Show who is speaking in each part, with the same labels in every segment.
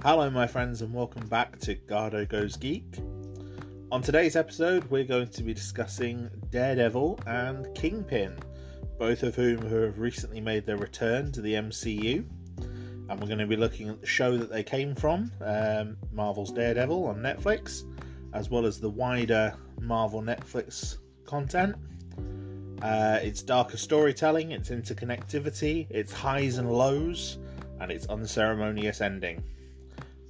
Speaker 1: Hello my friends and welcome back to Garhdo Goes Geek. On today's episode we're going to be discussing Daredevil and Kingpin, both of whom have recently made their return to the MCU, and we're going to be looking at the show that they came from, Marvel's Daredevil on Netflix, as well as the wider Marvel Netflix content. It's darker storytelling, it's interconnectivity, it's highs and lows, and its unceremonious ending.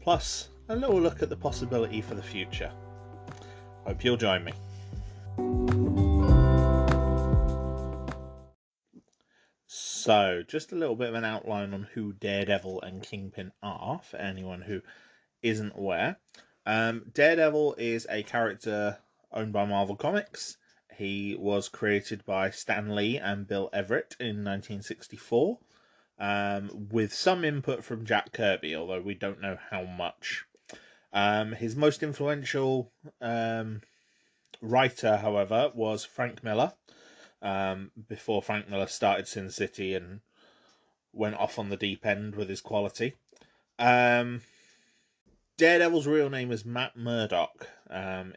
Speaker 1: Plus, a little look at the possibility for the future. Hope you'll join me. So, just a little bit of an outline on who Daredevil and Kingpin are, for anyone who isn't aware. Daredevil is a character owned by Marvel Comics. He was created by Stan Lee and Bill Everett in 1964. With some input from Jack Kirby, although we don't know how much. His most influential writer, however, was Frank Miller, before Frank Miller started Sin City and went off on the deep end with his quality. Daredevil's real name is Matt Murdock.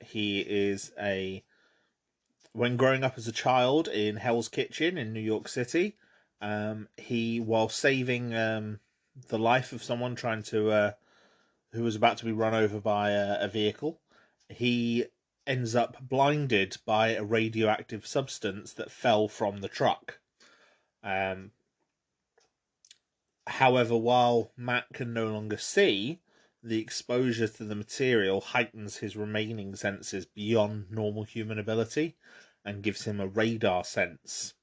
Speaker 1: He is when growing up as a child in Hell's Kitchen in New York City, he, while saving the life of someone who was about to be run over by a vehicle, he ends up blinded by a radioactive substance that fell from the truck. However, while Matt can no longer see, the exposure to the material heightens his remaining senses beyond normal human ability and gives him a radar sense.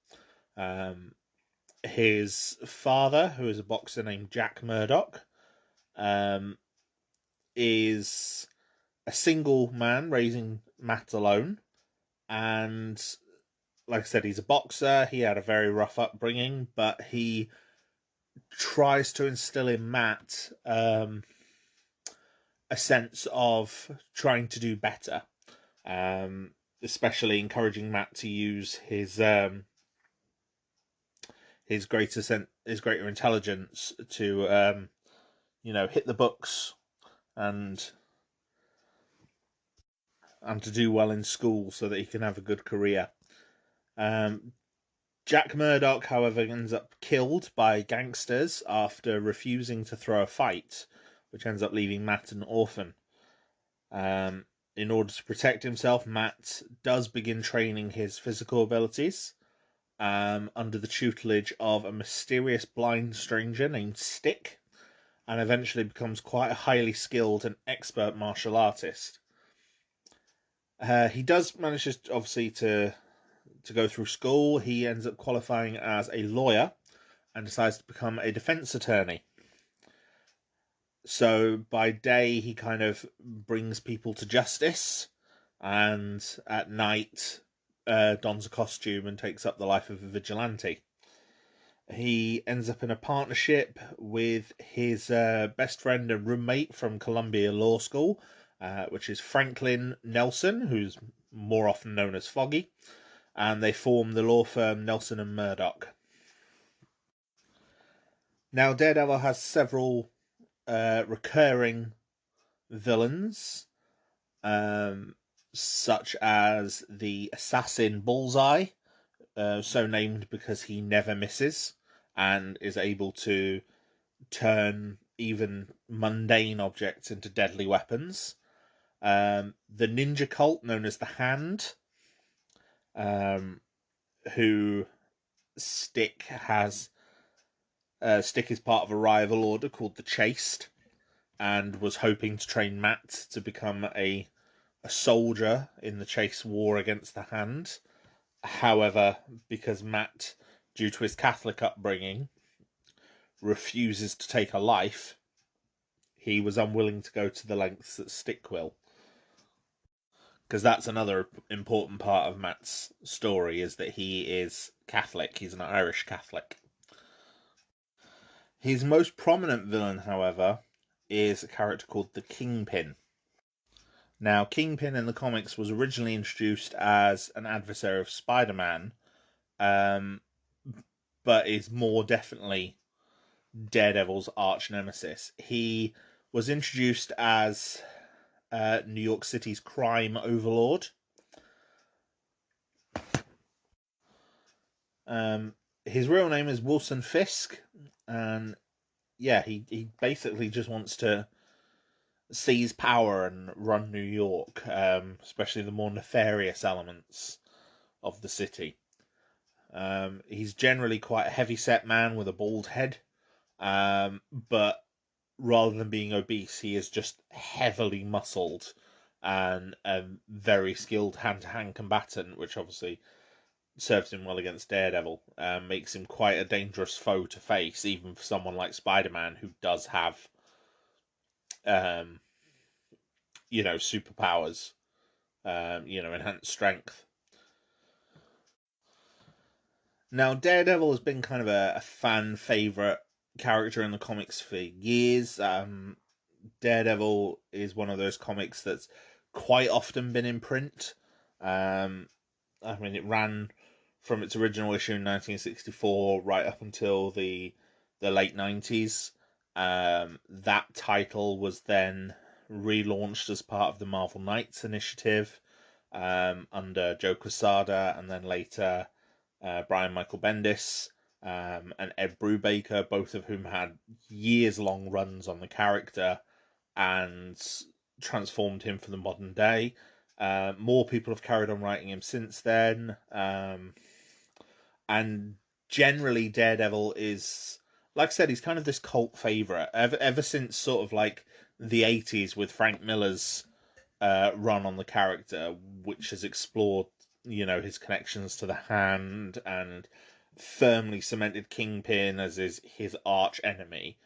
Speaker 1: His father, who is a boxer named Jack Murdock, is a single man raising Matt alone. And like I said, he's a boxer. He had a very rough upbringing, but he tries to instill in Matt a sense of trying to do better, especially encouraging Matt to use his greater intelligence to hit the books and to do well in school so that he can have a good career. Jack Murdock, however, ends up killed by gangsters after refusing to throw a fight, which ends up leaving Matt an orphan. In order to protect himself, Matt does begin training his physical abilities under the tutelage of a mysterious blind stranger named Stick, and eventually becomes quite a highly skilled and expert martial artist. He does manage obviously to go through school. He ends up qualifying as a lawyer and decides to become a defense attorney. So by day he kind of brings people to justice, and at night dons a costume and takes up the life of a vigilante. He ends up in a partnership with his best friend and roommate from Columbia Law School, which is Franklin Nelson, who's more often known as Foggy, and they form the law firm Nelson and Murdoch. Now, Daredevil has several recurring villains, such as the assassin Bullseye, so named because he never misses and is able to turn even mundane objects into deadly weapons. The ninja cult known as the Hand, who Stick has. Stick is part of a rival order called the Chaste, and was hoping to train Matt to become a soldier in the Chase war against the Hand. However, because Matt, due to his Catholic upbringing, refuses to take a life, he was unwilling to go to the lengths that Stick will. Because that's another important part of Matt's story, is that he is Catholic. He's an Irish Catholic. His most prominent villain, however, is a character called the Kingpin. Now, Kingpin in the comics was originally introduced as an adversary of Spider-Man, but is more definitely Daredevil's arch nemesis. He was introduced as New York City's crime overlord. His real name is Wilson Fisk, and yeah, he basically just wants to seize power and run New York, especially the more nefarious elements of the city. He's generally quite a heavy-set man with a bald head, but rather than being obese, he is just heavily muscled and a very skilled hand-to-hand combatant, which obviously serves him well against Daredevil. Makes him quite a dangerous foe to face, even for someone like Spider-Man, who does have, um, superpowers, enhanced strength. Now, Daredevil has been kind of a fan favorite character in the comics for years. Daredevil is one of those comics that's quite often been in print. It ran from its original issue in 1964 right up until the late 90s. That title was then relaunched as part of the Marvel Knights initiative under Joe Quesada, and then later Brian Michael Bendis and Ed Brubaker, both of whom had years-long runs on the character and transformed him for the modern day. More people have carried on writing him since then. And generally, Daredevil is, like I said, he's kind of this cult favorite ever since sort of like the 80s with Frank Miller's run on the character, which has explored, his connections to the Hand and firmly cemented Kingpin as his arch enemy.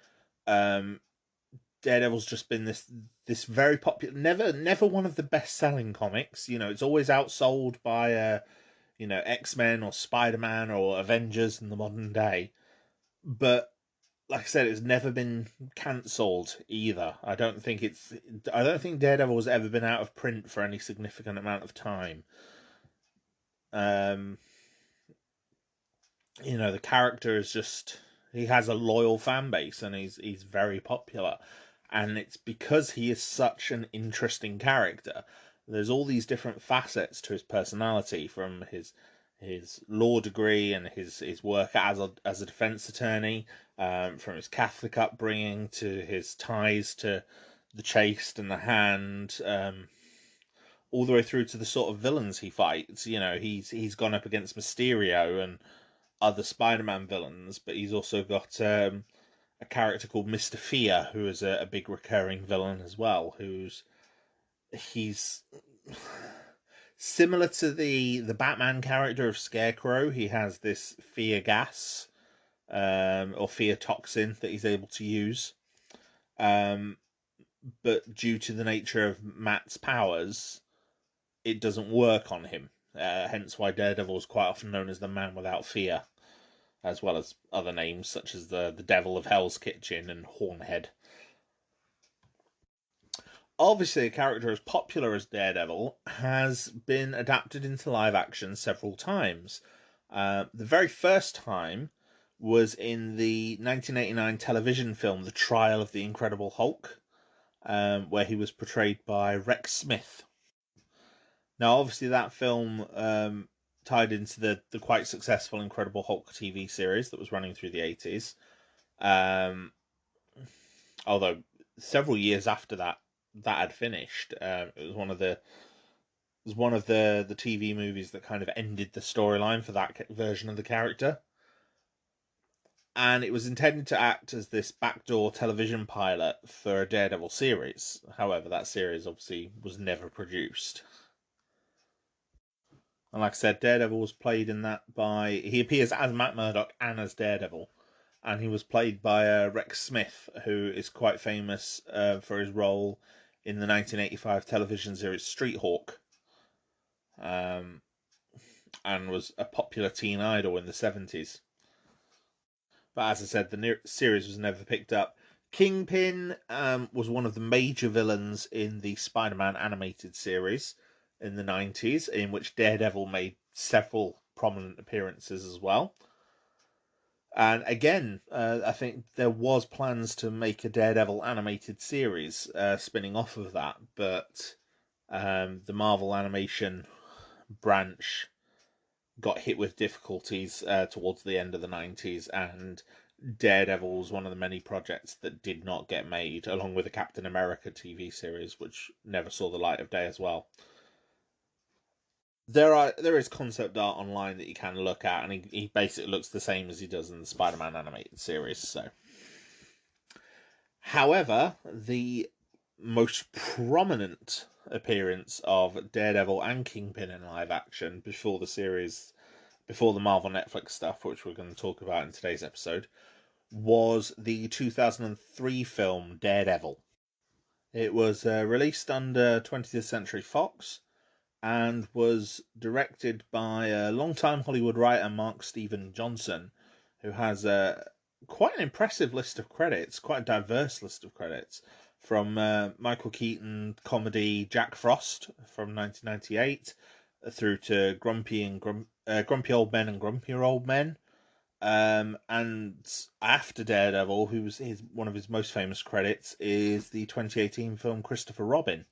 Speaker 1: Daredevil's just been this very popular, never one of the best selling comics. It's always outsold by X-Men or Spider-Man or Avengers in the modern day. But like I said, it's never been cancelled either. I don't think Daredevil has ever been out of print for any significant amount of time. The character is just, he has a loyal fan base and he's very popular. And it's because he is such an interesting character. There's all these different facets to his personality, from his law degree and his work as a defense attorney, from his Catholic upbringing to his ties to the Chaste and the Hand, all the way through to the sort of villains he fights. He's gone up against Mysterio and other Spider-Man villains, but he's also got a character called Mr. Fear, who is a big recurring villain as well. He's similar to the Batman character of Scarecrow. He has this fear gas, or fear toxin that he's able to use. But due to the nature of Matt's powers, it doesn't work on him. Hence why Daredevil is quite often known as the Man Without Fear, as well as other names such as the Devil of Hell's Kitchen and Hornhead. Obviously, a character as popular as Daredevil has been adapted into live action several times. The very first time was in the 1989 television film The Trial of the Incredible Hulk, where he was portrayed by Rex Smith. Now, obviously, that film tied into the quite successful Incredible Hulk TV series that was running through the 80s. Although several years after that had finished, it was one of the TV movies that kind of ended the storyline for that version of the character. And it was intended to act as this backdoor television pilot for a Daredevil series. However, that series obviously was never produced. And like I said, Daredevil was played in that he appears as Matt Murdock and as Daredevil. And he was played by Rex Smith, who is quite famous for his role in the 1985 television series Street Hawk. And was a popular teen idol in the 70s. But as I said, the series was never picked up. Kingpin was one of the major villains in the Spider-Man animated series in the 90s, in which Daredevil made several prominent appearances as well. And again, I think there was plans to make a Daredevil animated series spinning off of that, but the Marvel animation branch got hit with difficulties towards the end of the 90s, and Daredevil was one of the many projects that did not get made, along with the Captain America TV series, which never saw the light of day as well. There is concept art online that you can look at, and he basically looks the same as he does in the Spider-Man animated series. So, however, the most prominent appearance of Daredevil and Kingpin in live action before the Marvel Netflix stuff, which we're going to talk about in today's episode, was the 2003 film Daredevil. It was released under 20th Century Fox and was directed by a long-time Hollywood writer, Mark Steven Johnson, who has quite an impressive list of credits, quite a diverse list of credits, from Michael Keaton comedy Jack Frost from 1998 through to Grumpy Old Men and Grumpier Old Men. And after Daredevil, one of his most famous credits is the 2018 film Christopher Robin,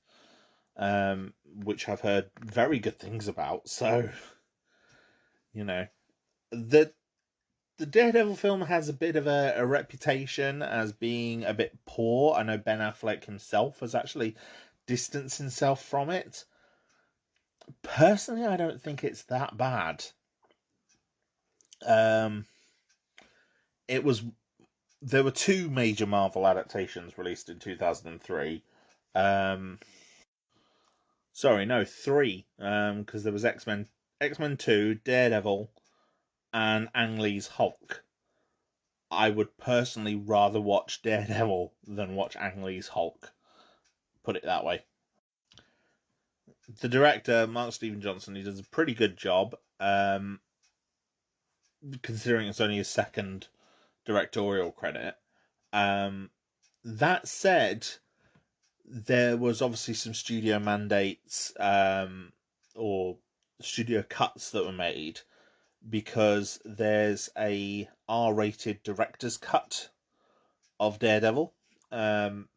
Speaker 1: which I've heard very good things about. So, you know, the Daredevil film has a bit of a reputation as being a bit poor. I know Ben Affleck himself has actually distanced himself from it. Personally, I don't think it's that bad. It was There were two major Marvel adaptations released in 2003. Sorry, no, three. Because there was X-Men 2, Daredevil, and Ang Lee's Hulk. I would personally rather watch Daredevil than watch Ang Lee's Hulk. Put it that way. The director, Mark Steven Johnson, he does a pretty good job, considering it's only his second directorial credit. That said, there was obviously some studio mandates or studio cuts that were made, because there's a R-rated director's cut of Daredevil,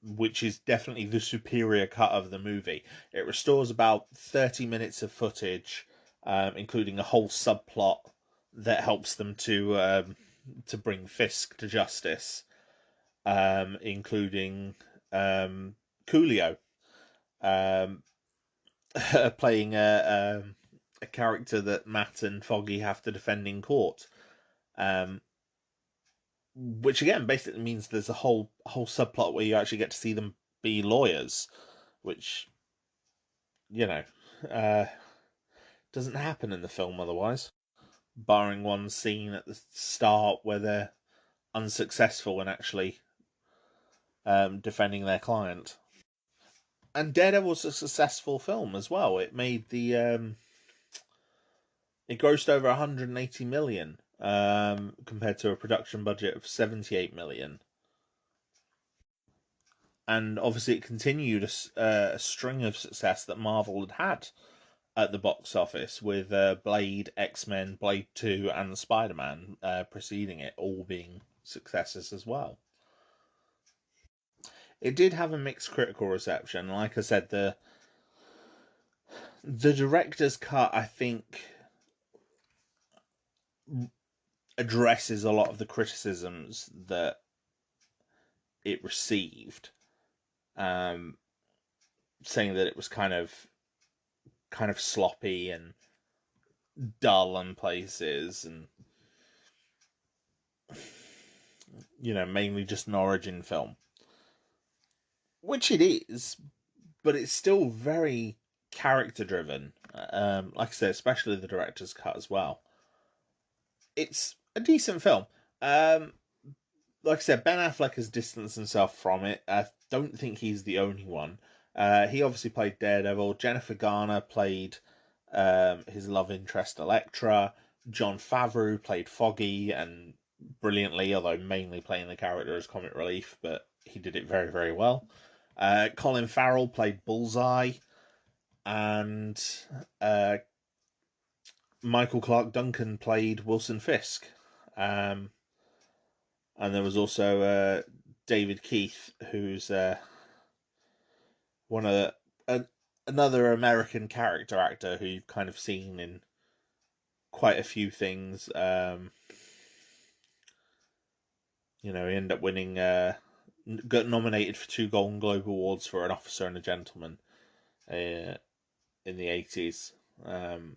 Speaker 1: which is definitely the superior cut of the movie. It restores about 30 minutes of footage, including a whole subplot that helps them to bring Fisk to justice, including Coolio playing a character that Matt and Foggy have to defend in court. Which again basically means there's a whole subplot where you actually get to see them be lawyers, which, you know, doesn't happen in the film otherwise, barring one scene at the start where they're unsuccessful in actually defending their client. And Daredevil was a successful film as well. It made it grossed over 180 million, compared to a production budget of 78 million. And obviously, it continued a string of success that Marvel had at the box office, with Blade, X-Men, Blade 2, and Spider-Man preceding it, all being successes as well. It did have a mixed critical reception. Like I said, the director's cut, I think, addresses a lot of the criticisms that it received, saying that it was kind of sloppy and dull in places, and mainly just an origin film, which it is, but it's still very character driven. Like I said, especially the director's cut as well. It's a decent film. Like I said, Ben Affleck has distanced himself from it. I don't think he's the only one. He obviously played Daredevil. Jennifer Garner played his love interest Elektra. Jon Favreau played Foggy, and brilliantly, although mainly playing the character as comic relief, but he did it very, very well. Colin Farrell played Bullseye, and Michael Clarke Duncan played Wilson Fisk. And there was also David Keith, who's one of another American character actor who you've kind of seen in quite a few things. He ended up winning, got nominated for 2 Golden Globe Awards for An Officer and a Gentleman in the 80s. And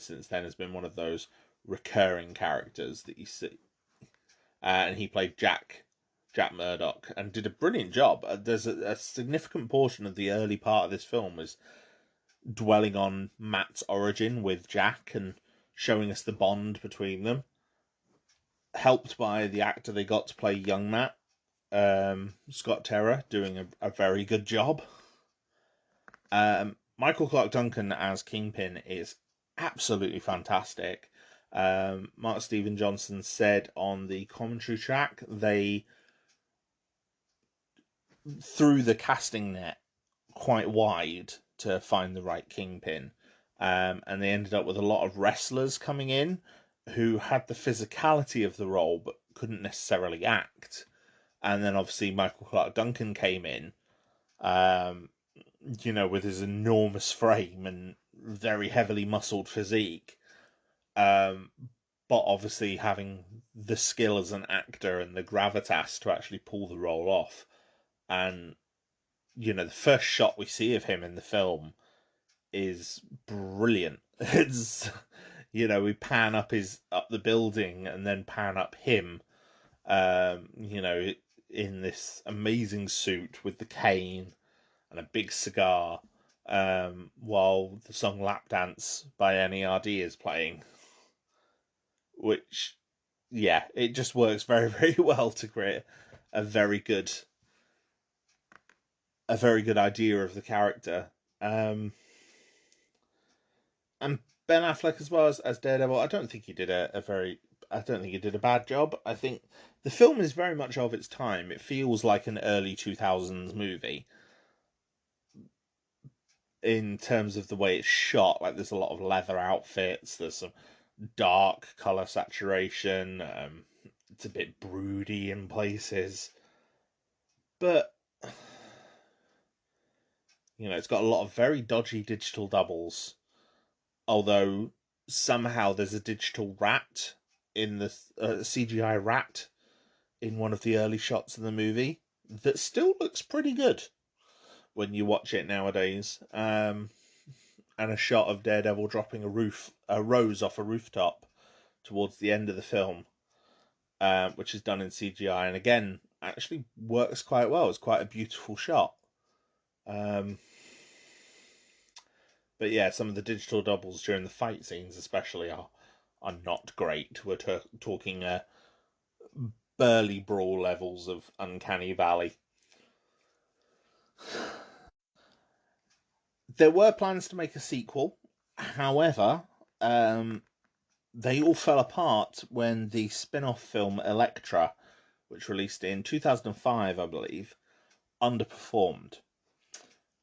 Speaker 1: since then has been one of those recurring characters that you see. And he played Jack Murdoch, and did a brilliant job. There's a significant portion of the early part of this film is dwelling on Matt's origin with Jack and showing us the bond between them, helped by the actor they got to play young Matt, Scott Terra, doing a very good job. Michael Clarke Duncan as Kingpin is absolutely fantastic. Mark Steven Johnson said on the commentary track they threw the casting net quite wide to find the right Kingpin. And they ended up with a lot of wrestlers coming in who had the physicality of the role but couldn't necessarily act. And then obviously Michael Clarke Duncan came in, with his enormous frame and very heavily muscled physique. But obviously having the skill as an actor and the gravitas to actually pull the role off. And, the first shot we see of him in the film is brilliant. It's, we pan up the building and then pan up him, in this amazing suit with the cane and a big cigar, while the song Lap Dance by NERD is playing. Which, yeah, it just works very, very well to create a very good idea of the character. And Ben Affleck as well as Daredevil, I don't think he did I don't think he did a bad job. I think the film is very much of its time. It feels like an early 2000s movie in terms of the way it's shot. Like, there's a lot of leather outfits, there's some dark color saturation, it's a bit broody in places, but it's got a lot of very dodgy digital doubles, although somehow there's a digital rat in the CGI rat in one of the early shots of the movie that still looks pretty good when you watch it nowadays. And a shot of Daredevil dropping a rose off a rooftop towards the end of the film, which is done in CGI, and again actually works quite well. It's quite a beautiful shot. But yeah, some of the digital doubles during the fight scenes especially are not great. We're talking burly brawl levels of Uncanny Valley. There were plans to make a sequel. However, they all fell apart when the spin-off film Elektra, which released in 2005, I believe, underperformed.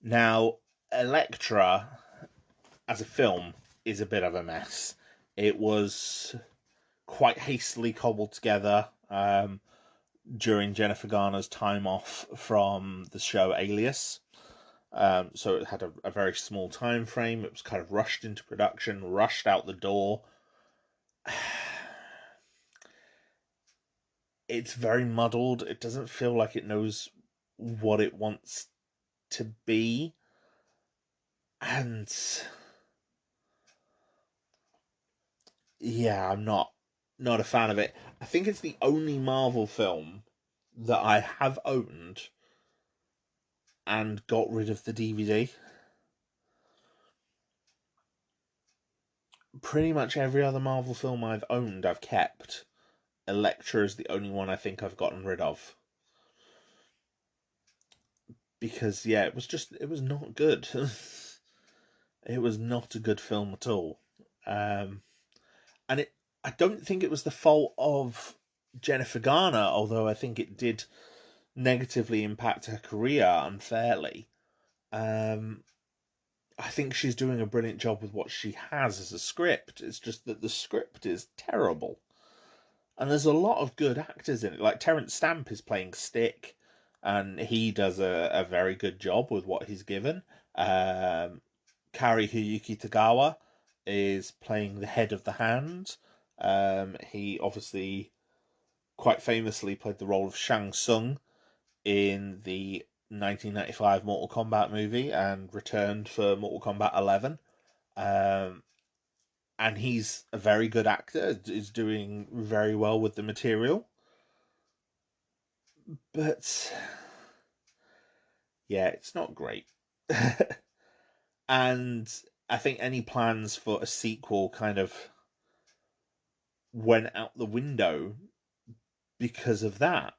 Speaker 1: Now, Elektra as a film is a bit of a mess. It was quite hastily cobbled together during Jennifer Garner's time off from the show Alias. So it had a very small time frame. It was kind of rushed into production, rushed out the door. It's very muddled. It doesn't feel like it knows what it wants to be. And yeah, I'm not a fan of it. I think it's the only Marvel film that I have owned and got rid of the DVD. Pretty much every other Marvel film I've owned, I've kept. Elektra is the only one I think I've gotten rid of. Because, yeah, it was not good. It was not a good film at all. And I don't think it was the fault of Jennifer Garner, although I think it did negatively impact her career unfairly. I think she's doing a brilliant job with what she has as a script. It's just that the script is terrible. And there's a lot of good actors in it. Like Terence Stamp is playing Stick, and he does a very good job with what he's given. Um, Kari Hiyuki Tagawa is playing the head of the hand. He obviously quite famously played the role of Shang Tsung in the 1995 Mortal Kombat movie and returned for Mortal Kombat 11. Um, and he's a very good actor, is doing very well with the material. But yeah, it's not great. And I think any plans for a sequel kind of went out the window because of that.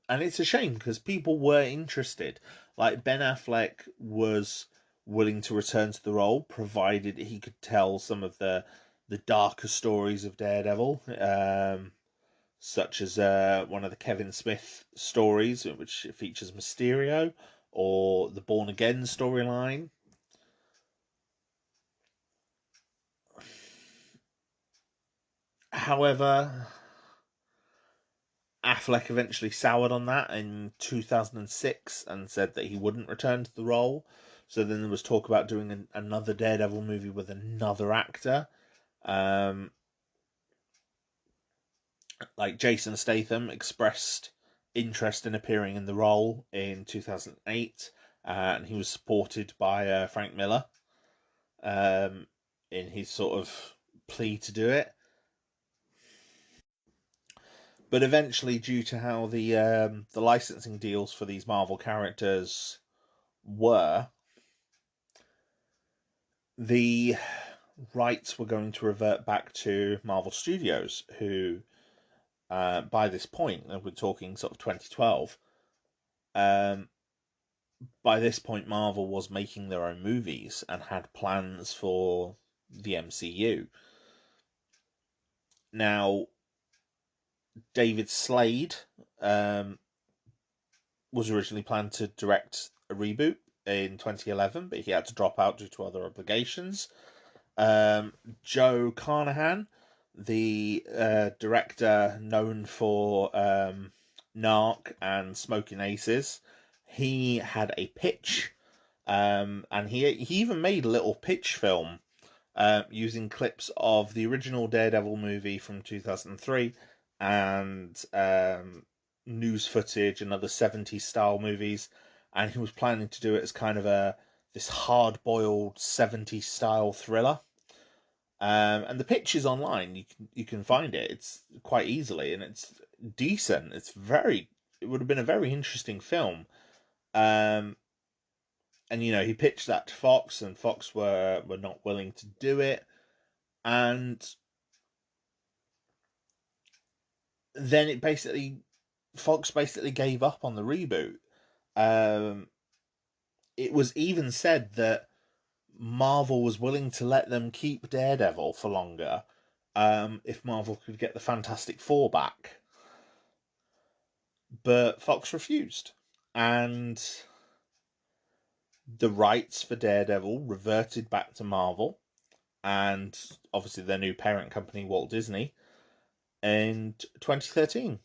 Speaker 1: And it's a shame because people were interested. Like Ben Affleck was willing to return to the role provided he could tell some of the darker stories of Daredevil, such as one of the Kevin Smith stories, which features Mysterio, or the Born Again storyline. However, Affleck eventually soured on that in 2006 and said that he wouldn't return to the role. So then there was talk about doing another Daredevil movie with another actor. Um, like Jason Statham expressed interest in appearing in the role in 2008, and he was supported by Frank Miller um, in his sort of plea to do it. But eventually, due to how the licensing deals for these Marvel characters were, the rights were going to revert back to Marvel Studios, who, by this point, and we're talking sort of 2012, um, by this point, Marvel was making their own movies and had plans for the MCU. Now, David Slade was originally planned to direct a reboot in 2011, but he had to drop out due to other obligations. Joe Carnahan, the director known for Narc and Smoking Aces, he had a pitch, and he even made a little pitch film using clips of the original Daredevil movie from 2003 and news footage and other 70s style movies, and he was planning to do it as kind of this hard boiled 70s style thriller. And the pitch is online. You can find it. It's quite easily, and it's decent. It would have been a very interesting film. Um, and he pitched that to Fox, and Fox were not willing to do it. And then Fox basically gave up on the reboot. Um, it was even said that Marvel was willing to let them keep Daredevil for longer, if Marvel could get the Fantastic Four back. But Fox refused, and the rights for Daredevil reverted back to Marvel, and obviously their new parent company, Walt Disney, in 2013.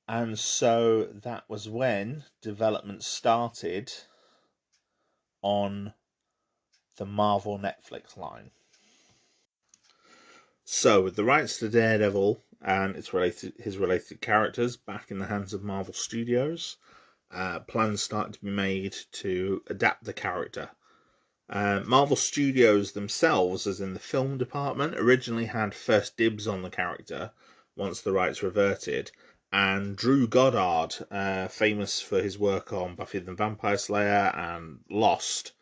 Speaker 1: And so that was when development started on the Marvel Netflix line. So, with the rights to Daredevil and his related characters back in the hands of Marvel Studios, plans started to be made to adapt the character. Marvel Studios themselves, as in the film department, originally had first dibs on the character once the rights reverted, and Drew Goddard, famous for his work on Buffy the Vampire Slayer and Lost,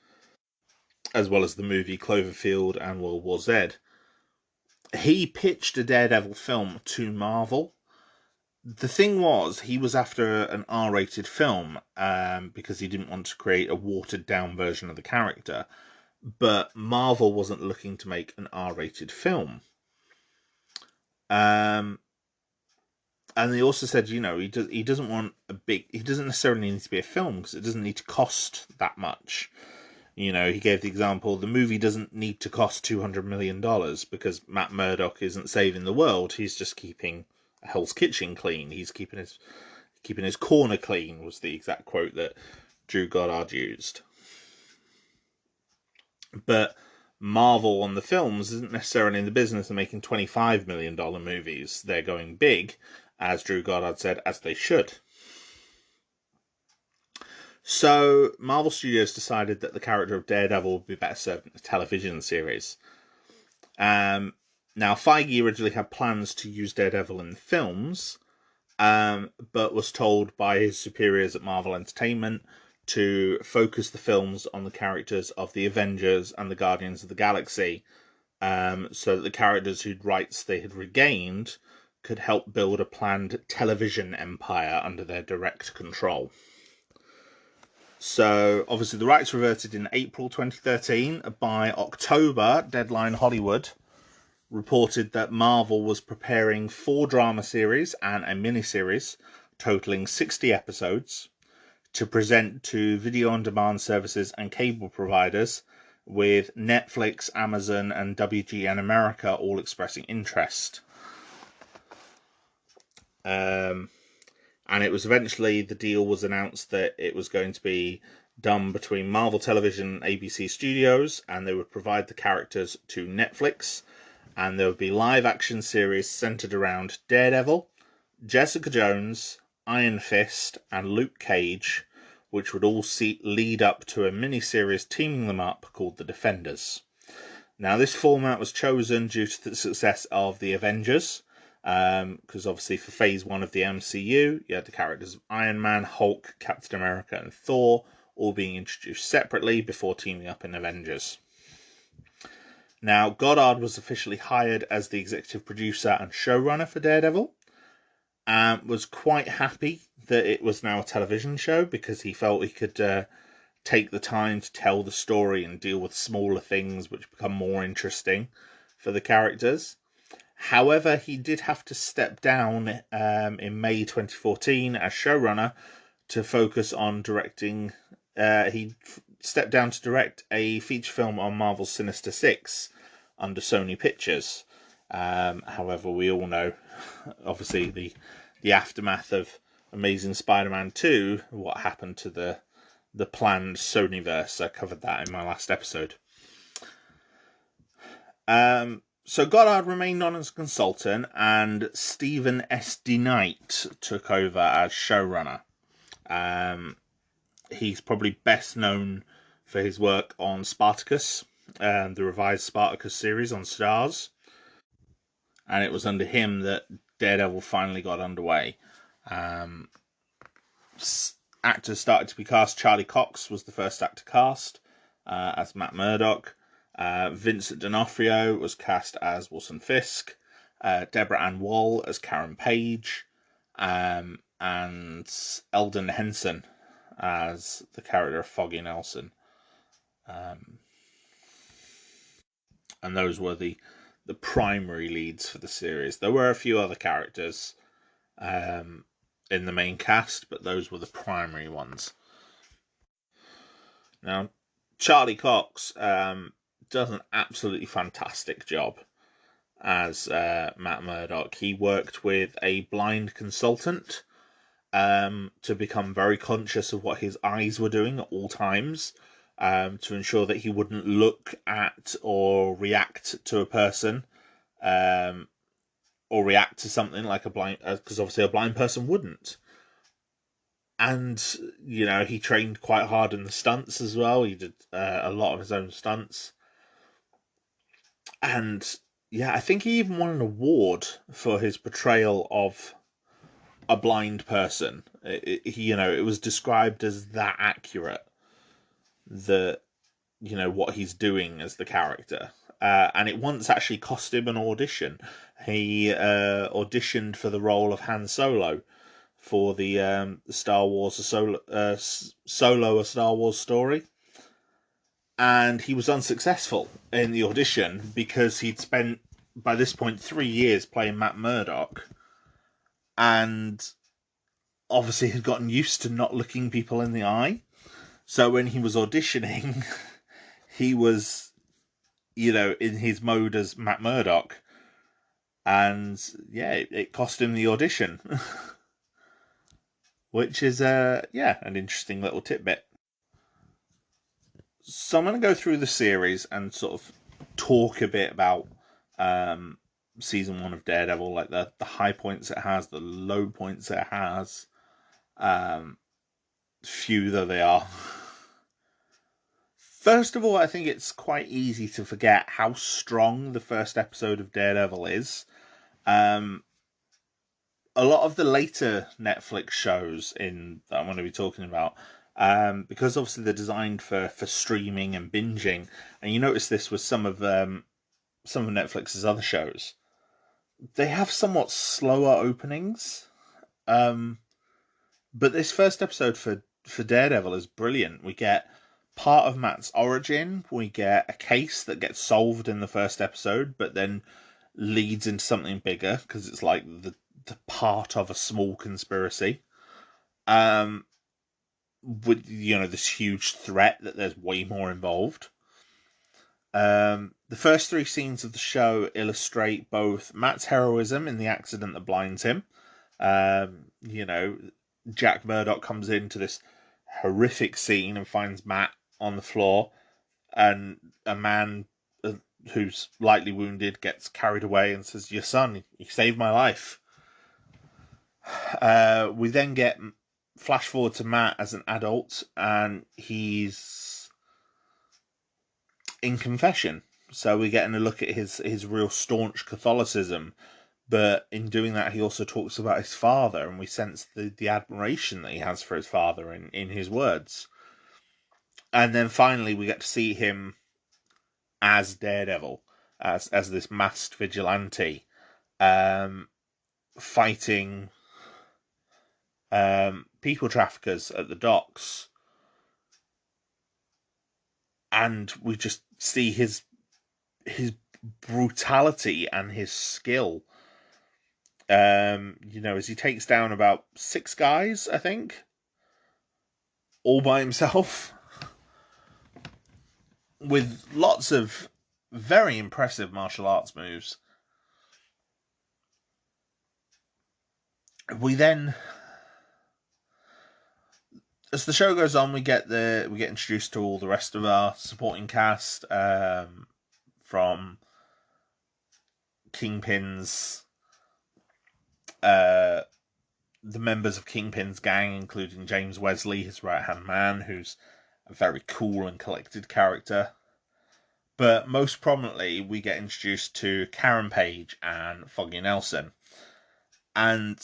Speaker 1: as well as the movie Cloverfield and World War Z, he pitched a Daredevil film to Marvel. The thing was, he was after an R-rated film because he didn't want to create a watered-down version of the character. But Marvel wasn't looking to make an R-rated film. And they also said, he doesn't want he doesn't necessarily need to be a film because it doesn't need to cost that much. You know, he gave the example, the movie doesn't need to cost $200 million because Matt Murdock isn't saving the world. He's just keeping Hell's Kitchen clean. He's keeping his corner clean, was the exact quote that Drew Goddard used. But Marvel on the films isn't necessarily in the business of making $25 million movies. They're going big, as Drew Goddard said, as they should. So Marvel Studios decided that the character of Daredevil would be better served in a television series. Now, Feige originally had plans to use Daredevil in the films, but was told by his superiors at Marvel Entertainment to focus the films on the characters of the Avengers and the Guardians of the Galaxy, so that the characters whose rights they had regained could help build a planned television empire under their direct control. So, obviously, the rights reverted in April 2013. By October, Deadline Hollywood reported that Marvel was preparing 4 drama series and a miniseries totaling 60 episodes to present to video-on-demand services and cable providers, with Netflix, Amazon, and WGN America all expressing interest. And it was eventually, the deal was announced that it was going to be done between Marvel Television and ABC Studios, and they would provide the characters to Netflix, and there would be live action series centered around Daredevil, Jessica Jones, Iron Fist, and Luke Cage, which would all lead up to a miniseries teaming them up called The Defenders. Now, this format was chosen due to the success of The Avengers, because obviously for phase 1 of the MCU, you had the characters of Iron Man, Hulk, Captain America, and Thor all being introduced separately before teaming up in Avengers. Now, Goddard was officially hired as the executive producer and showrunner for Daredevil, and was quite happy that it was now a television show, because he felt he could take the time to tell the story and deal with smaller things which become more interesting for the characters. However, he did have to step down in May 2014 as showrunner to focus on directing. He stepped down to direct a feature film on Marvel's Sinister Six under Sony Pictures. However, we all know, obviously, the aftermath of Amazing Spider-Man 2, what happened to the planned Sonyverse. I covered that in my last episode. So Goddard remained on as a consultant, and Stephen S. D. Knight took over as showrunner. He's probably best known for his work on Spartacus, the revised Spartacus series on Starz. And it was under him that Daredevil finally got underway. Actors started to be cast. Charlie Cox was the first actor cast as Matt Murdock. Vincent D'Onofrio was cast as Wilson Fisk, Deborah Ann Woll as Karen Page, and Eldon Henson as the character of Foggy Nelson. And those were the primary leads for the series. There were a few other characters in the main cast, but those were the primary ones. Now, Charlie Cox does an absolutely fantastic job as Matt Murdock. He worked with a blind consultant to become very conscious of what his eyes were doing at all times, to ensure that he wouldn't look at or react to a person, or react to something like a blind, because obviously a blind person wouldn't. And, you know, he trained quite hard in the stunts as well. He did a lot of his own stunts. And, yeah, I think he even won an award for his portrayal of a blind person. It was described as that accurate, that, you know, what he's doing as the character. And it once actually cost him an audition. He auditioned for the role of Han Solo for the Star Wars Solo, a Star Wars story. And he was unsuccessful in the audition because he'd spent, by this point, 3 years playing Matt Murdock. And obviously had gotten used to not looking people in the eye. So when he was auditioning, he was, in his mode as Matt Murdock. And yeah, it cost him the audition. Which is, an interesting little tidbit. So I'm going to go through the series and sort of talk a bit about season 1 of Daredevil, like the high points it has, the low points it has, few though they are. First of all, I think it's quite easy to forget how strong the first episode of Daredevil is. A lot of the later Netflix shows that I'm going to be talking about, because obviously they're designed for streaming and binging, and you notice this with some of Netflix's other shows, they have somewhat slower openings. But this first episode for Daredevil is brilliant. We get part of Matt's origin. We get a case that gets solved in the first episode, but then leads into something bigger because it's like the part of a small conspiracy. With this huge threat that there's way more involved. The first 3 scenes of the show illustrate both Matt's heroism in the accident that blinds him. Jack Murdock comes into this horrific scene and finds Matt on the floor, and a man who's lightly wounded gets carried away and says, "Your son, he saved my life." We then get flash forward to Matt as an adult, and he's in confession. So we're getting a look at his real staunch Catholicism. But in doing that, he also talks about his father, and we sense the admiration that he has for his father in his words. And then finally, we get to see him as Daredevil, as this masked vigilante, fighting people traffickers at the docks. And we just see his brutality and his skill. As he takes down about 6 guys, I think, all by himself, with lots of very impressive martial arts moves. We then, as the show goes on, we get introduced to all the rest of our supporting cast, from Kingpin's, the members of Kingpin's gang, including James Wesley, his right-hand man, who's a very cool and collected character. But most prominently, we get introduced to Karen Page and Foggy Nelson. And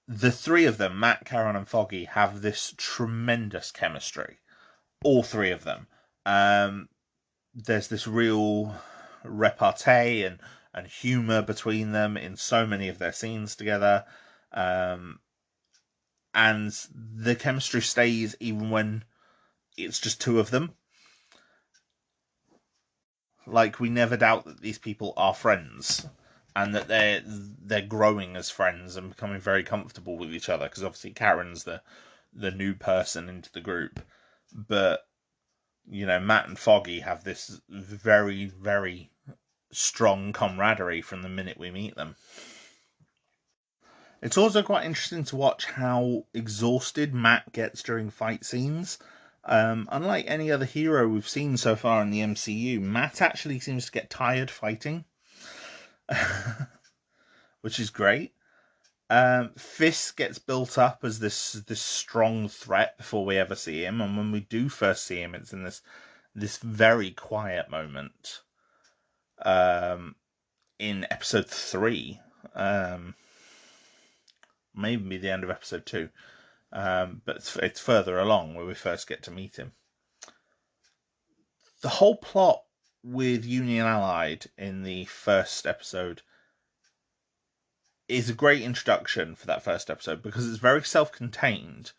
Speaker 1: the 3 of them, Matt, Karen, and Foggy, have this tremendous chemistry. All 3 of them. There's this real repartee and humour between them in so many of their scenes together. And the chemistry stays even when it's just 2 of them. Like, we never doubt that these people are friends, and that they're growing as friends and becoming very comfortable with each other, because obviously Karen's the new person into the group. But, Matt and Foggy have this very, very strong camaraderie from the minute we meet them. It's also quite interesting to watch how exhausted Matt gets during fight scenes. Unlike any other hero we've seen so far in the MCU, Matt actually seems to get tired fighting, which is great. Fisk gets built up as this strong threat before we ever see him, and when we do first see him, it's in this very quiet moment. In episode 3, maybe the end of episode 2, but it's further along where we first get to meet him. The whole plot with Union Allied in the first episode is a great introduction for that first episode, because it's very self-contained,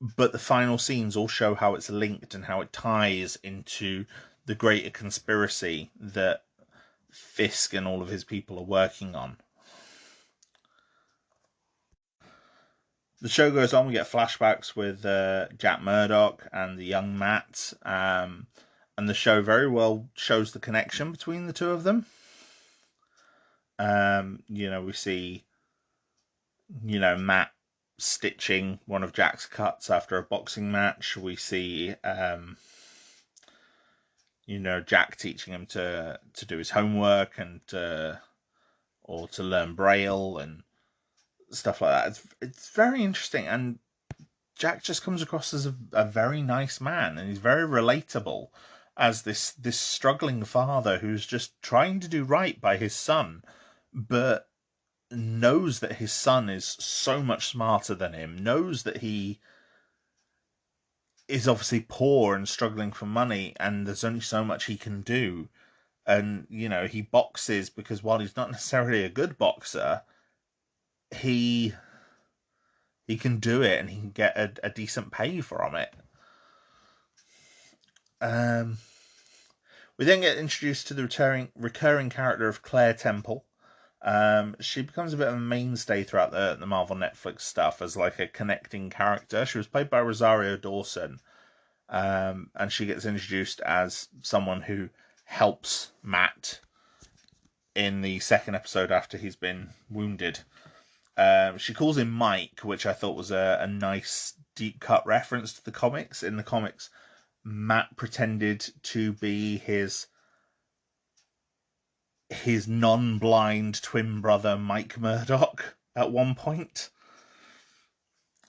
Speaker 1: but the final scenes all show how it's linked and how it ties into the greater conspiracy that Fisk and all of his people are working on. The show goes on. We get flashbacks with Jack Murdock and the young Matt, and the show very well shows the connection between the two of them. We see, Matt stitching one of Jack's cuts after a boxing match. We see, Jack teaching him to do his homework and or to learn Braille and stuff like that. It's very interesting, and Jack just comes across as a very nice man, and he's very relatable as this struggling father who's just trying to do right by his son, but knows that his son is so much smarter than him, knows that he is obviously poor and struggling for money, and there's only so much he can do. And, he boxes because while he's not necessarily a good boxer, he can do it and he can get a decent pay from it. We then get introduced to the recurring character of Claire Temple. She becomes a bit of a mainstay throughout the Marvel Netflix stuff as like a connecting character. She was played by Rosario Dawson, and she gets introduced as someone who helps Matt in the second episode after he's been wounded. She calls him Mike, which I thought was a nice deep cut reference to the comics. In the comics, Matt pretended to be his non-blind twin brother Mike Murdock at one point,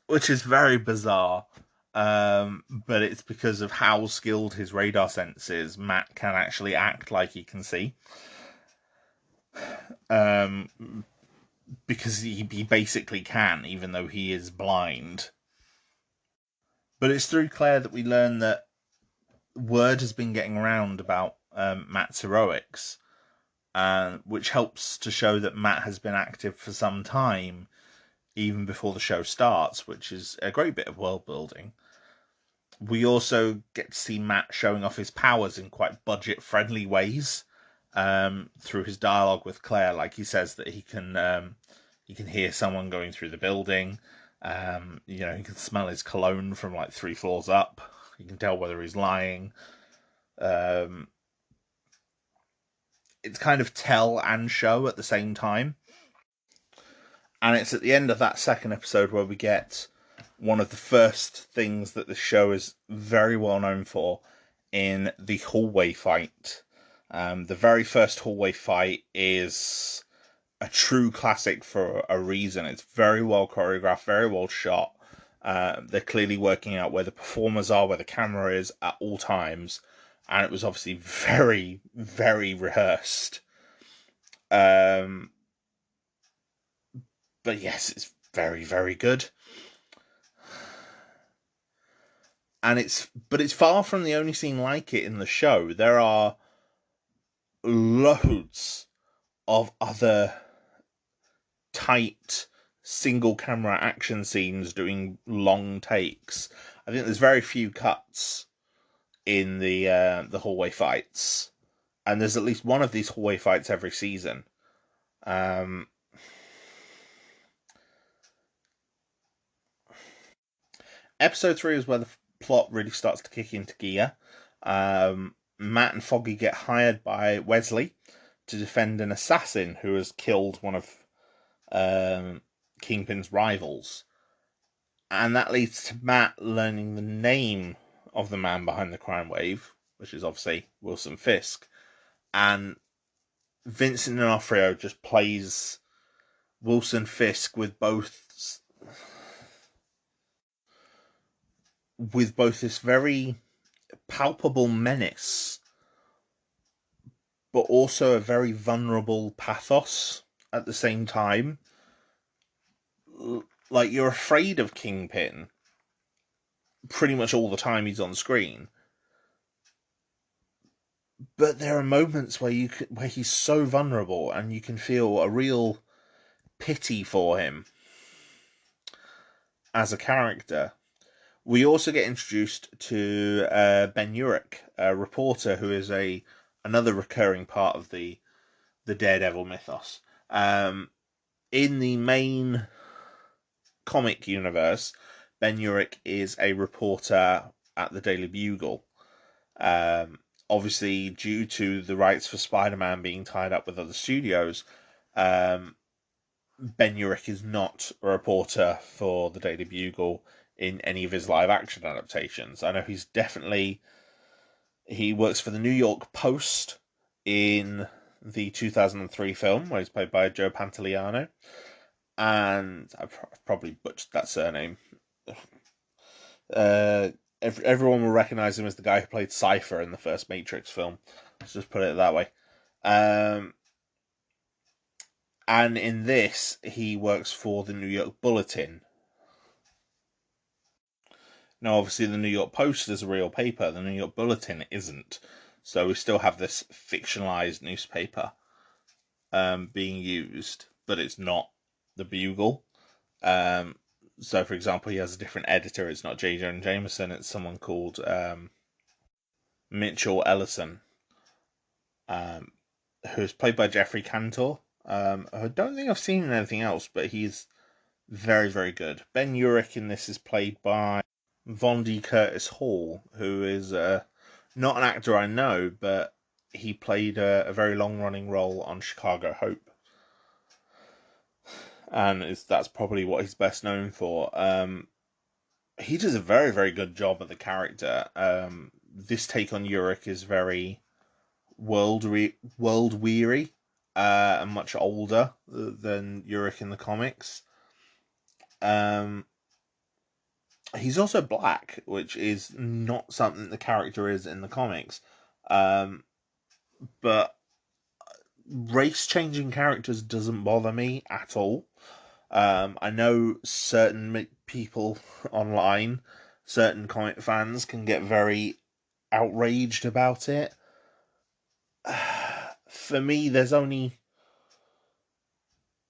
Speaker 1: which is very bizarre. But it's because of how skilled his radar sense is. Matt can actually act like he can see. Because he basically can, even though he is blind. But it's through Claire that we learn that word has been getting around about Matt's heroics, which helps to show that Matt has been active for some time, even before the show starts, which is a great bit of world building. We also get to see Matt showing off his powers in quite budget-friendly ways through his dialogue with Claire. Like he says that he can hear someone going through the building. He can smell his cologne from like 3 floors up. He can tell whether he's lying. It's kind of tell and show at the same time. And it's at the end of that second episode where we get one of the first things that the show is very well known for in the hallway fight. The very first hallway fight is a true classic for a reason. It's very well choreographed, very well shot. They're clearly working out where the performers are, where the camera is at all times. And it was obviously very, very rehearsed. But yes, it's very, very good. And it's far from the only scene like it in the show. There are loads of other tight single camera action scenes doing long takes. I think there's very few cuts in the hallway fights, and there's at least one of these hallway fights every season. Episode 3 is where the plot really starts to kick into gear. Matt and Foggy get hired by Wesley to defend an assassin who has killed one of Kingpin's rivals. And that leads to Matt learning the name of the man behind the crime wave, which is obviously Wilson Fisk. And Vincent D'Onofrio just plays Wilson Fisk with both this very palpable menace, but also a very vulnerable pathos at the same time. Like, you're afraid of Kingpin pretty much all the time he's on screen, but there are moments where he's so vulnerable and you can feel a real pity for him as a character. We also get introduced to Ben Urich, a reporter who is another recurring part of the Daredevil mythos. In the main comic universe, Ben Urich is a reporter at the Daily Bugle. Obviously, due to the rights for Spider-Man being tied up with other studios, Ben Urich is not a reporter for the Daily Bugle in any of his live-action adaptations. I know he works for the New York Post in the 2003 film, where he's played by Joe Pantoliano, and I've probably butchered that surname. Everyone will recognize him as the guy who played Cypher in the first Matrix film. Let's just put it that way. And in this, he works for the New York Bulletin. Now, obviously, the New York Post is a real paper. The New York Bulletin isn't. So we still have this fictionalized newspaper being used, but it's not the Bugle. So, for example, he has a different editor. It's not J. Jonah Jameson. It's someone called Mitchell Ellison, who's played by Jeffrey Cantor. I don't think I've seen anything else, but he's very, very good. Ben Urich in this is played by Vondie Curtis Hall, who is not an actor I know, but he played a very long-running role on Chicago Hope. And that's probably what he's best known for. He does a very, very good job of the character. This take on Urich is very world weary and much older than Urich in the comics. He's also black, which is not something the character is in the comics. But race-changing characters doesn't bother me at all. I know certain people online, certain comic fans can get very outraged about it. For me, there's only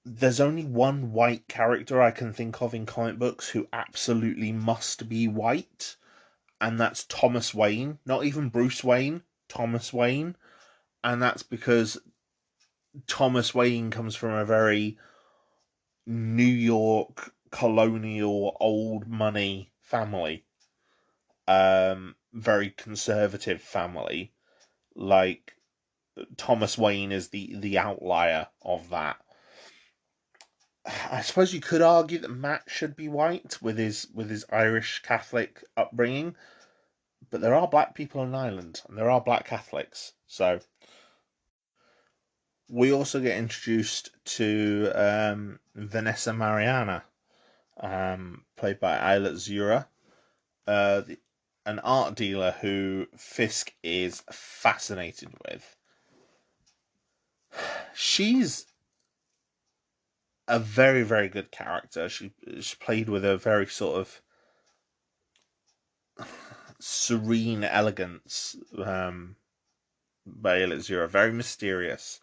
Speaker 1: one white character I can think of in comic books who absolutely must be white, and that's Thomas Wayne. Not even Bruce Wayne, Thomas Wayne. And that's because Thomas Wayne comes from a very New York colonial old money family. Very conservative family. Like, Thomas Wayne is the outlier of that. I suppose you could argue that Matt should be white with his Irish Catholic upbringing, but there are black people in Ireland and there are black Catholics. So we also get introduced to Vanessa Mariana, played by Isla Zura, an art dealer who Fisk is fascinated with. She's a very, very good character. She's played with a very sort of serene elegance by Isla Zura, very mysterious.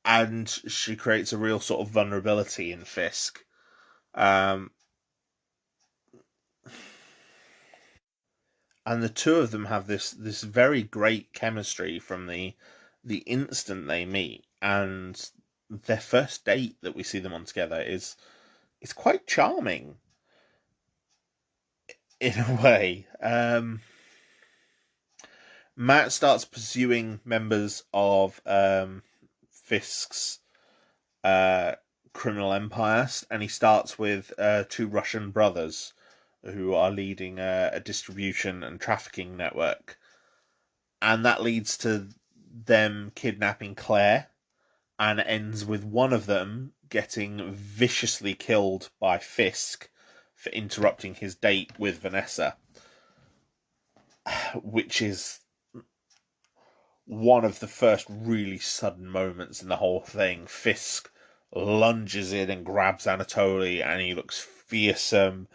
Speaker 1: And she creates a real sort of vulnerability in Fisk. And the two of them have this very great chemistry from the instant they meet, and their first date that we see them on together is quite charming in a way. Matt starts pursuing members of Fisk's criminal empire, and he starts with two Russian brothers who are leading a distribution and trafficking network. And that leads to them kidnapping Claire, and ends with one of them getting viciously killed by Fisk for interrupting his date with Vanessa, which is one of the first really sudden moments in the whole thing. Fisk lunges in and grabs Anatoly, and he looks fearsome,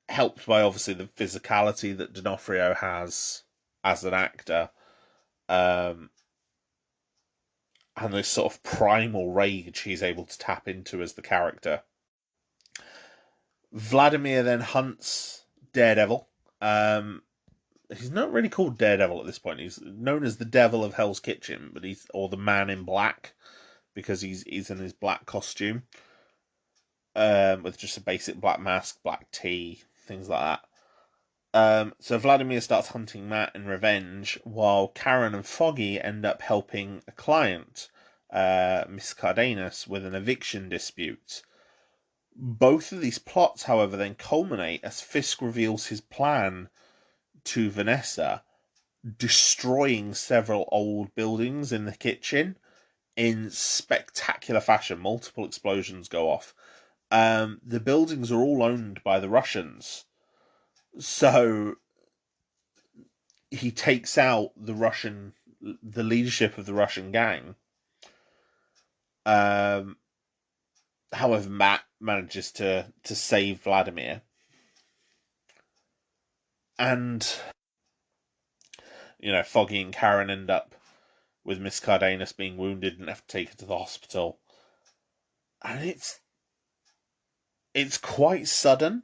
Speaker 1: helped by obviously the physicality that D'Onofrio has as an actor, and this sort of primal rage he's able to tap into as the character. Vladimir then hunts Daredevil. He's not really called Daredevil at this point. He's known as the Devil of Hell's Kitchen, or the Man in Black, because he's in his black costume. with just a basic black mask, black tea, things like that. So Vladimir starts hunting Matt in revenge, while Karen and Foggy end up helping a client, Miss Cardenas, with an eviction dispute. Both of these plots, however, then culminate as Fisk reveals his plan to Vanessa, destroying several old buildings in the kitchen in spectacular fashion. Multiple explosions go off. The buildings are all owned by the Russians. So he takes out the leadership of the Russian gang. However, Matt manages to save Vladimir. And, Foggy and Karen end up with Miss Cardenas being wounded and have to take her to the hospital. And it's quite sudden,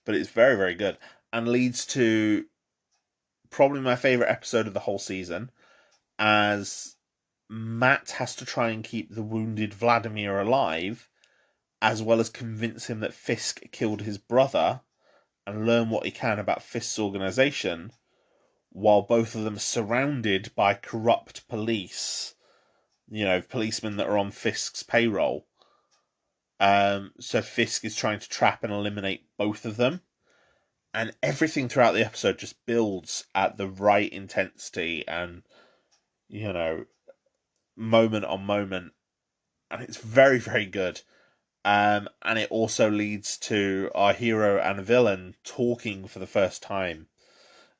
Speaker 1: but it's very, very good, and leads to probably my favourite episode of the whole season, as Matt has to try and keep the wounded Vladimir alive, as well as convince him that Fisk killed his brother, and learn what he can about Fisk's organisation, while both of them are surrounded by corrupt police, policemen that are on Fisk's payroll. So Fisk is trying to trap and eliminate both of them. And everything throughout the episode just builds at the right intensity and, moment on moment. And it's very, very good. And it also leads to our hero and villain talking for the first time.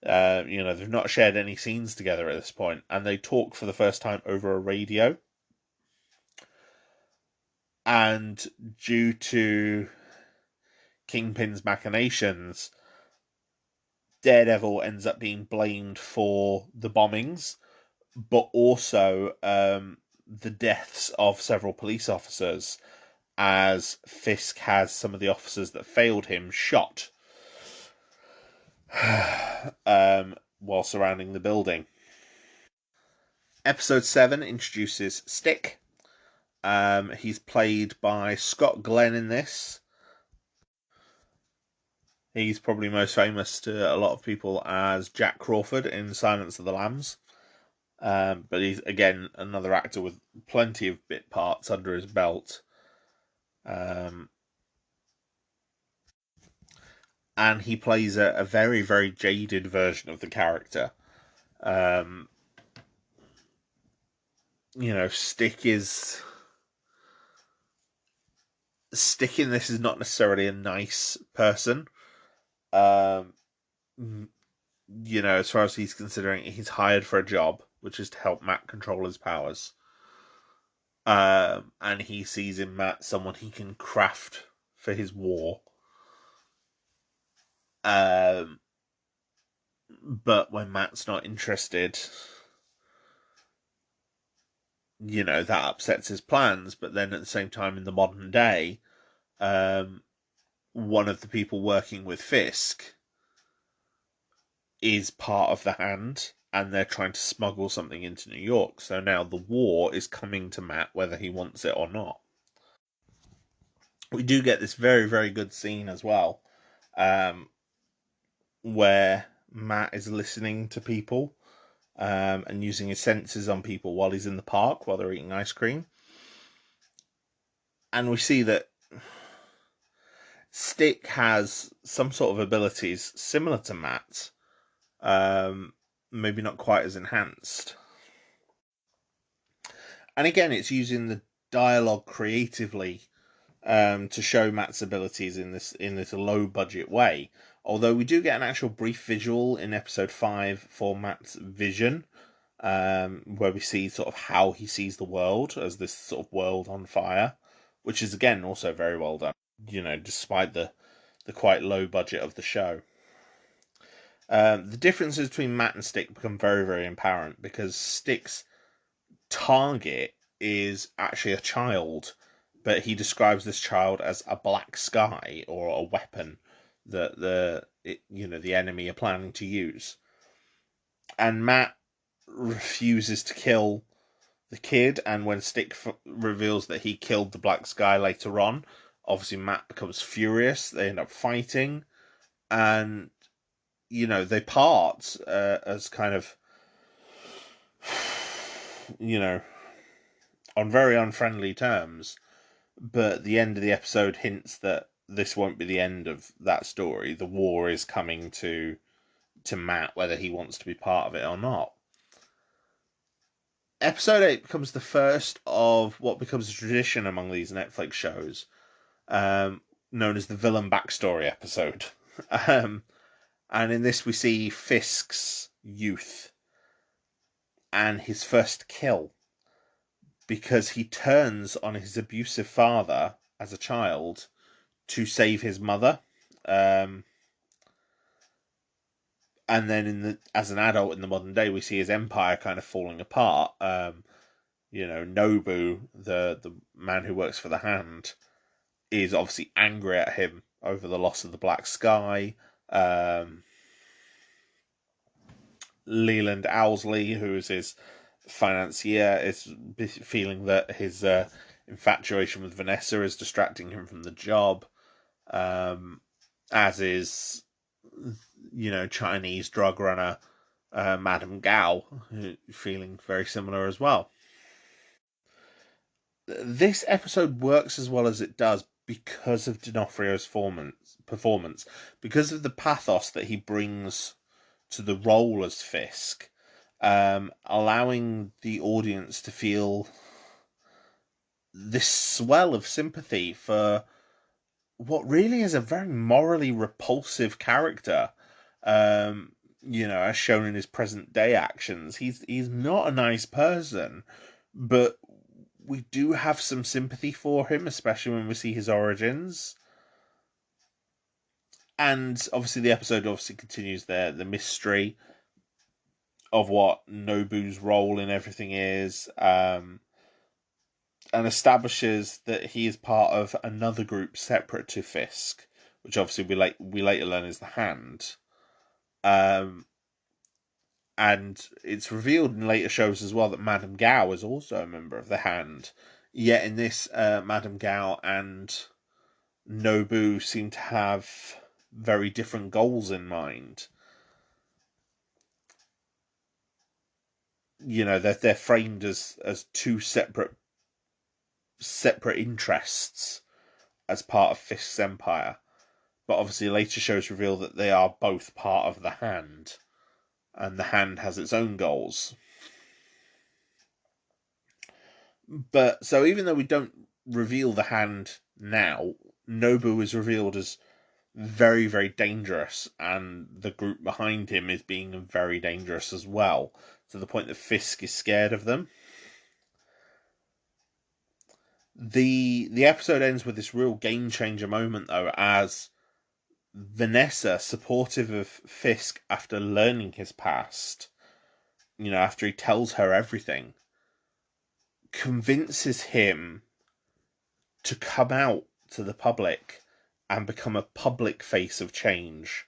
Speaker 1: They've not shared any scenes together at this point, and they talk for the first time over a radio. And due to Kingpin's machinations, Daredevil ends up being blamed for the bombings, but also the deaths of several police officers, as Fisk has some of the officers that failed him shot while surrounding the building. Episode 7 introduces Stick. He's played by Scott Glenn in this. He's probably most famous to a lot of people as Jack Crawford in Silence of the Lambs. But he's, again, another actor with plenty of bit parts under his belt. And he plays a very, very jaded version of the character. Stick in this is not necessarily a nice person. As far as he's considering, he's hired for a job, which is to help Matt control his powers. And he sees in Matt someone he can craft for his war. But when Matt's not interested, that upsets his plans. But then at the same time, in the modern day, one of the people working with Fisk is part of the Hand, and they're trying to smuggle something into New York. So now the war is coming to Matt, whether he wants it or not. We do get this very, very good scene as well, where Matt is listening to people and using his senses on people while he's in the park, while they're eating ice cream. And we see that Stick has some sort of abilities similar to Matt, maybe not quite as enhanced. And again, it's using the dialogue creatively to show Matt's abilities in this low budget way. Although we do get an actual brief visual in episode 5 for Matt's vision, where we see sort of how he sees the world as this sort of world on fire, which is again also very well done. Despite the quite low budget of the show. The differences between Matt and Stick become very, very apparent, because Stick's target is actually a child, but he describes this child as a black sky, or a weapon that the enemy are planning to use. And Matt refuses to kill the kid, and when Stick reveals that he killed the Black Sky later on, obviously Matt becomes furious. They end up fighting, and they part as kind of on very unfriendly terms. But the end of the episode hints that this won't be the end of that story. The war is coming to Matt, whether he wants to be part of it or not. Episode 8 becomes the first of what becomes a tradition among these Netflix shows, known as the villain backstory episode. And in this we see Fisk's youth and his first kill, because he turns on his abusive father as a child to save his mother. And then as an adult in the modern day, we see his empire kind of falling apart. Nobu, the man who works for the Hand, is obviously angry at him over the loss of the Black Sky. Leland Owlsley, who is his financier, is feeling that his infatuation with Vanessa is distracting him from the job. As is, Chinese drug runner Madame Gao, feeling very similar as well. This episode works as well as it does because of D'Onofrio's performance, because of the pathos that he brings to the role as Fisk, allowing the audience to feel this swell of sympathy for what really is a very morally repulsive character. As shown in his present day actions, he's not a nice person, but we do have some sympathy for him, especially when we see his origins. And obviously the episode continues the mystery of what Nobu's role in everything is, and establishes that he is part of another group separate to Fisk, which obviously we later learn is the Hand. And it's revealed in later shows as well that Madame Gao is also a member of the Hand. Yet in this, Madame Gao and Nobu seem to have very different goals in mind. They're framed as two separate interests as part of Fisk's empire. But obviously later shows reveal that they are both part of the Hand, and the Hand has its own goals. But so even though we don't reveal the Hand now, Nobu is revealed as very, very dangerous, and the group behind him is being very dangerous as well, to the point that Fisk is scared of them. The episode ends with this real game changer moment, though, as Vanessa, supportive of Fisk after learning his past, after he tells her everything, convinces him to come out to the public and become a public face of change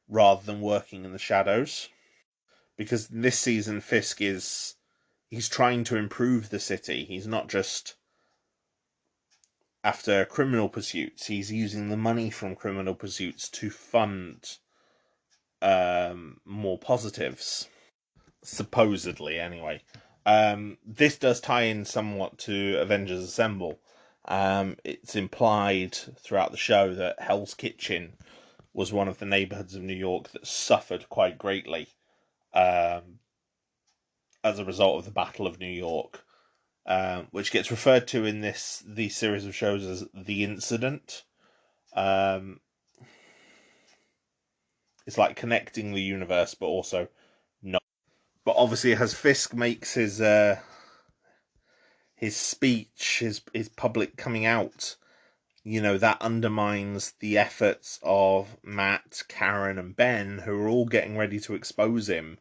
Speaker 1: rather than working in the shadows. Because this season Fisk he's trying to improve the city. He's not just after criminal pursuits. He's using the money from criminal pursuits to fund more positives. Supposedly, anyway. This does tie in somewhat to Avengers Assemble. It's implied throughout the show that Hell's Kitchen was one of the neighborhoods of New York that suffered quite greatly as a result of the Battle of New York, which gets referred to in these series of shows as the incident. It's like connecting the universe, but also not. But obviously, as Fisk makes his speech, his public coming out, that undermines the efforts of Matt, Karen, and Ben, who are all getting ready to expose him,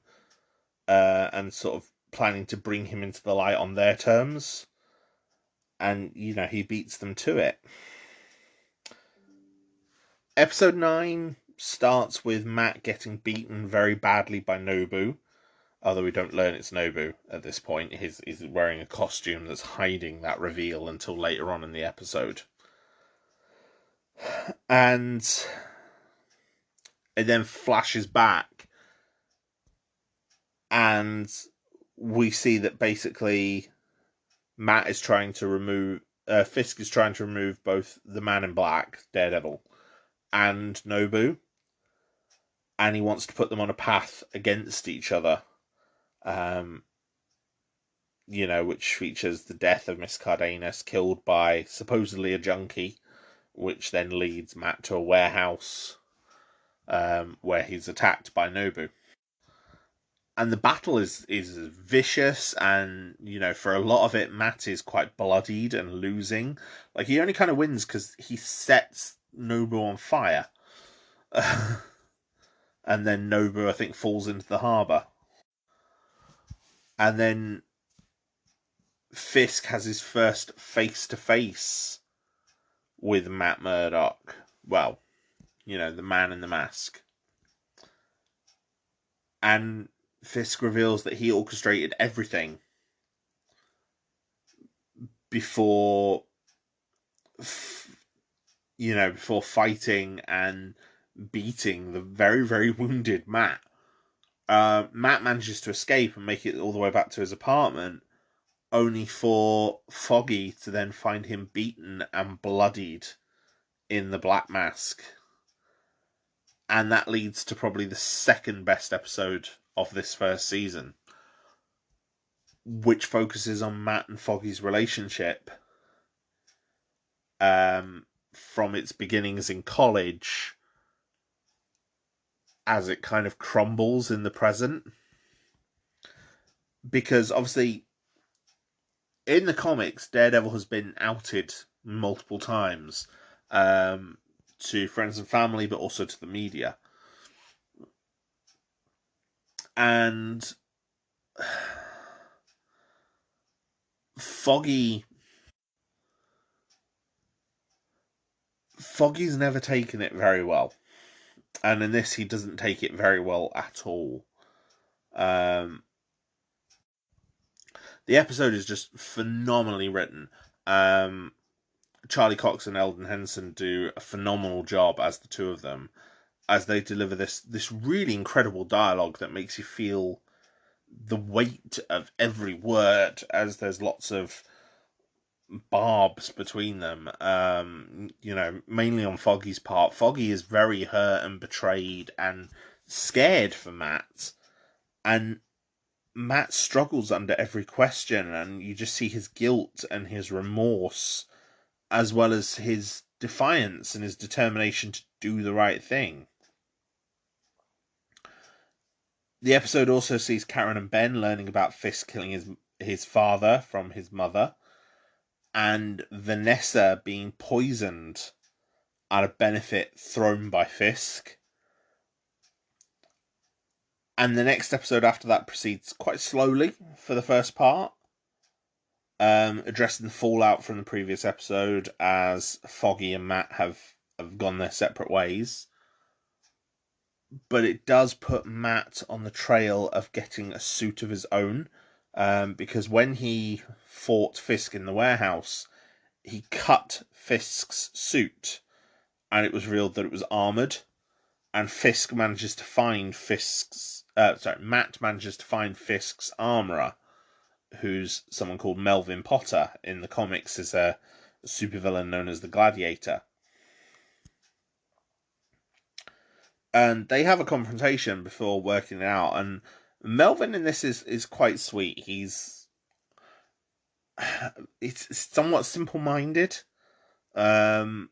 Speaker 1: and sort of planning to bring him into the light on their terms. And, he beats them to it. Episode 9 starts with Matt getting beaten very badly by Nobu. Although we don't learn it's Nobu at this point. He's wearing a costume that's hiding that reveal until later on in the episode. And it then flashes back, and we see that basically Matt is trying to remove... Fisk is trying to remove both the Man in Black, Daredevil, and Nobu. And he wants to put them on a path against each other. Which features the death of Miss Cardenas, killed by supposedly a junkie, which then leads Matt to a warehouse where he's attacked by Nobu. And the battle is vicious, and for a lot of it, Matt is quite bloodied and losing. Like, he only kind of wins because he sets Nobu on fire, and then Nobu, I think, falls into the harbour, and then Fisk has his first face-to-face with Matt Murdock. Well, the man in the mask. And Fisk reveals that he orchestrated everything before fighting and beating the very, very wounded Matt. Matt manages to escape and make it all the way back to his apartment, only for Foggy to then find him beaten and bloodied in the Black Mask. And that leads to probably the second best episode of this first season, which focuses on Matt and Foggy's relationship from its beginnings in college as it kind of crumbles in the present. Because obviously, in the comics, Daredevil has been outed multiple times to friends and family, but also to the media. And Foggy's never taken it very well. And in this, he doesn't take it very well at all. The episode is just phenomenally written. Charlie Cox and Eldon Henson do a phenomenal job as the two of them, as they deliver this really incredible dialogue that makes you feel the weight of every word, as there's lots of barbs between them. Mainly on Foggy's part. Foggy is very hurt and betrayed and scared for Matt, and Matt struggles under every question, and you just see his guilt and his remorse, as well as his defiance and his determination to do the right thing. The episode also sees Karen and Ben learning about Fisk killing his father from his mother, and Vanessa being poisoned at a benefit thrown by Fisk. And the next episode after that proceeds quite slowly for the first part, addressing the fallout from the previous episode as Foggy and Matt have gone their separate ways. But it does put Matt on the trail of getting a suit of his own, because when he fought Fisk in the warehouse, he cut Fisk's suit, and it was revealed that it was armoured, and Fisk manages to find Matt manages to find Fisk's armourer, who's someone called Melvin Potter. In the comics, is a supervillain known as the Gladiator. And they have a confrontation before working it out, and Melvin in this is quite sweet. It's somewhat simple-minded, and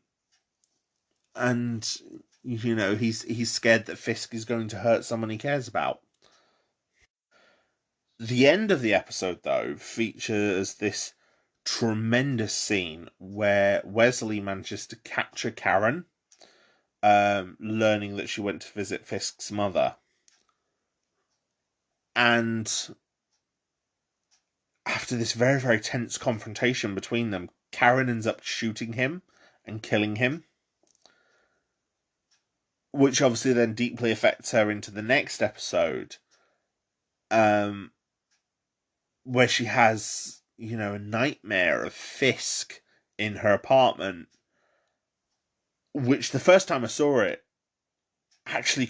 Speaker 1: he's scared that Fisk is going to hurt someone he cares about. The end of the episode, though, features this tremendous scene where Wesley manages to capture Karen, learning that she went to visit Fisk's mother. And after this very, very tense confrontation between them, Karen ends up shooting him and killing him, which obviously then deeply affects her into the next episode, um, where she has, a nightmare of Fisk in her apartment, which the first time I saw it actually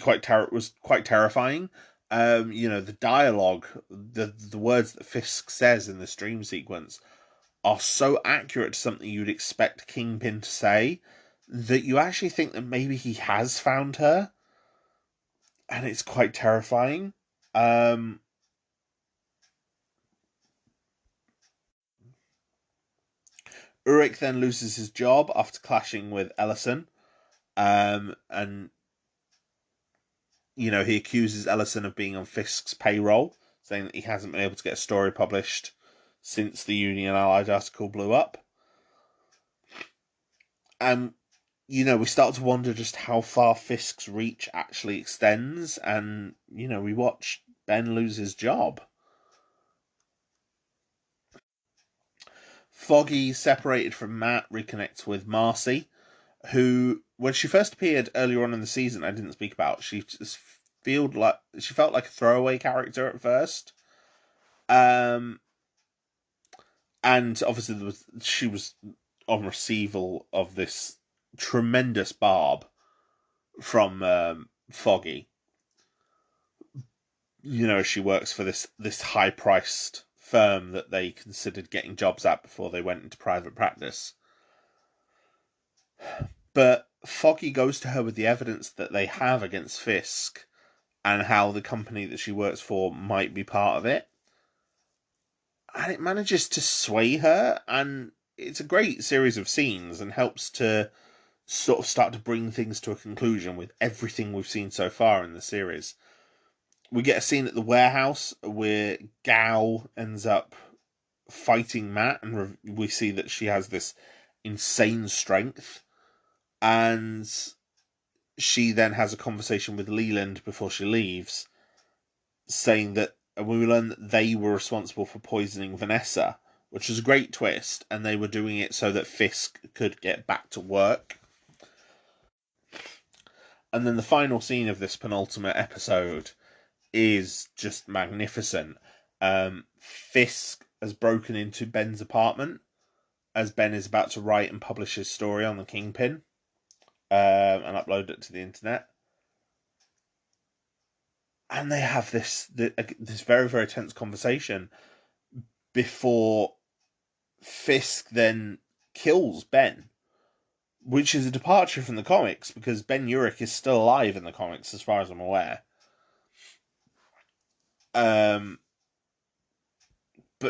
Speaker 1: was quite terrifying. The dialogue, the words that Fisk says in this dream sequence are so accurate to something you'd expect Kingpin to say that you actually think that maybe he has found her, and it's quite terrifying. Um, Urich then loses his job after clashing with Ellison, and he accuses Ellison of being on Fisk's payroll, saying that he hasn't been able to get a story published since the Union Allied article blew up. And we start to wonder just how far Fisk's reach actually extends, and we watch Ben lose his job. Foggy, separated from Matt, reconnects with Marcy, who, when she first appeared earlier on in the season, I didn't speak about. She felt like a throwaway character at first, and obviously she was on receival of this tremendous barb from Foggy. She works for this high priced firm that they considered getting jobs at before they went into private practice. But Foggy goes to her with the evidence that they have against Fisk and how the company that she works for might be part of it. And it manages to sway her, and it's a great series of scenes and helps to sort of start to bring things to a conclusion with everything we've seen so far in the series. We get a scene at the warehouse where Gao ends up fighting Matt, and we see that she has this insane strength. And she then has a conversation with Leland before she leaves, saying that we learn that they were responsible for poisoning Vanessa, which was a great twist, and they were doing it so that Fisk could get back to work. And then the final scene of this penultimate episode is just magnificent. Fisk has broken into Ben's apartment as Ben is about to write and publish his story on the Kingpin, and upload it to the internet. And they have this very, very tense conversation before Fisk then kills Ben, which is a departure from the comics because Ben Urich is still alive in the comics, as far as I'm aware. But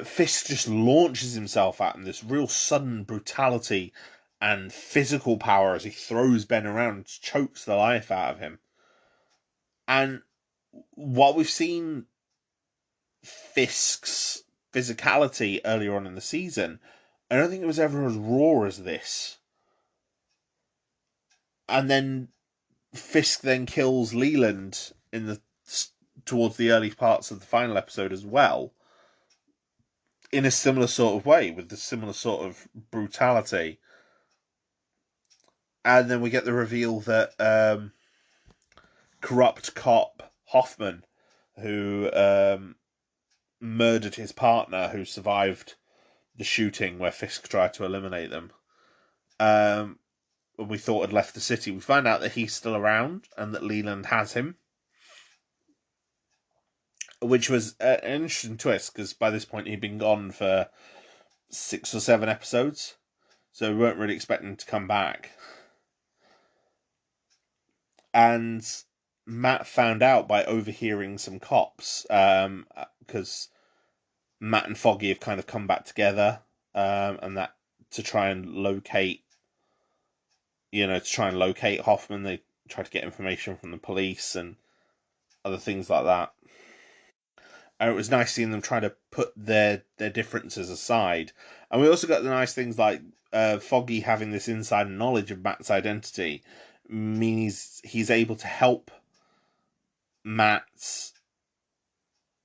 Speaker 1: Fisk just launches himself at him, this real sudden brutality and physical power as he throws Ben around and chokes the life out of him. And while we've seen Fisk's physicality earlier on in the season, I don't think it was ever as raw as this. And then Fisk then kills Leland towards the early parts of the final episode as well, in a similar sort of way, with the similar sort of brutality. And then we get the reveal that corrupt cop Hoffman, who murdered his partner, who survived the shooting where Fisk tried to eliminate them, when we thought had left the city, we find out that he's still around and that Leland has him, which was an interesting twist because by this point he'd been gone for 6 or 7 episodes, so we weren't really expecting him to come back. And Matt found out by overhearing some cops, because Matt and Foggy have kind of come back together, and that to try and locate Hoffman. They try to get information from the police and other things like that. And it was nice seeing them try to put their differences aside. And we also got the nice things like Foggy having this inside knowledge of Matt's identity means he's able to help Matt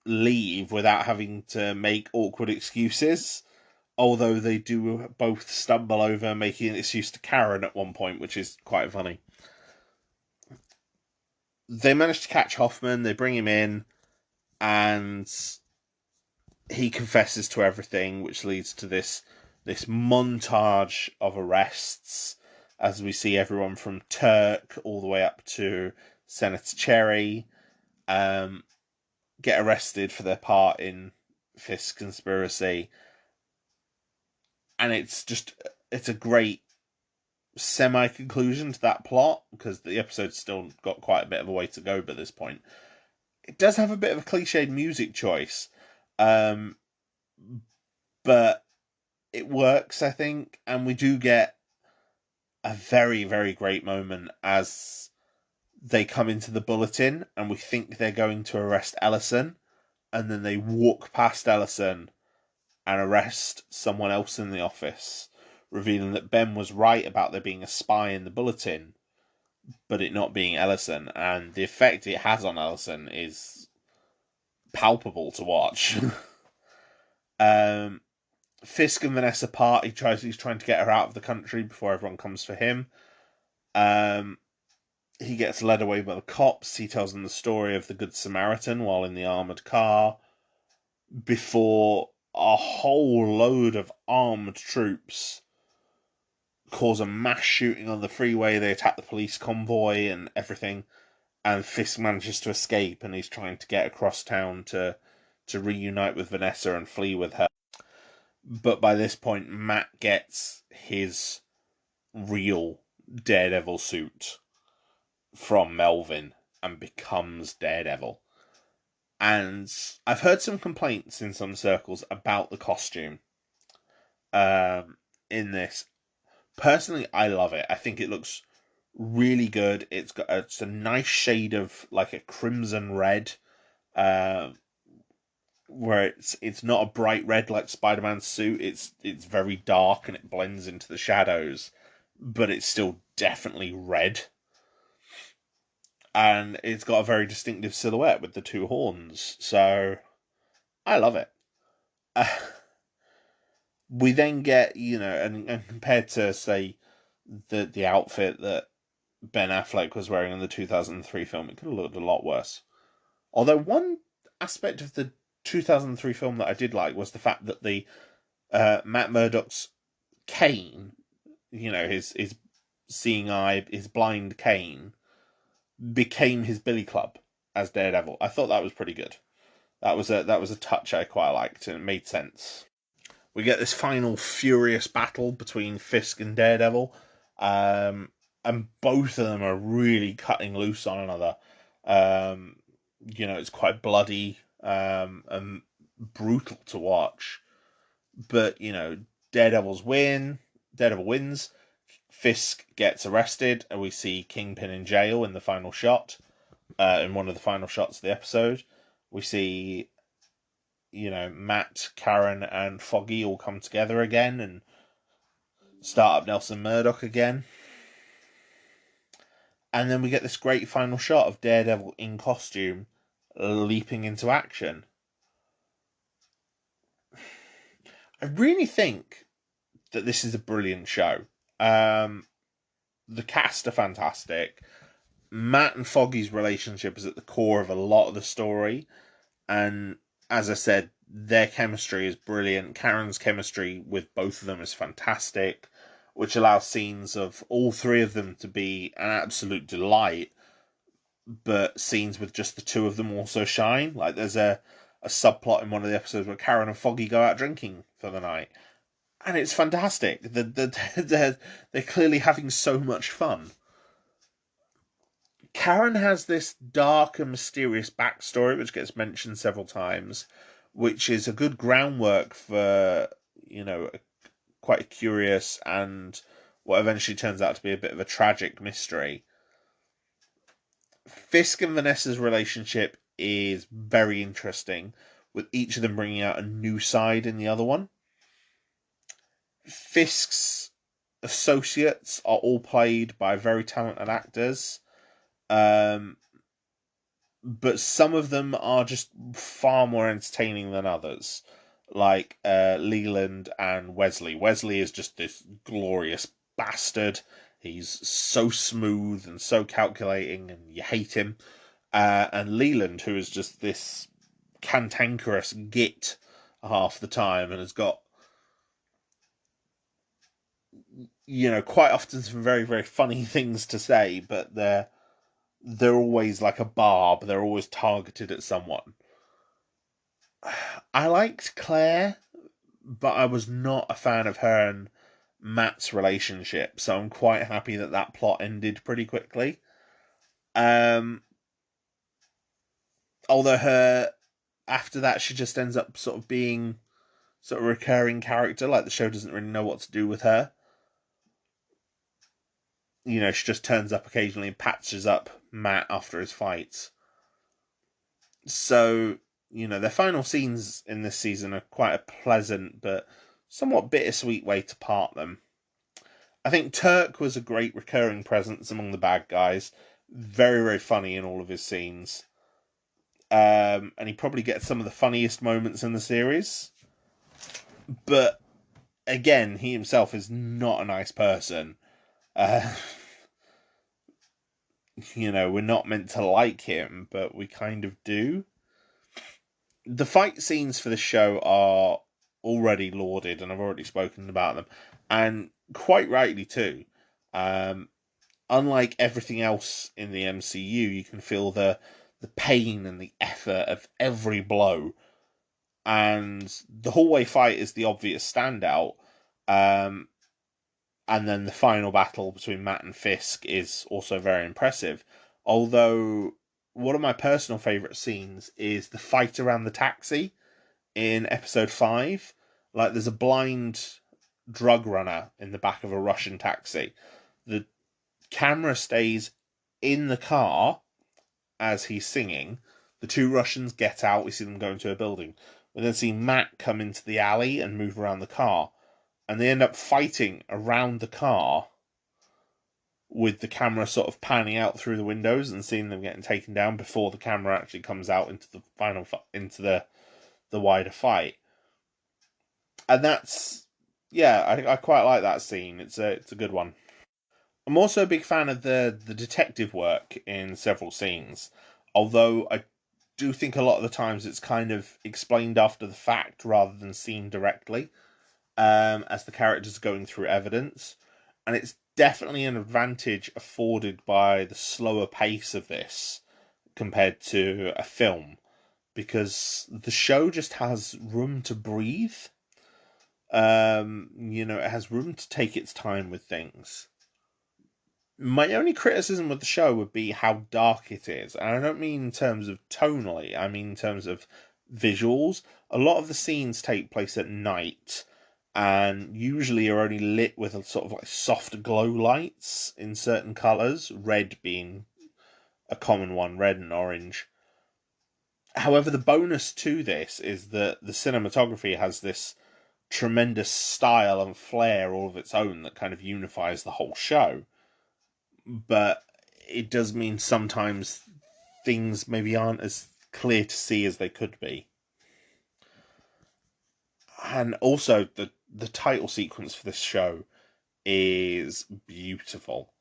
Speaker 1: leave without having to make awkward excuses. Although they do both stumble over making an excuse to Karen at one point, which is quite funny. They manage to catch Hoffman, they bring him in, and he confesses to everything, which leads to this montage of arrests as we see everyone from Turk all the way up to Senator Cherry get arrested for their part in Fisk's conspiracy. And it's a great semi-conclusion to that plot, because the episode's still got quite a bit of a way to go by this point. It does have a bit of a cliched music choice, but it works, I think, and we do get a very, very great moment as they come into the bulletin and we think they're going to arrest Ellison, and then they walk past Ellison and arrest someone else in the office, revealing that Ben was right about there being a spy in the bulletin, but it not being Ellison, and the effect it has on Ellison is palpable to watch. Fisk and Vanessa part. He's trying to get her out of the country before everyone comes for him. He gets led away by the cops. He tells them the story of the Good Samaritan while in the armoured car, before a whole load of armoured troops cause a mass shooting on the freeway. They attack the police convoy and everything, and Fisk manages to escape, and he's trying to get across town to reunite with Vanessa and flee with her. But by this point, Matt gets his real Daredevil suit from Melvin and becomes Daredevil. And I've heard some complaints in some circles about the costume in this. Personally, I love it. I think it looks really good. It's a nice shade of like a crimson red, where it's not a bright red like Spider-Man's suit. It's very dark and it blends into the shadows, but it's still definitely red. And it's got a very distinctive silhouette with the two horns, so I love it. We then get, and compared to, say, the outfit that Ben Affleck was wearing in the 2003 film, it could have looked a lot worse. Although one aspect of the 2003 film that I did like was the fact that the Matt Murdock's cane, his seeing eye, his blind cane, became his billy club as Daredevil. I thought that was pretty good. That was a touch I quite liked, and it made sense. We get this final furious battle between Fisk and Daredevil, and both of them are really cutting loose on another. It's quite bloody and brutal to watch. But, Daredevil wins, Fisk gets arrested, and we see Kingpin in jail in the final shot, in one of the final shots of the episode. We see, Matt, Karen, and Foggy all come together again and start up Nelson Murdock again. And then we get this great final shot of Daredevil in costume leaping into action. I really think that this is a brilliant show. The cast are fantastic. Matt and Foggy's relationship is at the core of a lot of the story, and as I said, their chemistry is brilliant. Karen's chemistry with both of them is fantastic, which allows scenes of all three of them to be an absolute delight, but scenes with just the two of them also shine. Like, there's a subplot in one of the episodes where Karen and Foggy go out drinking for the night, and it's fantastic. They're clearly having so much fun. Karen has this dark and mysterious backstory, which gets mentioned several times, which is a good groundwork for, quite a curious and what eventually turns out to be a bit of a tragic mystery. Fisk and Vanessa's relationship is very interesting, with each of them bringing out a new side in the other one. Fisk's associates are all played by very talented actors, but some of them are just far more entertaining than others, like Leland and Wesley. Wesley is just this glorious bastard. He's so smooth and so calculating, and you hate him. And Leland, who is just this cantankerous git half the time, and has got, quite often some very, very funny things to say, but they're always like a barb. They're always targeted at someone. I liked Claire, but I was not a fan of her and Matt's relationship, so I'm quite happy that plot ended pretty quickly. Although after that, she just ends up sort of being sort of a recurring character, like the show doesn't really know what to do with her. She just turns up occasionally and patches up Matt after his fights. So, their final scenes in this season are quite a pleasant but somewhat bittersweet way to part them. I think Turk was a great recurring presence among the bad guys. Very, very funny in all of his scenes. And he probably gets some of the funniest moments in the series. But, again, he himself is not a nice person. We're not meant to like him, but we kind of do. The fight scenes for the show are already lauded, and I've already spoken about them, and quite rightly too. Unlike everything else in the MCU, you can feel the pain and the effort of every blow, and the hallway fight is the obvious standout. And then the final battle between Matt and Fisk is also very impressive. Although, one of my personal favourite scenes is the fight around the taxi in episode 5. Like, there's a blind drug runner in the back of a Russian taxi. The camera stays in the car as he's singing. The two Russians get out, we see them go into a building. We then see Matt come into the alley and move around the car. And they end up fighting around the car with the camera sort of panning out through the windows and seeing them getting taken down before the camera actually comes out into the into the wider fight. And that's, I quite like that scene. It's a good one. I'm also a big fan of the detective work in several scenes, although I do think a lot of the times it's kind of explained after the fact rather than seen directly. As the characters are going through evidence, and it's definitely an advantage afforded by the slower pace of this compared to a film, because the show just has room to breathe. It has room to take its time with things. My only criticism with the show would be how dark it is, and I don't mean in terms of tonally, I mean in terms of visuals. A lot of the scenes take place at night, and usually are only lit with a sort of like soft glow lights in certain colours, red being a common one, red and orange. However, the bonus to this is that the cinematography has this tremendous style and flair all of its own that kind of unifies the whole show. But it does mean sometimes things maybe aren't as clear to see as they could be. And also, the title sequence for this show is beautiful.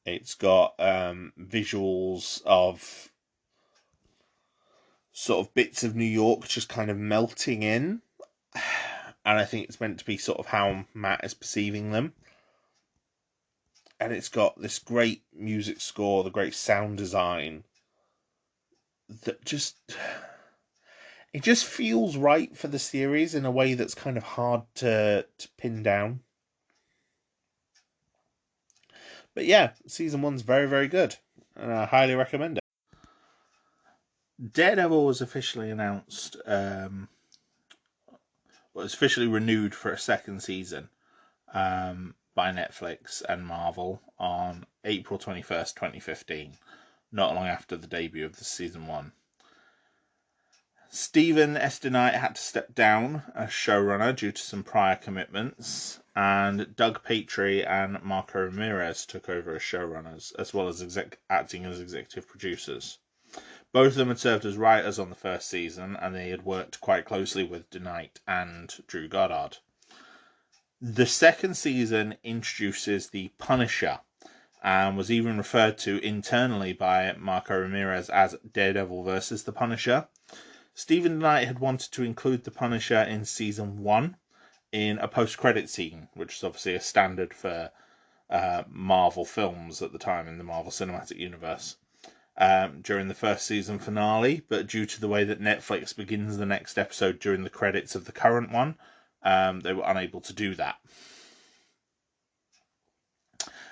Speaker 1: It's got visuals of sort of bits of New York just kind of melting in. And I think it's meant to be sort of how Matt is perceiving them. And it's got this great music score, the great sound design, that it just feels right for the series in a way that's kind of hard to pin down. But yeah, season 1's very, very good, and I highly recommend it. Daredevil was officially announced, was officially renewed for a second season by Netflix and Marvel on April 21st, 2015, not long after the debut of the season 1. Stephen Estinite had to step down as showrunner due to some prior commitments, and Doug Patry and Marco Ramirez took over as showrunners, as well as acting as executive producers. Both of them had served as writers on the first season, and they had worked quite closely with DeKnight and Drew Goddard. The second season introduces the Punisher, and was even referred to internally by Marco Ramirez as Daredevil versus the Punisher. Stephen Knight had wanted to include the Punisher in season 1 in a post-credit scene, which is obviously a standard for Marvel films at the time in the Marvel Cinematic Universe, during the first season finale, but due to the way that Netflix begins the next episode during the credits of the current one, they were unable to do that.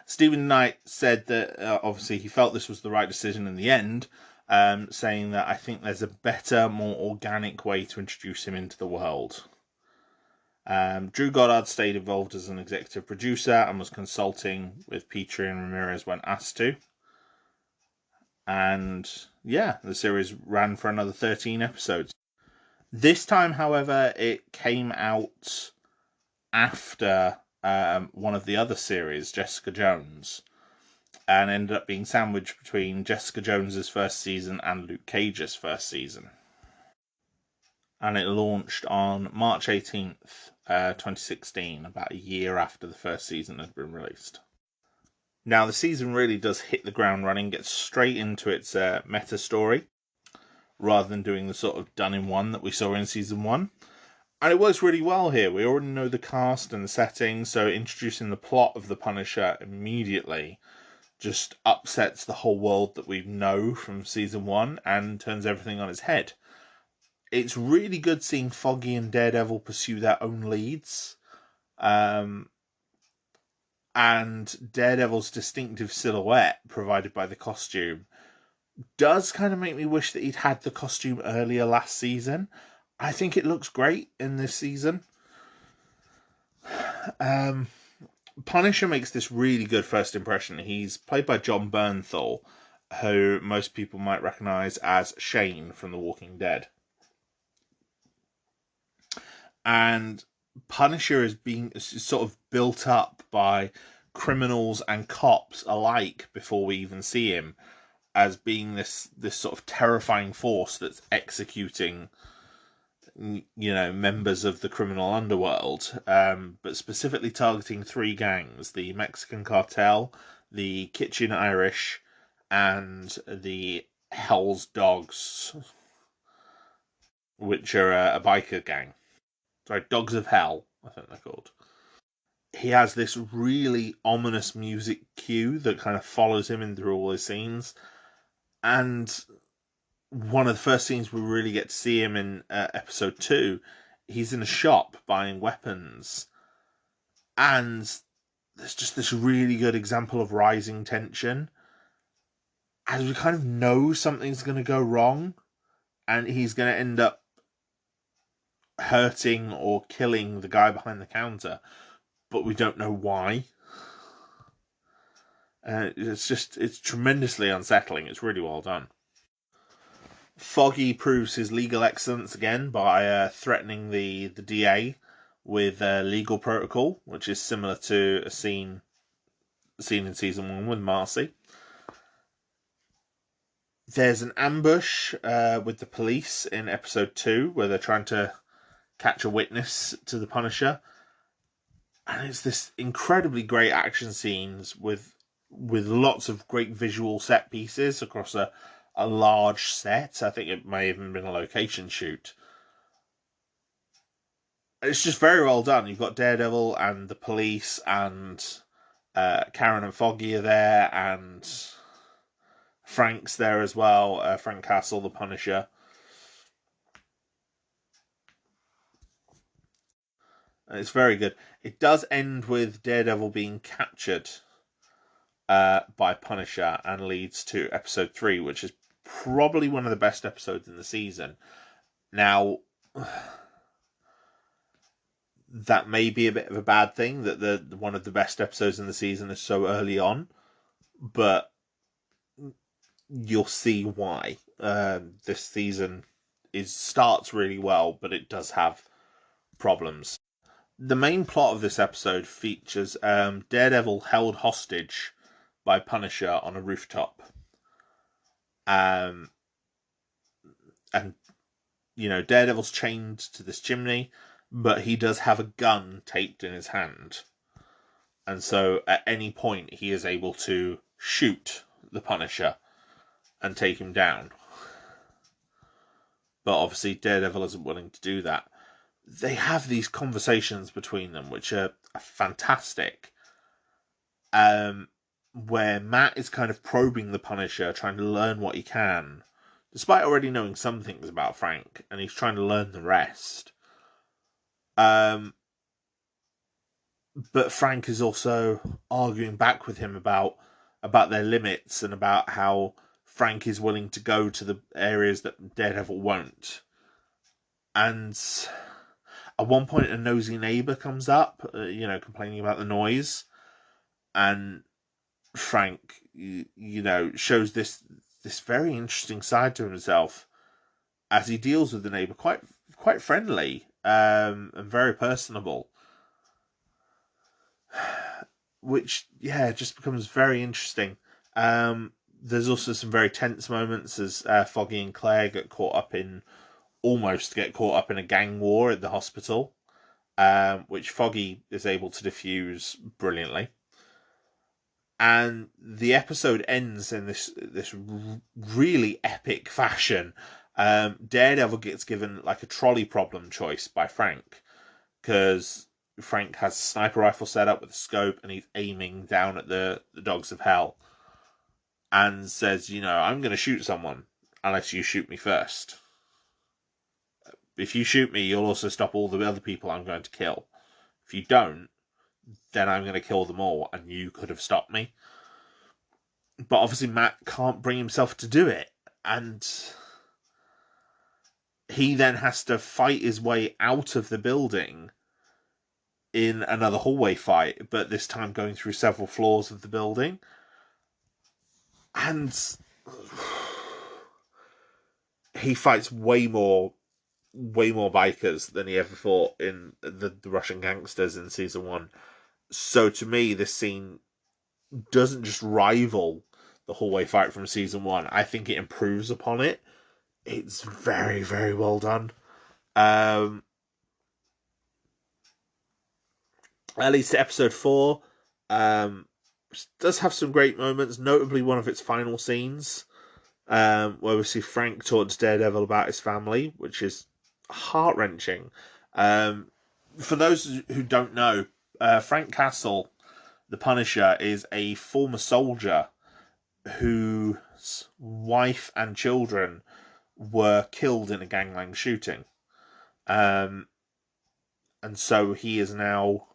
Speaker 1: Stephen Knight said that obviously he felt this was the right decision in the end, saying that I think there's a better, more organic way to introduce him into the world. Drew Goddard stayed involved as an executive producer and was consulting with Petrie and Ramirez when asked to. And yeah, the series ran for another 13 episodes. This time, however, it came out after one of the other series, Jessica Jones, and ended up being sandwiched between Jessica Jones's first season and Luke Cage's first season. And it launched on March 18th, 2016, about a year after the first season had been released. Now, the season really does hit the ground running, gets straight into its meta story, rather than doing the sort of done-in-one that we saw in season 1. And it works really well here. We already know the cast and the setting, so introducing the plot of the Punisher immediately just upsets the whole world that we know from season 1 and turns everything on its head. It's really good seeing Foggy and Daredevil pursue their own leads. And Daredevil's distinctive silhouette provided by the costume does kind of make me wish that he'd had the costume earlier last season. I think it looks great in this season. Punisher makes this really good first impression. He's played by John Bernthal, who most people might recognise as Shane from The Walking Dead. And Punisher is being sort of built up by criminals and cops alike before we even see him, as being this sort of terrifying force that's executing, members of the criminal underworld, but specifically targeting 3 gangs: the Mexican Cartel, the Kitchen Irish, and the Hell's Dogs, which are a biker gang. Sorry, Dogs of Hell, I think they're called. He has this really ominous music cue that kind of follows him in through all his scenes. And one of the first scenes we really get to see him in episode 2, he's in a shop buying weapons. And there's just this really good example of rising tension, as we kind of know something's going to go wrong, and he's going to end up hurting or killing the guy behind the counter, but we don't know why. It's tremendously unsettling. It's really well done. Foggy proves his legal excellence again by threatening the DA with legal protocol, which is similar to a scene in season 1 with Marcy. There's an ambush with the police in episode 2 where they're trying to catch a witness to the Punisher, and it's this incredibly great action scenes with lots of great visual set pieces across a large set. I think it may have even been a location shoot. It's just very well done. You've got Daredevil and the police, and Karen and Foggy are there, and Frank's there as well. Frank Castle, the Punisher. It's very good. It does end with Daredevil being captured by Punisher and leads to episode 3, which is probably one of the best episodes in the season. Now, that may be a bit of a bad thing that the one of the best episodes in the season is so early on, but you'll see why. This season starts really well, but it does have problems. The main plot of this episode features Daredevil held hostage by Punisher on a rooftop. And, Daredevil's chained to this chimney, but he does have a gun taped in his hand. And so at any point he is able to shoot the Punisher and take him down. but obviously Daredevil isn't willing to do that. They have these conversations between them, which are fantastic. Where Matt is kind of probing the Punisher, trying to learn what he can, despite already knowing some things about Frank, and he's trying to learn the rest. But Frank is also arguing back with him about their limits and about how Frank is willing to go to the areas that Daredevil won't. And at one point, a nosy neighbor comes up, complaining about the noise, and Frank, shows this very interesting side to himself as he deals with the neighbor, quite friendly, and very personable. Which, just becomes very interesting. There's also some very tense moments as Foggy and Claire almost get caught up in a gang war at the hospital, which Foggy is able to defuse brilliantly. And the episode ends in this really epic fashion. Daredevil gets given like a trolley problem choice by Frank, because Frank has a sniper rifle set up with a scope and he's aiming down at the dogs of hell, and says, I'm going to shoot someone unless you shoot me first. If you shoot me, you'll also stop all the other people I'm going to kill. If you don't, then I'm going to kill them all, and you could have stopped me. But obviously Matt can't bring himself to do it, and he then has to fight his way out of the building in another hallway fight, but this time going through several floors of the building. And he fights way more bikers than he ever fought in the Russian gangsters in season 1. So to me, this scene doesn't just rival the hallway fight from season 1. I think it improves upon it. It's very, very well done. At least episode 4 does have some great moments, notably one of its final scenes, where we see Frank talk to Daredevil about his family, which is heart-wrenching. For those who don't know, Frank Castle, the Punisher, is a former soldier whose wife and children were killed in a gangland shooting. And so he is now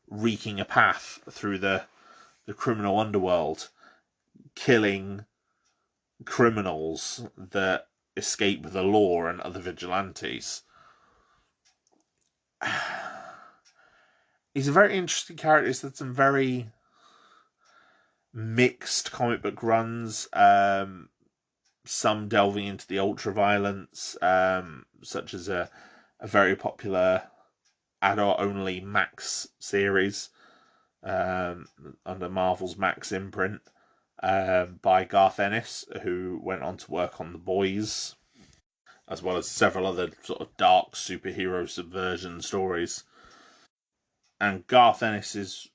Speaker 1: wreaking a path through the criminal underworld, killing criminals that escape the law and other vigilantes. He's a very interesting character. He's had some very mixed comic book runs, some delving into the ultra-violence, such as a very popular adult-only Max series under Marvel's Max imprint, by Garth Ennis, who went on to work on The Boys, as well as several other sort of dark superhero subversion stories. And Garth Ennis's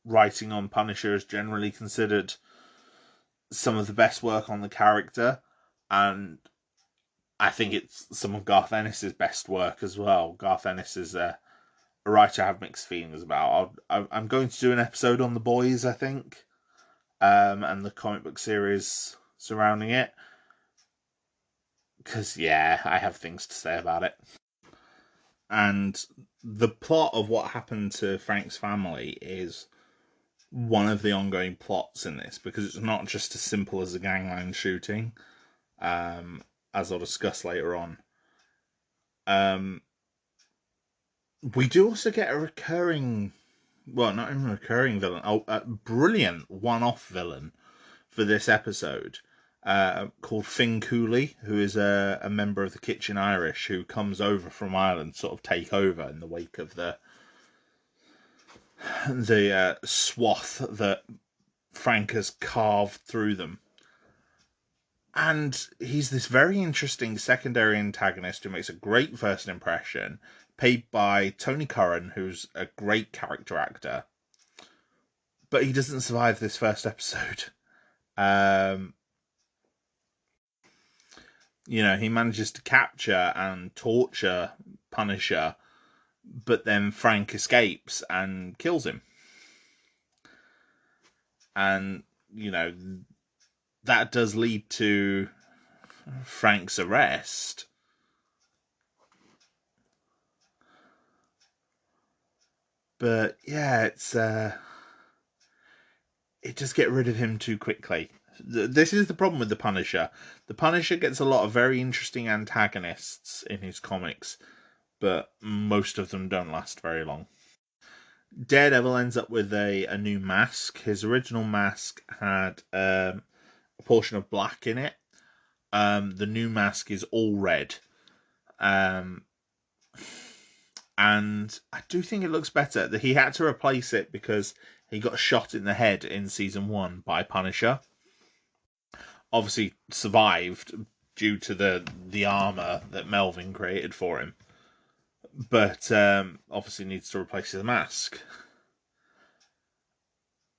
Speaker 1: writing on Punisher is generally considered some of the best work on the character, and I think it's some of Garth Ennis's best work as well. Garth Ennis is a writer I have mixed feelings about. I'm going to do an episode on The Boys, I think, and the comic book series surrounding it, because, I have things to say about it. And the plot of what happened to Frank's family is one of the ongoing plots in this, because it's not just as simple as a gangland shooting, as I'll discuss later on. We do also get a recurring, well, not even a recurring villain, a brilliant one-off villain for this episode, called Finn Cooley, who is a member of the Kitchen Irish, who comes over from Ireland to sort of take over in the wake of the swath that Frank has carved through them. And he's this very interesting secondary antagonist who makes a great first impression, played by Tony Curran, who's a great character actor. But he doesn't survive this first episode. He manages to capture and torture Punisher, but then Frank escapes and kills him. And, that does lead to Frank's arrest. But yeah, it just get rid of him too quickly. This is the problem with the Punisher. The Punisher gets a lot of very interesting antagonists in his comics, but most of them don't last very long. Daredevil ends up with a new mask. His original mask had a portion of black in it. The new mask is all red. And I do think it looks better. He had to replace it because he got shot in the head in season 1 by Punisher. Obviously survived due to the armor that Melvin created for him. But obviously needs to replace the mask.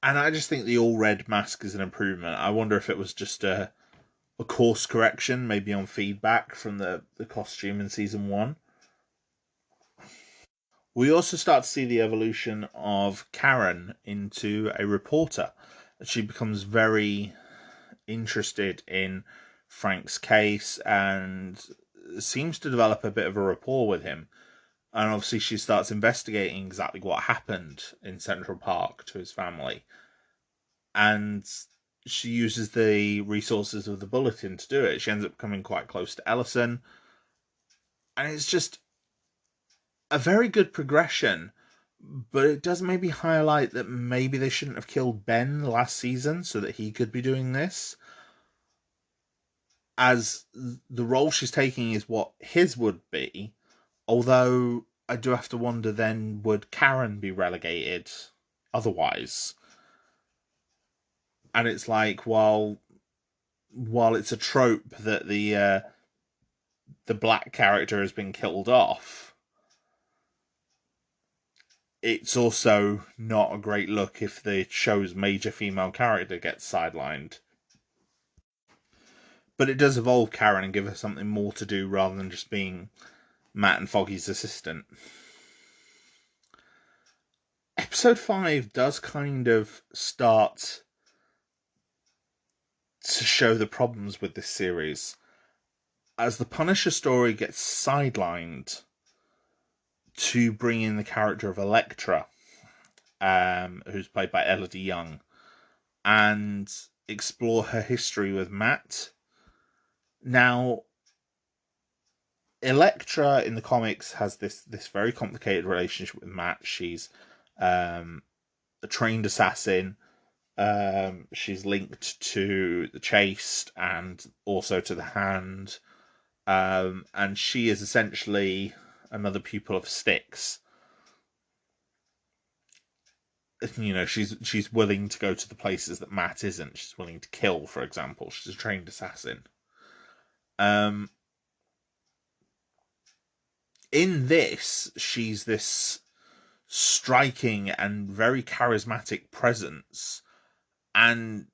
Speaker 1: And I just think the all red mask is an improvement. I wonder if it was just a course correction, maybe on feedback from the costume in season 1. We also start to see the evolution of Karen into a reporter. She becomes very interested in Frank's case and seems to develop a bit of a rapport with him. And obviously she starts investigating exactly what happened in Central Park to his family. And she uses the resources of the Bulletin to do it. She ends up coming quite close to Ellison. And it's just a very good progression, but it does maybe highlight that maybe they shouldn't have killed Ben last season so that he could be doing this. As the role she's taking is what his would be, although I do have to wonder then, would Karen be relegated otherwise? And it's like, while it's a trope that the black character has been killed off, it's also not a great look if the show's major female character gets sidelined. But it does evolve Karen and give her something more to do rather than just being Matt and Foggy's assistant. Episode 5 does kind of start to show the problems with this series, as the Punisher story gets sidelined to bring in the character of Elektra, who's played by Elodie Young, and explore her history with Matt. Now, Elektra in the comics has this very complicated relationship with Matt. She's a trained assassin. She's linked to the Chaste and also to the Hand. And she is essentially another pupil of Styx. She's willing to go to the places that Matt isn't. She's willing to kill, for example. She's a trained assassin. In this, she's this striking and very charismatic presence and,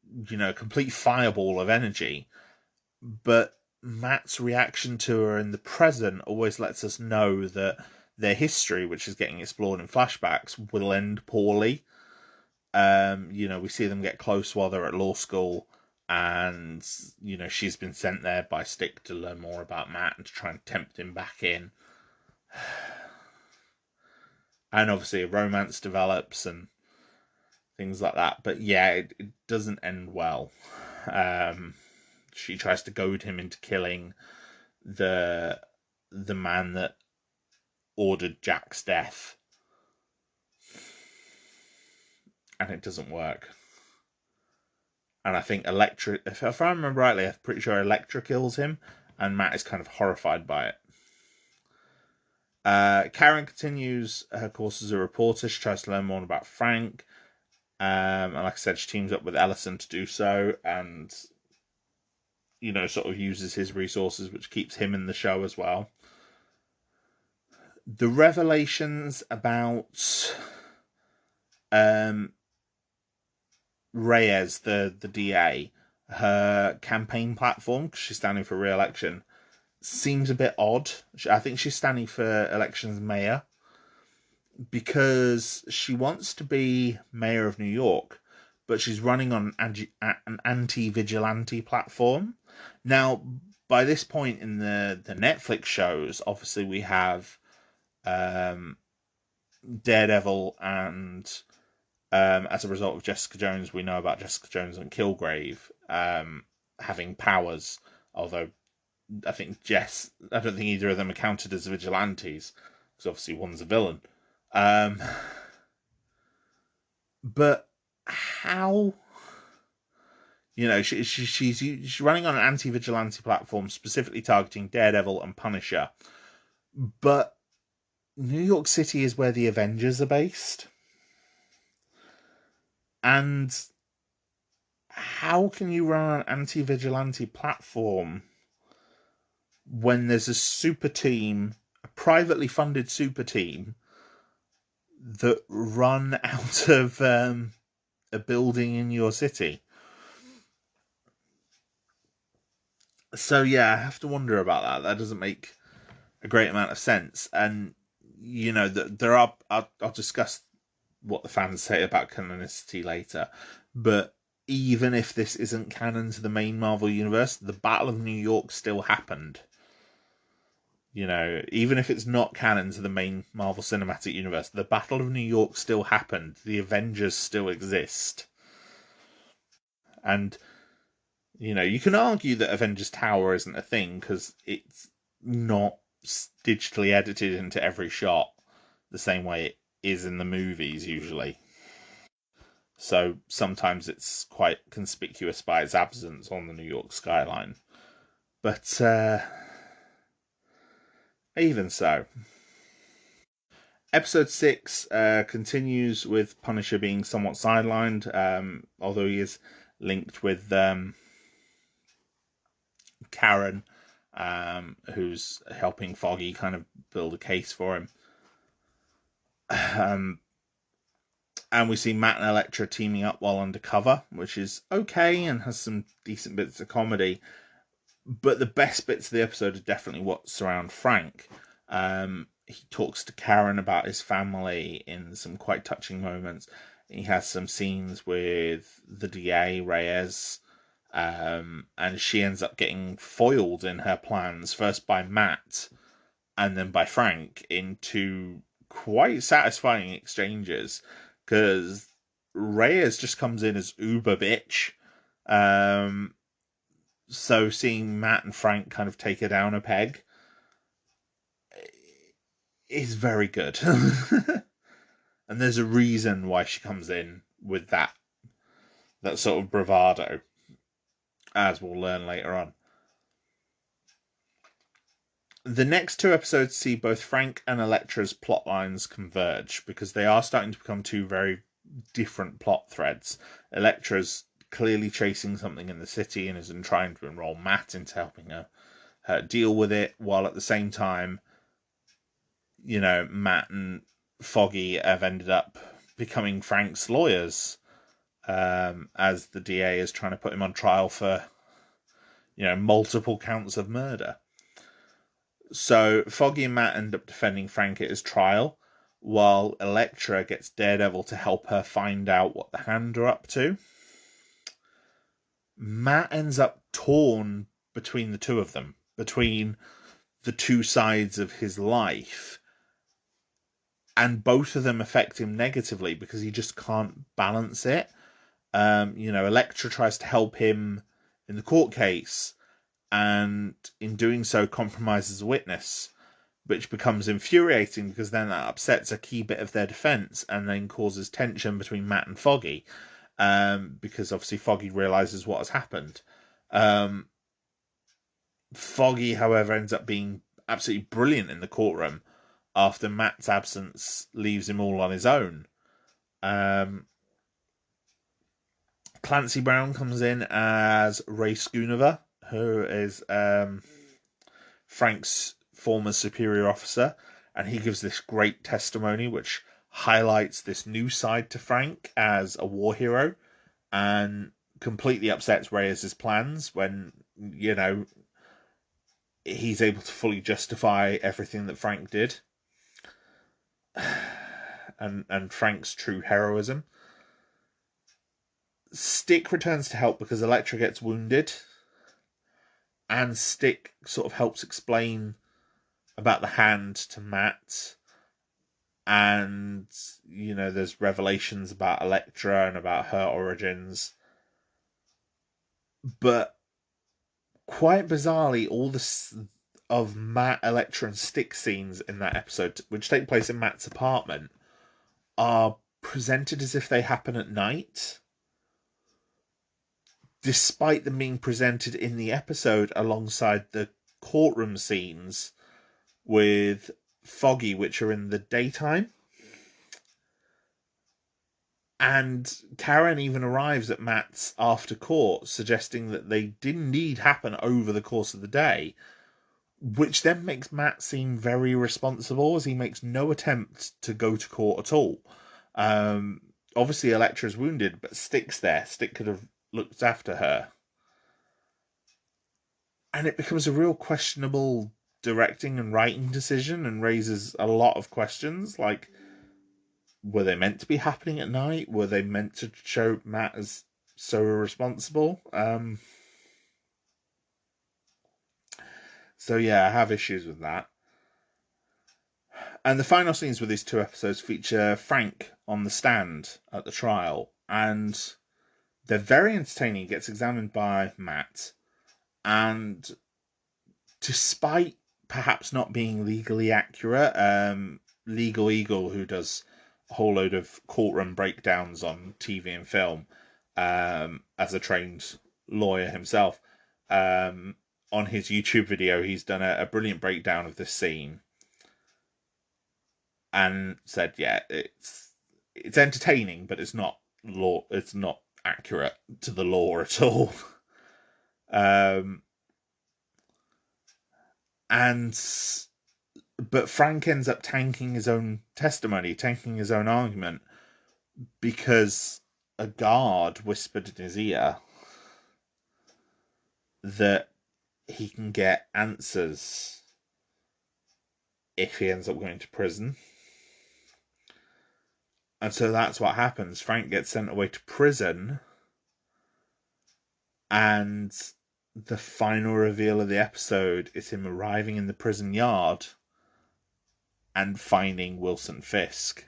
Speaker 1: complete fireball of energy. But Matt's reaction to her in the present always lets us know that their history, which is getting explored in flashbacks, will end poorly. We see them get close while they're at law school, and, she's been sent there by Stick to learn more about Matt and to try and tempt him back in. And obviously a romance develops and things like that. But yeah, it doesn't end well. She tries to goad him into killing the man that ordered Jack's death. And it doesn't work. And I think Elektra, if I remember rightly, I'm pretty sure Elektra kills him, and Matt is kind of horrified by it. Karen continues her course as a reporter. She tries to learn more about Frank. And like I said, she teams up with Ellison to do so, and, sort of uses his resources, which keeps him in the show as well. The revelations about Reyes, the DA, her campaign platform, because she's standing for re-election, seems a bit odd. I think she's standing for elections mayor because she wants to be mayor of New York, but she's running on an anti-vigilante platform. Now, by this point in the Netflix shows, obviously we have um, Daredevil, and as a result of Jessica Jones, we know about Jessica Jones and Kilgrave having powers. Although I don't think either of them are counted as vigilantes, because obviously one's a villain. Um, but how? She's running on an anti-vigilante platform specifically targeting Daredevil and Punisher. But New York City is where the Avengers are based. And how can you run an anti-vigilante platform when there's a super team, a privately funded super team, that run out of a building in your city? So yeah, I have to wonder about that. That doesn't make a great amount of sense. And there are. I'll discuss what the fans say about canonicity later. But even if this isn't canon to the main Marvel universe, the Battle of New York still happened. Even if it's not canon to the main Marvel Cinematic Universe, the Battle of New York still happened. The Avengers still exist. And, you can argue that Avengers Tower isn't a thing because it's not digitally edited into every shot the same way it is in the movies usually. So sometimes it's quite conspicuous by its absence on the New York skyline. But even so. Episode 6 continues with Punisher being somewhat sidelined, although he is linked with Karen, who's helping Foggy kind of build a case for him. And we see Matt and Elektra teaming up while undercover, which is okay and has some decent bits of comedy. But the best bits of the episode are definitely what surround Frank. He talks to Karen about his family in some quite touching moments. He has some scenes with the DA, Reyes, and she ends up getting foiled in her plans, first by Matt and then by Frank, into quite satisfying exchanges, because Reyes just comes in as uber bitch. So seeing Matt and Frank kind of take her down a peg is very good. And there's a reason why she comes in with that sort of bravado, as we'll learn later on. The next 2 episodes see both Frank and Elektra's plot lines converge, because they are starting to become 2 very different plot threads. Elektra's clearly chasing something in the city and is trying to enroll Matt into helping her deal with it, while at the same time, Matt and Foggy have ended up becoming Frank's lawyers, as the DA is trying to put him on trial for, multiple counts of murder. So Foggy and Matt end up defending Frank at his trial, while Elektra gets Daredevil to help her find out what the Hand are up to. Matt ends up torn between the two of them, between the two sides of his life, and both of them affect him negatively because he just can't balance it. Elektra tries to help him in the court case, and in doing so compromises a witness, which becomes infuriating because then that upsets a key bit of their defense and then causes tension between Matt and Foggy, because obviously Foggy realizes what has happened. Foggy, however, ends up being absolutely brilliant in the courtroom after Matt's absence leaves him all on his own. Clancy Brown comes in as Ray Schoonover, who is Frank's former superior officer, and he gives this great testimony which highlights this new side to Frank as a war hero, and completely upsets Reyes' plans when, he's able to fully justify everything that Frank did, and Frank's true heroism. Stick returns to help because Elektra gets wounded, and Stick sort of helps explain about the hand to Matt, and there's revelations about Elektra and about her origins. But quite bizarrely, all this of Matt, Elektra, and Stick scenes in that episode, which take place in Matt's apartment, are presented as if they happen at night, despite them being presented in the episode alongside the courtroom scenes with Foggy, which are in the daytime. And Karen even arrives at Matt's after court, suggesting that they did indeed happen over the course of the day, which then makes Matt seem very responsible, as he makes no attempt to go to court at all. Obviously, Elektra's wounded, but Stick's there. Stick could have looked after her. And it becomes a real questionable directing and writing decision, and raises a lot of questions, like, were they meant to be happening at night? Were they meant to show Matt as so irresponsible? So yeah, I have issues with that. And the final scenes with these two episodes feature Frank on the stand at the trial, and they're very entertaining. He gets examined by Matt, and despite perhaps not being legally accurate, Legal Eagle, who does a whole load of courtroom breakdowns on TV and film, as a trained lawyer himself, on his YouTube video, he's done a brilliant breakdown of this scene, and said, yeah, it's entertaining, but it's not law. It's not accurate to the law at all. But Frank ends up tanking his own testimony, tanking his own argument, because a guard whispered in his ear that he can get answers if he ends up going to prison. And so that's what happens. Frank gets sent away to prison, and the final reveal of the episode is him arriving in the prison yard and finding Wilson Fisk.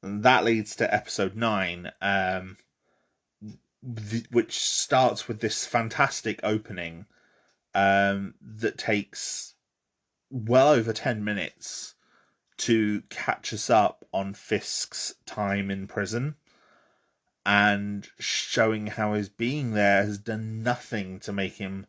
Speaker 1: And that leads to episode 9, which starts with this fantastic opening that takes well over 10 minutes to catch us up on Fisk's time in prison, and showing how his being there has done nothing to make him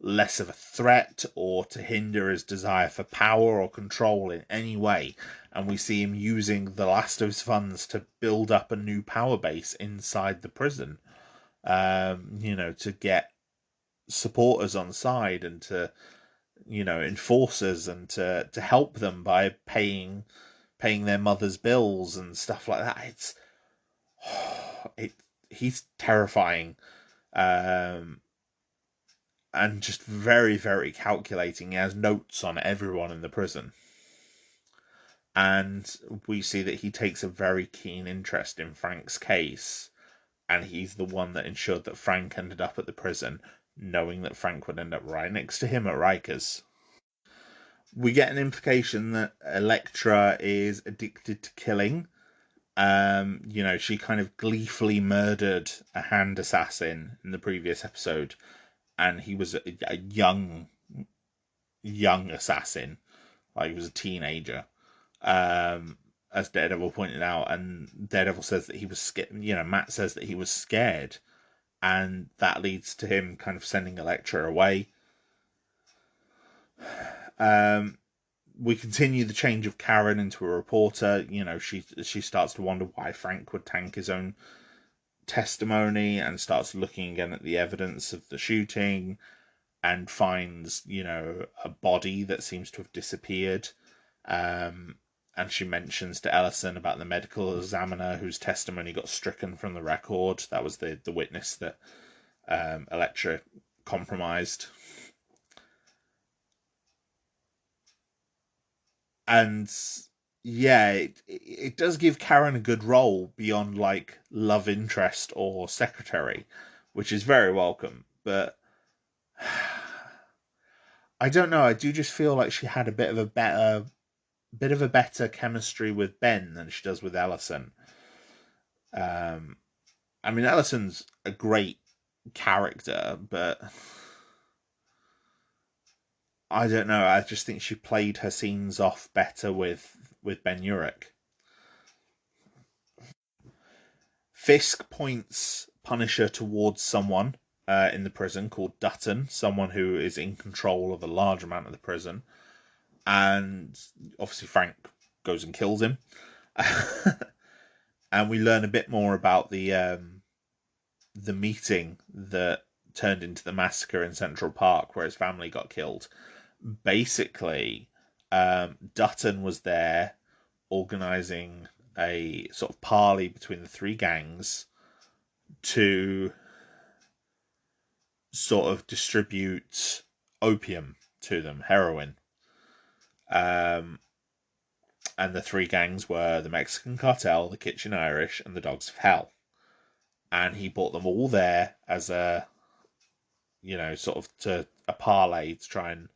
Speaker 1: less of a threat or to hinder his desire for power or control in any way. And we see him using the last of his funds to build up a new power base inside the prison, to get supporters on side, and to, enforcers, and to help them by paying their mother's bills and stuff like that. He's terrifying, and just very, very calculating. He has notes on everyone in the prison, and we see that he takes a very keen interest in Frank's case, and he's the one that ensured that Frank ended up at the prison, knowing that Frank would end up right next to him at Rikers. We get an implication that Elektra is addicted to killing. She kind of gleefully murdered a hand assassin in the previous episode, and he was a young assassin, like he was a teenager, as Daredevil pointed out. And Daredevil says that he was scared. Matt says that he was scared, and that leads to him kind of sending Elektra away. We continue the change of Karen into a reporter. She starts to wonder why Frank would tank his own testimony, and starts looking again at the evidence of the shooting, and finds, a body that seems to have disappeared. And she mentions to Ellison about the medical examiner whose testimony got stricken from the record. That was the witness that Elektra compromised. And yeah, it does give Karen a good role beyond like love interest or secretary, which is very welcome. But I don't know. I do just feel like she had a bit of a better chemistry with Ben than she does with Ellison. Um, I mean, Ellison's a great character, but I don't know. I just think she played her scenes off better with Ben Urich. Fisk points Punisher towards someone in the prison called Dutton, someone who is in control of a large amount of the prison, and obviously Frank goes and kills him. And we learn a bit more about the meeting that turned into the massacre in Central Park, where his family got killed. Basically, Dutton was there organizing a sort of parley between the three gangs to sort of distribute opium to them, heroin. Um, and the three gangs were the Mexican Cartel, the Kitchen Irish, and the Dogs of Hell. And he brought them all there as a, sort of to a parlay to try and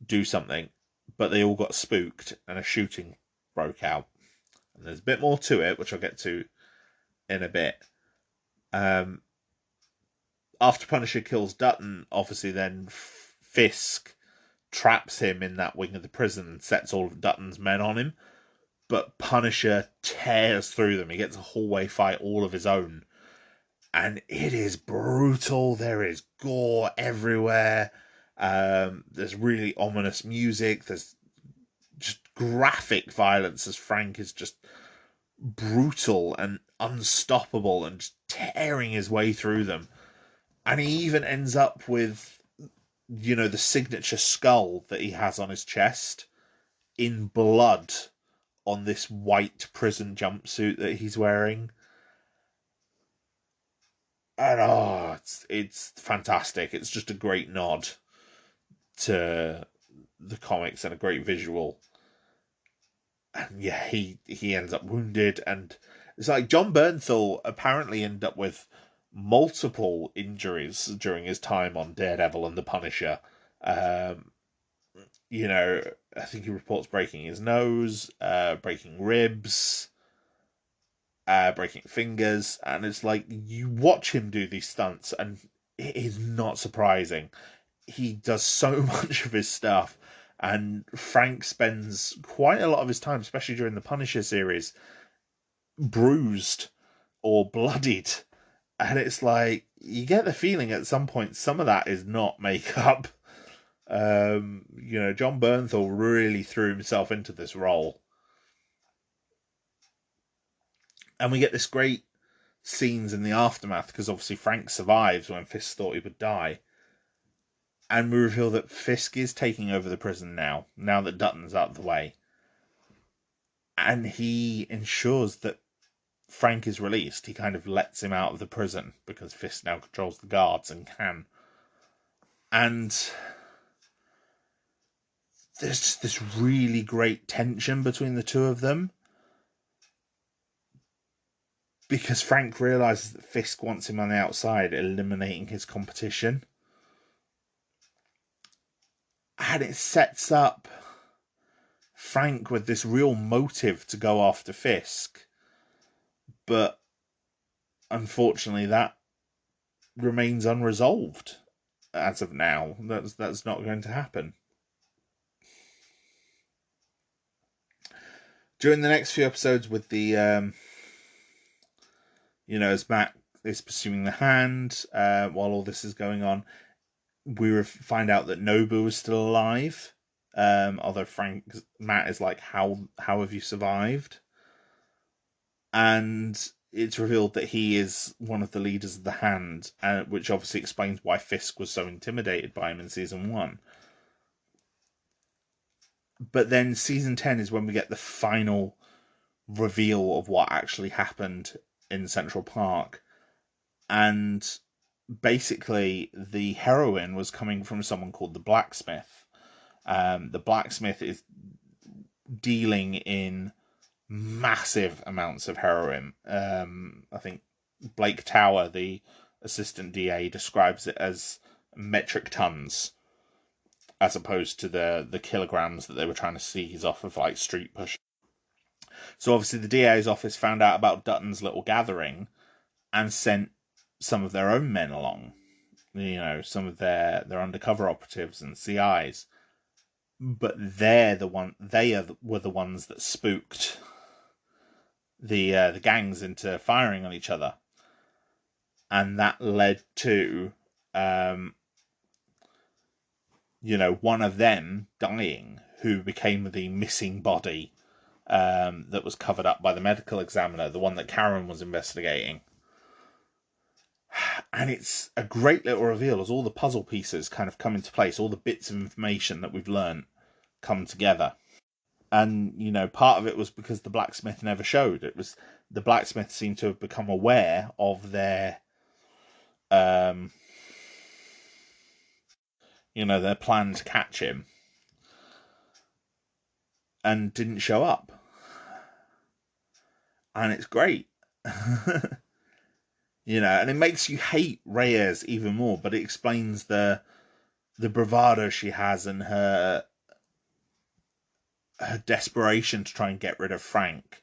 Speaker 1: do something. But they all got spooked and a shooting broke out. And there's a bit more to it, which I'll get to in a bit. After Punisher kills Dutton, obviously then Fisk traps him in that wing of the prison and sets all of Dutton's men on him. But Punisher tears through them. He gets a hallway fight all of his own. And it is brutal. There is gore everywhere. There's really ominous music. There's just graphic violence as Frank is just brutal and unstoppable and just tearing his way through them. And he even ends up with, the signature skull that he has on his chest in blood on this white prison jumpsuit that he's wearing. And it's fantastic. It's just a great nod to the comics and a great visual. And yeah, he ends up wounded, and it's like John Bernthal apparently ended up with multiple injuries during his time on Daredevil and the Punisher. I think he reports breaking his nose, breaking ribs, breaking fingers, and it's like you watch him do these stunts, and it is not surprising. He does so much of his stuff, and Frank spends quite a lot of his time, especially during the Punisher series, bruised or bloodied. And it's like you get the feeling at some point some of that is not makeup. John Bernthal really threw himself into this role. And we get this great scenes in the aftermath, because obviously Frank survives when Fisk thought he would die. And we reveal that Fisk is taking over the prison now that Dutton's out of the way. And he ensures that Frank is released. He kind of lets him out of the prison because Fisk now controls the guards and can. And there's just this really great tension between the two of them, because Frank realizes that Fisk wants him on the outside, eliminating his competition. And it sets up Frank with this real motive to go after Fisk. But unfortunately, that remains unresolved as of now. That's not going to happen. During the next few episodes with the, as Matt is pursuing the hand, while all this is going on, we find out that Nobu is still alive. Although Matt is like, how have you survived? And it's revealed that he is one of the leaders of the Hand, which obviously explains why Fisk was so intimidated by him in season 1. But then season 10 is when we get the final reveal of what actually happened in Central Park. And basically, the heroin was coming from someone called the Blacksmith. The Blacksmith is dealing in massive amounts of heroin. I think Blake Tower, the assistant DA, describes it as metric tons, as opposed to the kilograms that they were trying to seize off of like street push. So obviously the DA's office found out about Dutton's little gathering and sent some of their own men along. Some of their undercover operatives and CIs. But were the ones that spooked the gangs into firing on each other, and that led to one of them dying, who became the missing body that was covered up by the medical examiner, the one that Karen was investigating. And it's a great little reveal as all the puzzle pieces kind of come into place, all the bits of information that we've learned come together. And, part of it was because the blacksmith never showed. It was the blacksmith seemed to have become aware of their, their plan to catch him, and didn't show up. And it's great. And it makes you hate Reyes even more, but it explains the bravado she has and her desperation to try and get rid of Frank.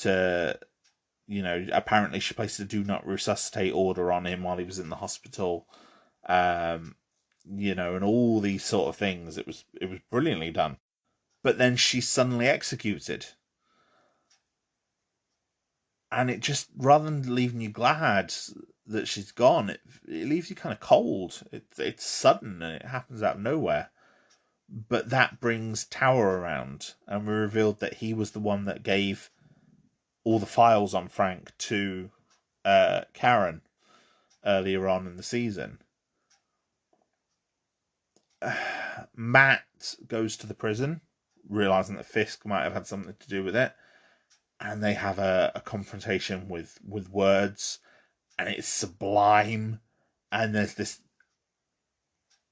Speaker 1: Apparently she placed a do not resuscitate order on him while he was in the hospital. And all these sort of things. It was brilliantly done. But then she's suddenly executed. And it just, rather than leaving you glad that she's gone, it leaves you kind of cold. It's sudden and it happens out of nowhere. But that brings Tower around, and we revealed that he was the one that gave all the files on Frank to Karen earlier on in the season. Matt goes to the prison, realising that Fisk might have had something to do with it. And they have a confrontation with words, and it's sublime. And there's this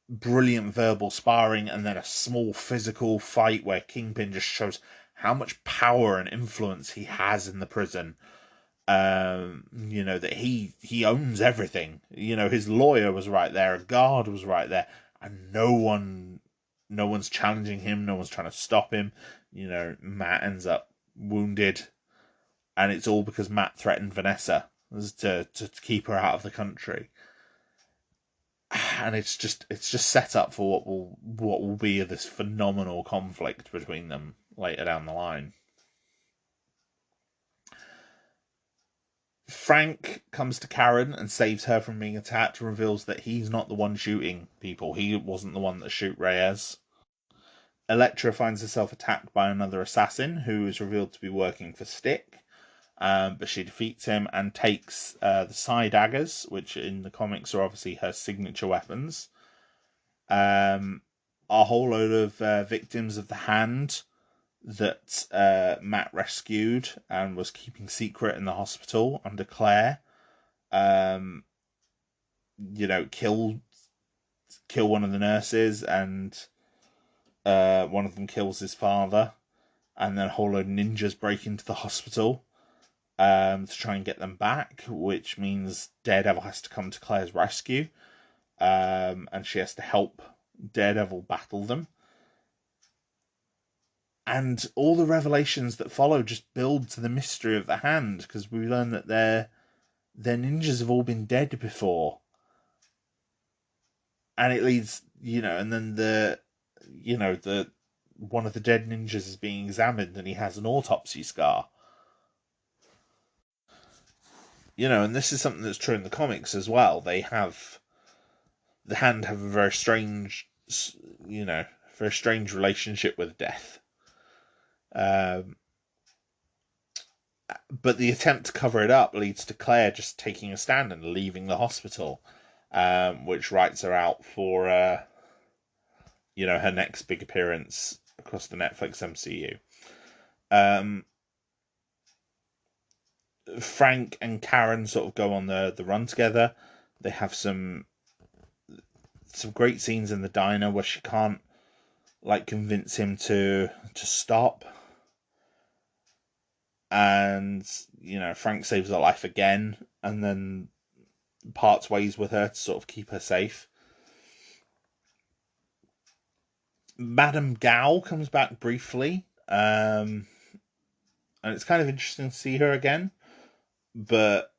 Speaker 1: brilliant verbal sparring, and then a small physical fight where Kingpin just shows how much power and influence he has in the prison. That he owns everything. His lawyer was right there, a guard was right there, and no one's challenging him, no one's trying to stop him. Matt ends up wounded. And it's all because Matt threatened Vanessa to keep her out of the country. And it's just set up for what will be this phenomenal conflict between them later down the line. Frank comes to Karen and saves her from being attacked, reveals that he's not the one shooting people. He wasn't the one that shoot Reyes. Elektra finds herself attacked by another assassin who is revealed to be working for Stick. But she defeats him and takes the Psy daggers, which in the comics are obviously her signature weapons. A whole load of victims of the Hand that Matt rescued and was keeping secret in the hospital under Claire. Kill one of the nurses, and one of them kills his father. And then a whole load of ninjas break into the hospital to try and get them back, which means Daredevil has to come to Claire's rescue, and she has to help Daredevil battle them. And all the revelations that follow just build to the mystery of the Hand, because we learn that their ninjas have all been dead before. And it leads, and then the one of the dead ninjas is being examined and he has an autopsy scar. And this is something that's true in the comics as well. The Hand have a very strange relationship with death. But the attempt to cover it up leads to Claire just taking a stand and leaving the hospital, which writes her out for, her next big appearance across the Netflix MCU. Frank and Karen sort of go on the run together. They have some great scenes in the diner where she can't convince him to stop. and Frank saves her life again, and then parts ways with her to sort of keep her safe. Madame Gao comes back briefly, and it's kind of interesting to see her again, but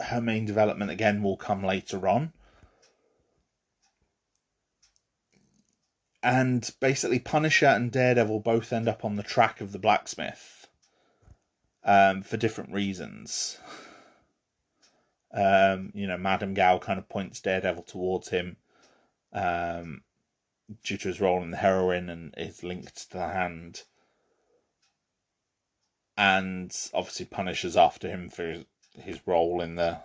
Speaker 1: her main development again will come later on. And basically, Punisher and Daredevil both end up on the track of the blacksmith, for different reasons. Madame Gao kind of points Daredevil towards him, due to his role in the heroin and is linked to the hand. And obviously Punisher's after him for his role in the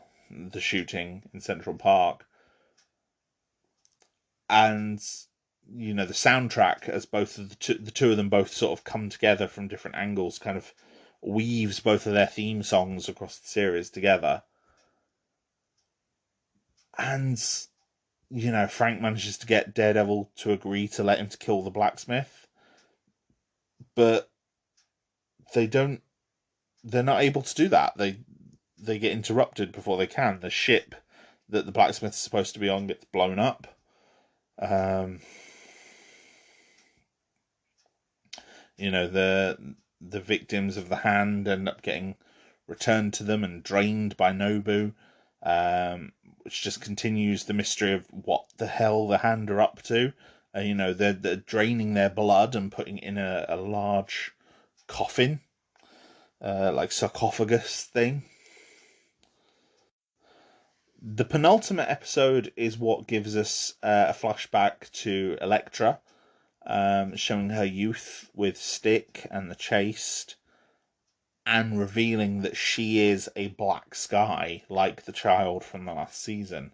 Speaker 1: shooting in Central Park. And the soundtrack, as both of the two of them both sort of come together from different angles, kind of weaves both of their theme songs across the series together. And Frank manages to get Daredevil to agree to let him to kill the blacksmith, but they're not able to do that. They get interrupted before they can. The ship that the blacksmith is supposed to be on gets blown up. The victims of the hand end up getting returned to them and drained by Nobu, which just continues the mystery of what the hell the hand are up to. They're draining their blood and putting it in a large coffin, like sarcophagus thing. The penultimate episode is what gives us a flashback to Elektra, showing her youth with Stick and the Chaste, and revealing that she is a Black Sky, like the child from the last season,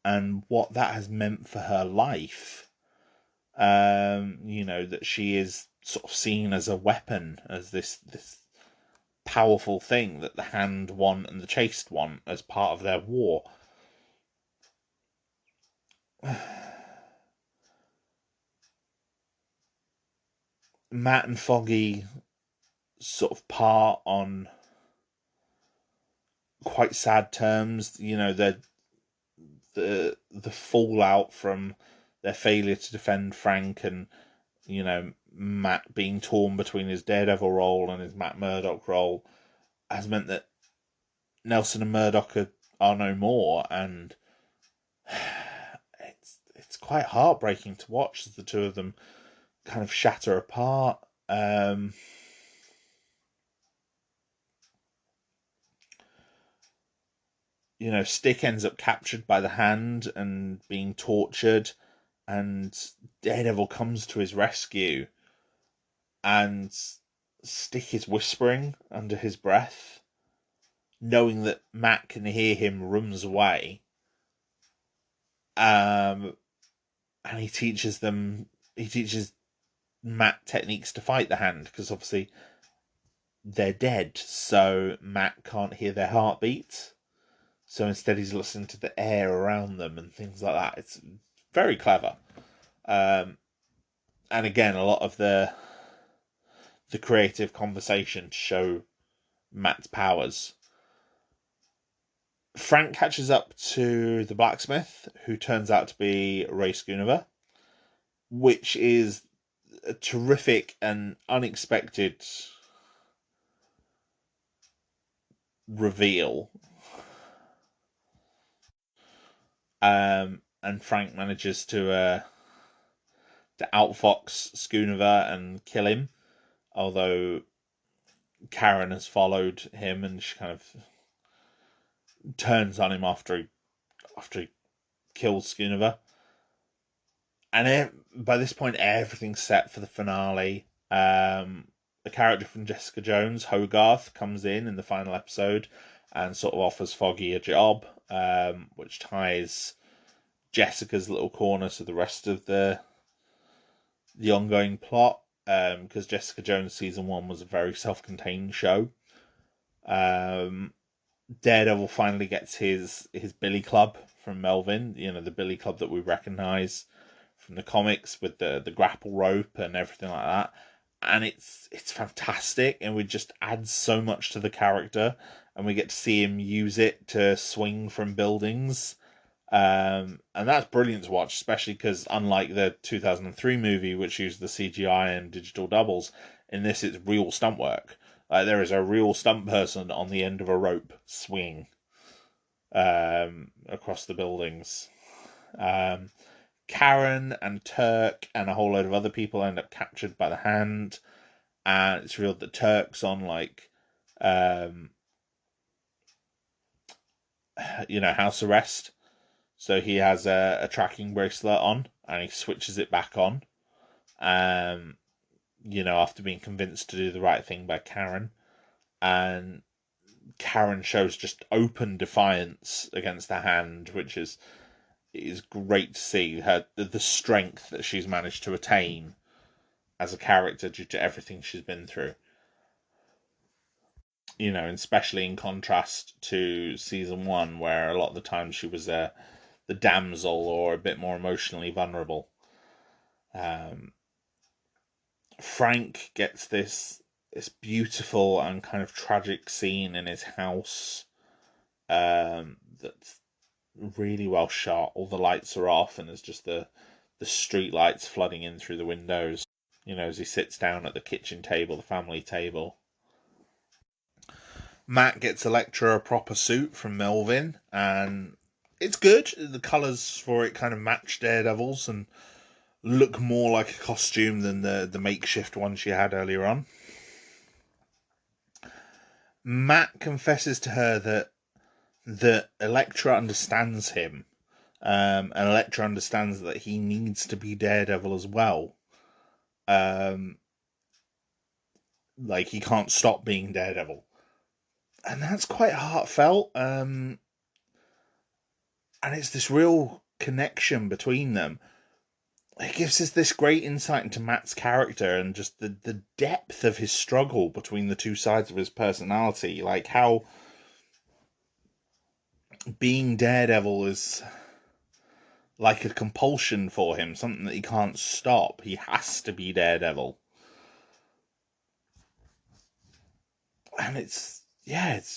Speaker 1: and what that has meant for her life. That she is sort of seen as a weapon, as this powerful thing that the Hand want and the Chaste want as part of their war. Matt and Foggy sort of part on quite sad terms. The fallout from their failure to defend Frank, and Matt being torn between his Daredevil role and his Matt Murdock role, has meant that Nelson and Murdock are no more, and it's quite heartbreaking to watch as the two of them kind of shatter apart. Stick ends up captured by the Hand and being tortured, and Daredevil comes to his rescue, and Stick is whispering under his breath, knowing that Matt can hear him, runs away. And he teaches Matt techniques to fight the Hand, because obviously they're dead, so Matt can't hear their heartbeat. So instead he's listening to the air around them and things like that. It's very clever. And again, a lot of the creative conversation to show Matt's powers. Frank catches up to the blacksmith, who turns out to be Ray Schoonover, which is a terrific and unexpected reveal. And Frank manages to outfox Schoonover and kill him, although Karen has followed him and she kind of turns on him after he kills Schoonover. And by this point, everything's set for the finale. A character from Jessica Jones, Hogarth, comes in the final episode and sort of offers Foggy a job, which ties Jessica's little corner to the rest of the ongoing plot, because Jessica Jones season 1 was a very self-contained show. Daredevil finally gets his Billy Club from Melvin, the Billy Club that we recognise from the comics with the grapple rope and everything like that. and it's fantastic, and it just adds so much to the character, and we get to see him use it to swing from buildings. And that's brilliant to watch, especially because unlike the 2003 movie, which used the CGI and digital doubles, in this it's real stunt work. There is a real stunt person on the end of a rope swinging across the buildings. Karen and Turk and a whole load of other people end up captured by the Hand, and it's revealed that Turk's on house arrest. So he has a tracking bracelet on, and he switches it back on. After being convinced to do the right thing by Karen, and Karen shows just open defiance against the Hand, which is great to see the strength that she's managed to attain as a character due to everything she's been through. Especially in contrast to season 1, where a lot of the time she was the damsel or a bit more emotionally vulnerable. Frank gets this beautiful and kind of tragic scene in his house that's really well shot. All the lights are off, and there's just the street lights flooding in through the windows. As he sits down at the kitchen table, the family table. Matt gets Elektra a proper suit from Melvin, and it's good. The colours for it kind of match Daredevil's and look more like a costume than the makeshift one she had earlier on. Matt confesses to her that Elektra understands him, and Elektra understands that he needs to be Daredevil as well. He can't stop being Daredevil. And that's quite heartfelt. And it's this real connection between them. It gives us this great insight into Matt's character and just the depth of his struggle between the two sides of his personality. Like how being Daredevil is like a compulsion for him, something that he can't stop. He has to be Daredevil. And it's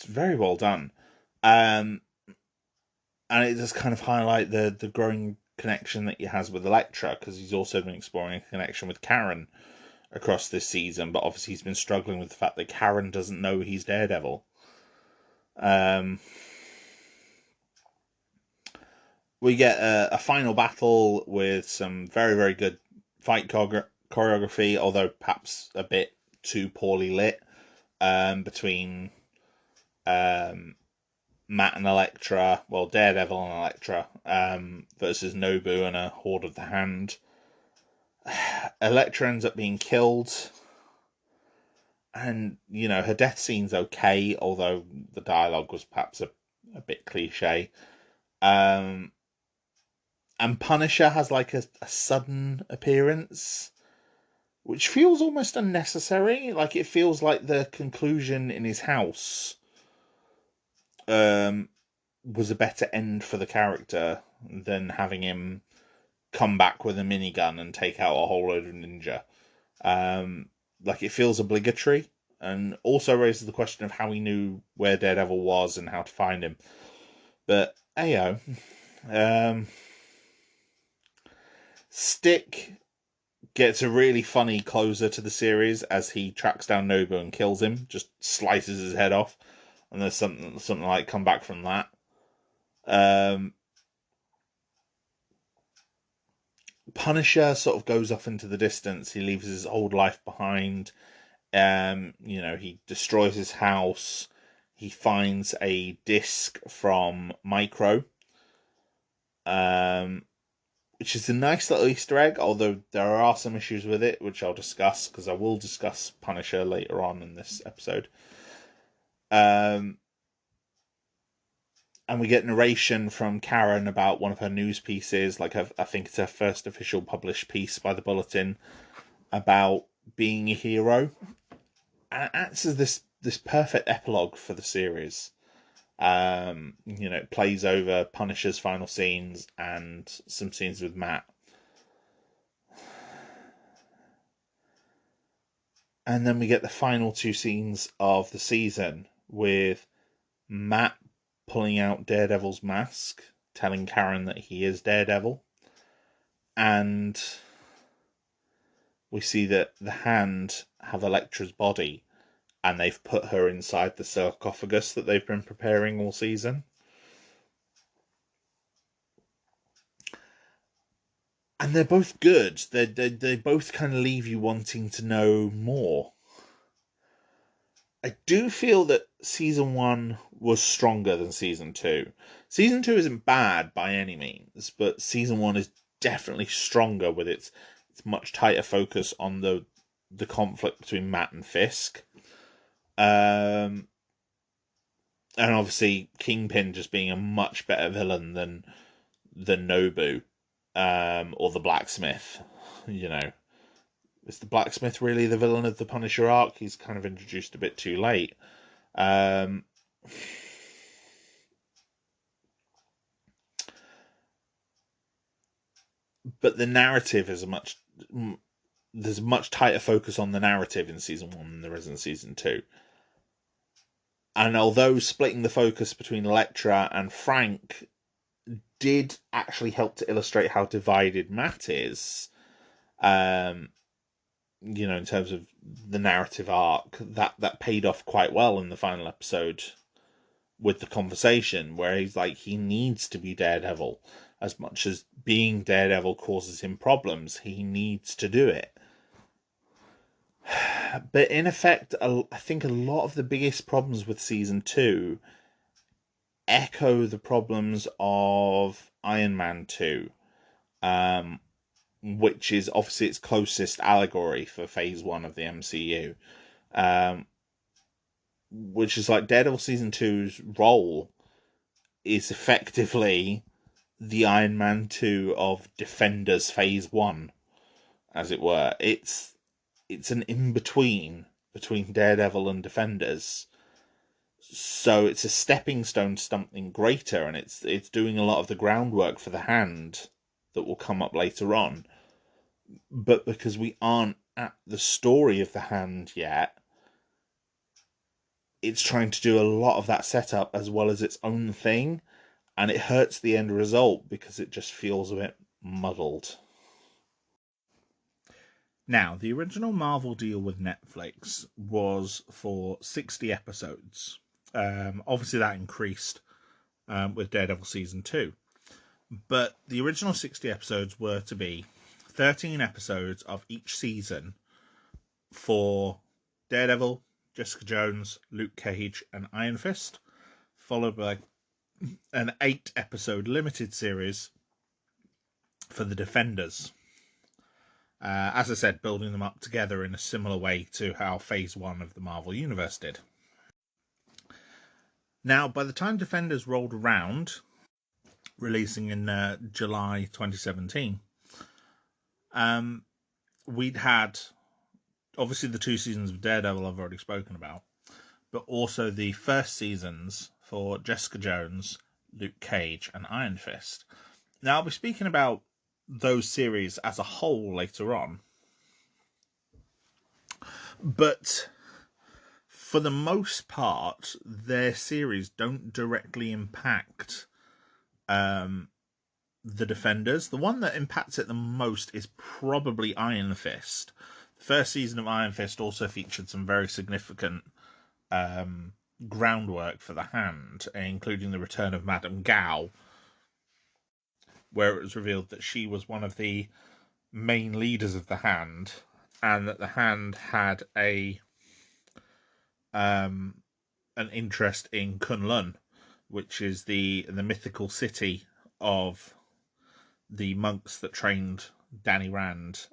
Speaker 1: very well done. And it does kind of highlight the growing connection that he has with Elektra, because he's also been exploring a connection with Karen across this season, but obviously he's been struggling with the fact that Karen doesn't know he's Daredevil. We get a final battle with some very, very good fight choreography, although perhaps a bit too poorly lit, between Matt and Elektra, Daredevil and Elektra, versus Nobu and a Horde of the Hand. Elektra ends up being killed, and her death scene's okay, although the dialogue was perhaps a bit cliche. And Punisher has a sudden appearance, which feels almost unnecessary. It feels like the conclusion in his house was a better end for the character than having him come back with a minigun and take out a whole load of ninja. It feels obligatory, and also raises the question of how he knew where Daredevil was and how to find him. But ayo, Stick gets a really funny closer to the series as he tracks down Nobu and kills him, just slices his head off, and there's something like come back from that. Punisher sort of goes off into the distance. He leaves his old life behind. He destroys his house. He finds a disc from Micro, which is a nice little Easter egg, although there are some issues with it, which I'll discuss, because I will discuss Punisher later on in this episode. And we get narration from Karen about one of her news pieces, I think it's her first official published piece by the Bulletin, about being a hero. And it acts as this perfect epilogue for the series. It plays over Punisher's final scenes and some scenes with Matt. And then we get the final two scenes of the season with Matt pulling out Daredevil's mask, telling Karen that he is Daredevil. And we see that the Hand have Elektra's body, and they've put her inside the sarcophagus that they've been preparing all season. And they're both good. They both kind of leave you wanting to know more. I do feel that season 1 was stronger than season 2. Season 2 isn't bad by any means, but season 1 is definitely stronger with its much tighter focus on the conflict between Matt and Fisk. And obviously Kingpin just being a much better villain than Nobu, or the blacksmith. You know, is the blacksmith really the villain of the Punisher arc? He's kind of introduced a bit too late. But the narrative is there's a much tighter focus on the narrative in season 1 than there is in season 2. And although splitting the focus between Elektra and Frank did actually help to illustrate how divided Matt is, in terms of the narrative arc, that paid off quite well in the final episode with the conversation where he's like, he needs to be Daredevil. As much as being Daredevil causes him problems, he needs to do it. But in effect, I think a lot of the biggest problems with season 2 echo the problems of Iron Man 2, which is obviously its closest allegory for phase 1 of the MCU, which is like Daredevil season 2's role is effectively the Iron Man 2 of Defenders phase 1, as it were. It's an in-between between Daredevil and Defenders. So it's a stepping stone to something greater, and it's doing a lot of the groundwork for the Hand that will come up later on. But because we aren't at the story of the Hand yet, it's trying to do a lot of that setup as well as its own thing, and it hurts the end result because it just feels a bit muddled. Now, the original Marvel deal with Netflix was for 60 episodes. Obviously, that increased with Daredevil Season 2. But the original 60 episodes were to be 13 episodes of each season for Daredevil, Jessica Jones, Luke Cage, and Iron Fist, followed by an 8-episode limited series for the Defenders. As I said, building them up together in a similar way to how Phase 1 of the Marvel Universe did. Now, by the time Defenders rolled around, releasing in July 2017, we'd had, obviously, the 2 seasons of Daredevil I've already spoken about, but also the first seasons for Jessica Jones, Luke Cage, and Iron Fist. Now, I'll be speaking about those series as a whole later on, but for the most part, their series don't directly impact the Defenders. The one that impacts it the most is probably Iron Fist. The first season of Iron Fist also featured some very significant groundwork for the Hand, including the return of Madame Gao, where it was revealed that she was one of the main leaders of the Hand, and that the Hand had an interest in Kunlun, which is the mythical city of the monks that trained Danny Rand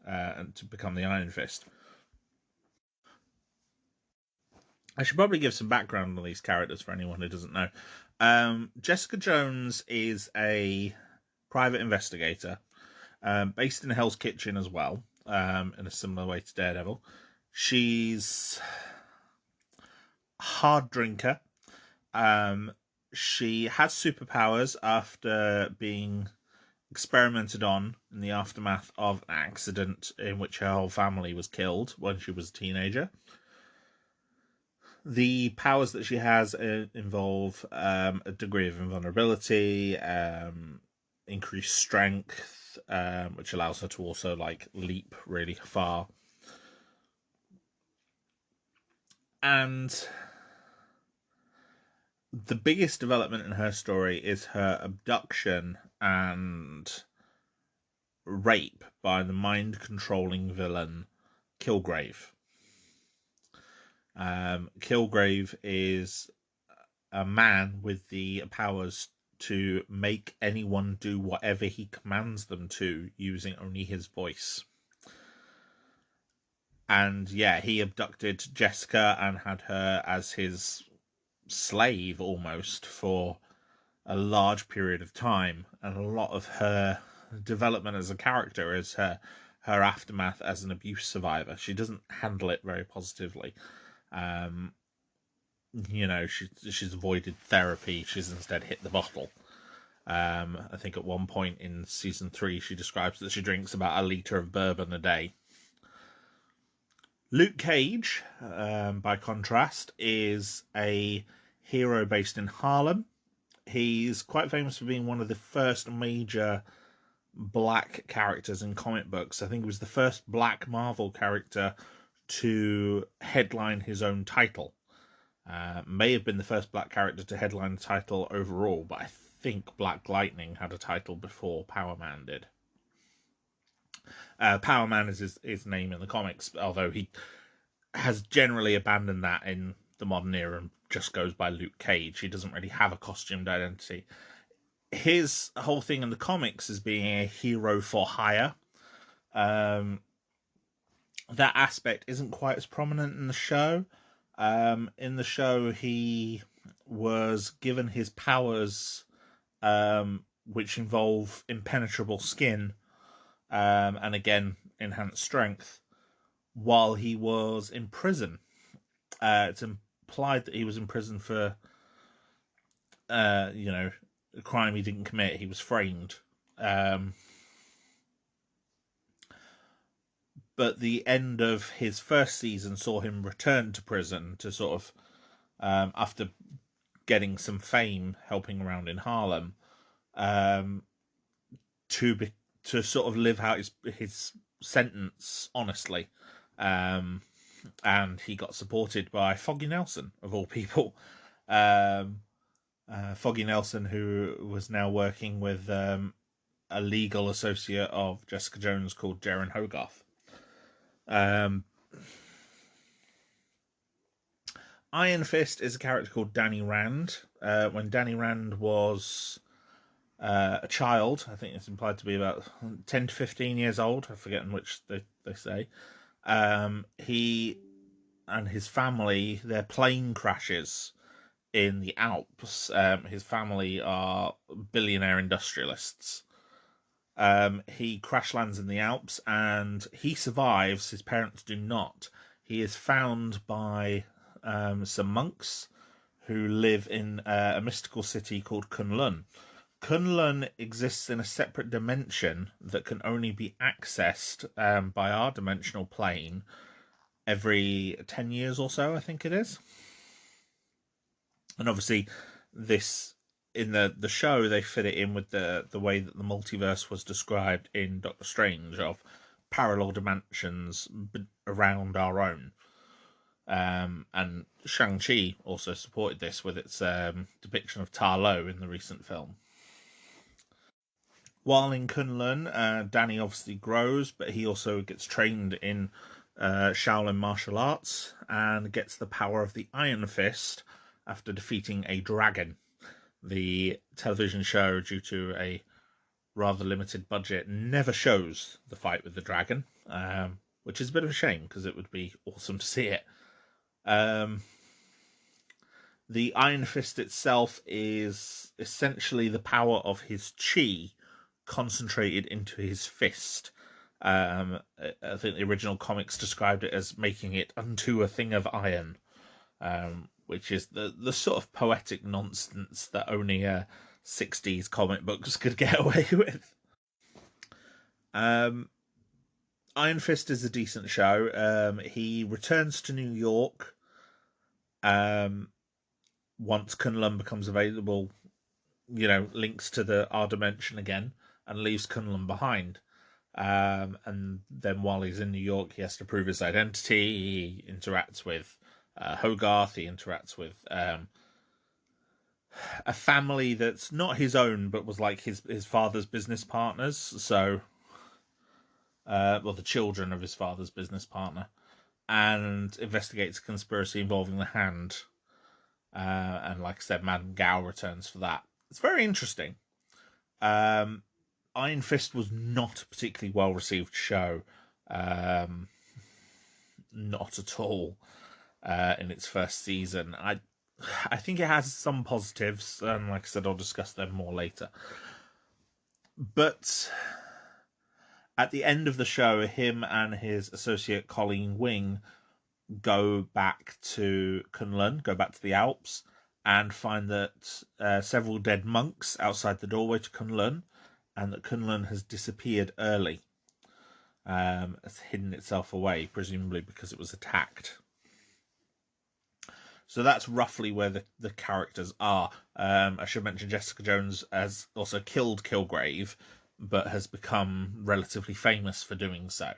Speaker 1: to become the Iron Fist. I should probably give some background on these characters for anyone who doesn't know. Jessica Jones is a private investigator, based in Hell's Kitchen as well, in a similar way to Daredevil. She's a hard drinker. She has superpowers after being experimented on in the aftermath of an accident in which her whole family was killed when she was a teenager. The powers that she has involve a degree of invulnerability, increased strength, which allows her to also like leap really far. And the biggest development in her story is her abduction and rape by the mind-controlling villain Kilgrave. Kilgrave is a man with the powers to make anyone do whatever he commands them to, using only his voice. And yeah, he abducted Jessica and had her as his slave almost for a large period of time, and a lot of her development as a character is her aftermath as an abuse survivor. She doesn't handle it very positively. She's avoided therapy. She's instead hit the bottle. I think at one point in season 3 she describes that she drinks about a litre of bourbon a day. Luke Cage, by contrast, is a hero based in Harlem. He's quite famous for being one of the first major black characters in comic books. I think he was the first black Marvel character to headline his own title. May have been the first black character to headline the title overall, but I think Black Lightning had a title before Power Man did. Power Man is his name in the comics, although he has generally abandoned that in the modern era and just goes by Luke Cage. He doesn't really have a costumed identity. His whole thing in the comics is being a hero for hire. That aspect isn't quite as prominent in the show. In the show, he was given his powers, which involve impenetrable skin, and again, enhanced strength, while he was in prison. It's implied that he was in prison for, a crime he didn't commit. He was framed. But the end of his first season saw him return to prison to sort of, after getting some fame helping around in Harlem, to sort of live out his sentence honestly. And he got supported by Foggy Nelson, of all people. Foggy Nelson, who was now working with a legal associate of Jessica Jones called Jaren Hogarth. Iron Fist is a character called Danny Rand. When Danny Rand was a child, I think it's implied to be about 10 to 15 years old, I forget in which they say, he and his family, their plane crashes in the Alps. His family are billionaire industrialists. He crash lands in the Alps and he survives. His parents do not. He is found by some monks who live in a mystical city called Kunlun. Kunlun exists in a separate dimension that can only be accessed by our dimensional plane every 10 years or so, I think it is. And obviously, this in the show, they fit it in with the way that the multiverse was described in Doctor Strange, of parallel dimensions around our own. And Shang-Chi also supported this with its depiction of Ta Lo in the recent film. While in Kunlun, Danny obviously grows, but he also gets trained in Shaolin martial arts and gets the power of the Iron Fist after defeating a dragon. The television show, due to a rather limited budget, never shows the fight with the dragon, which is a bit of a shame because it would be awesome to see it. The Iron Fist itself is essentially the power of his chi concentrated into his fist. I think the original comics described it as making it unto a thing of iron, which is the sort of poetic nonsense that only 60s comic books could get away with. Um, Iron Fist is a decent show. He returns to New York once Kunlun becomes available, links to our dimension again, and leaves Kunlun behind. And then while he's in New York, he has to prove his identity. He interacts with Hogarth. He interacts with a family that's not his own, but was like his father's business partners. So, the children of his father's business partner, and investigates a conspiracy involving the Hand. And like I said, Madame Gao returns for that. It's very interesting. Iron Fist was not a particularly well received show. Not at all in its first season. I think it has some positives, and like I said, I'll discuss them more later. But at the end of the show, him and his associate Colleen Wing go back to Kunlun, go back to the Alps, and find that several dead monks outside the doorway to Kunlun, and that Kunlun has disappeared early. Has hidden itself away, presumably because it was attacked. So that's roughly where the characters are. I should mention Jessica Jones has also killed Kilgrave, but has become relatively famous for doing so.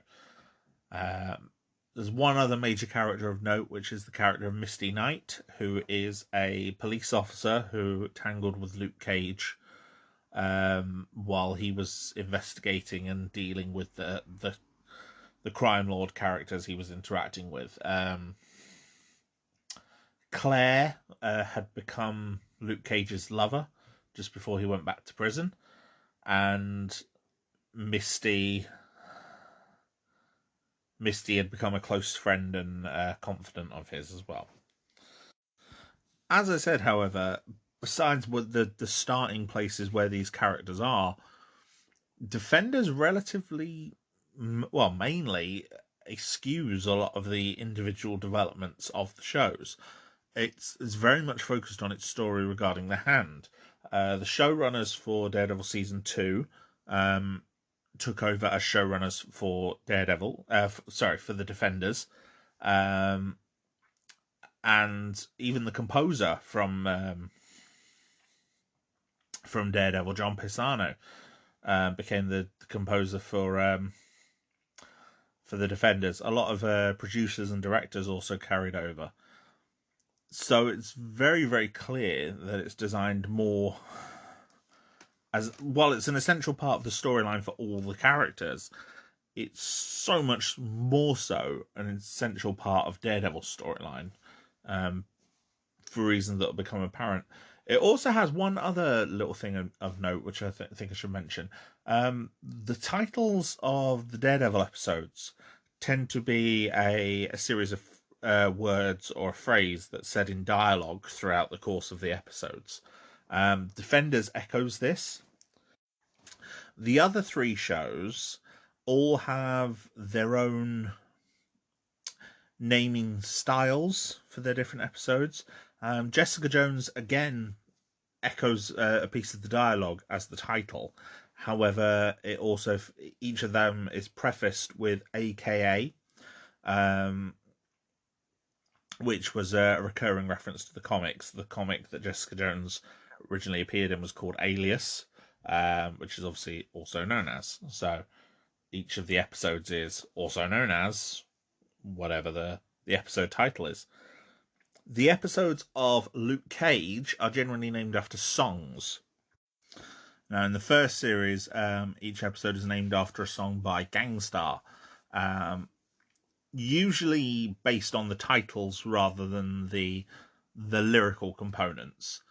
Speaker 1: There's one other major character of note, which is the character of Misty Knight, who is a police officer who tangled with Luke Cage while he was investigating and dealing with the crime lord characters he was interacting with. Claire had become Luke Cage's lover just before he went back to prison, and Misty had become a close friend and confidant of his as well. As I said, however, besides what the starting places where these characters are, Defenders relatively, well, mainly eschews a lot of the individual developments of the shows. It's very much focused on its story regarding the Hand. The showrunners for Daredevil season 2 took over as showrunners for Daredevil. For the Defenders, and even the composer from Daredevil, John Pisano, became the composer for the Defenders. A lot of producers and directors also carried over. So it's very, very clear that it's designed more as, while it's an essential part of the storyline for all the characters, it's so much more so an essential part of Daredevil's storyline, for reasons that will become apparent. It also has one other little thing of note, which I think I should mention. The titles of the Daredevil episodes tend to be a series of words or a phrase that's said in dialogue throughout the course of the episodes. Defenders echoes this. The other three shows all have their own naming styles for their different episodes. Jessica Jones again echoes a piece of the dialogue as the title. However, it also, each of them is prefaced with AKA, which was a recurring reference to the comics. The comic that Jessica Jones originally appeared in was called Alias, which is obviously also known as. So each of the episodes is also known as whatever the episode title is. The episodes of Luke Cage are generally named after songs. Now, in the first series, each episode is named after a song by Gang Starr, usually based on the titles rather than the lyrical components.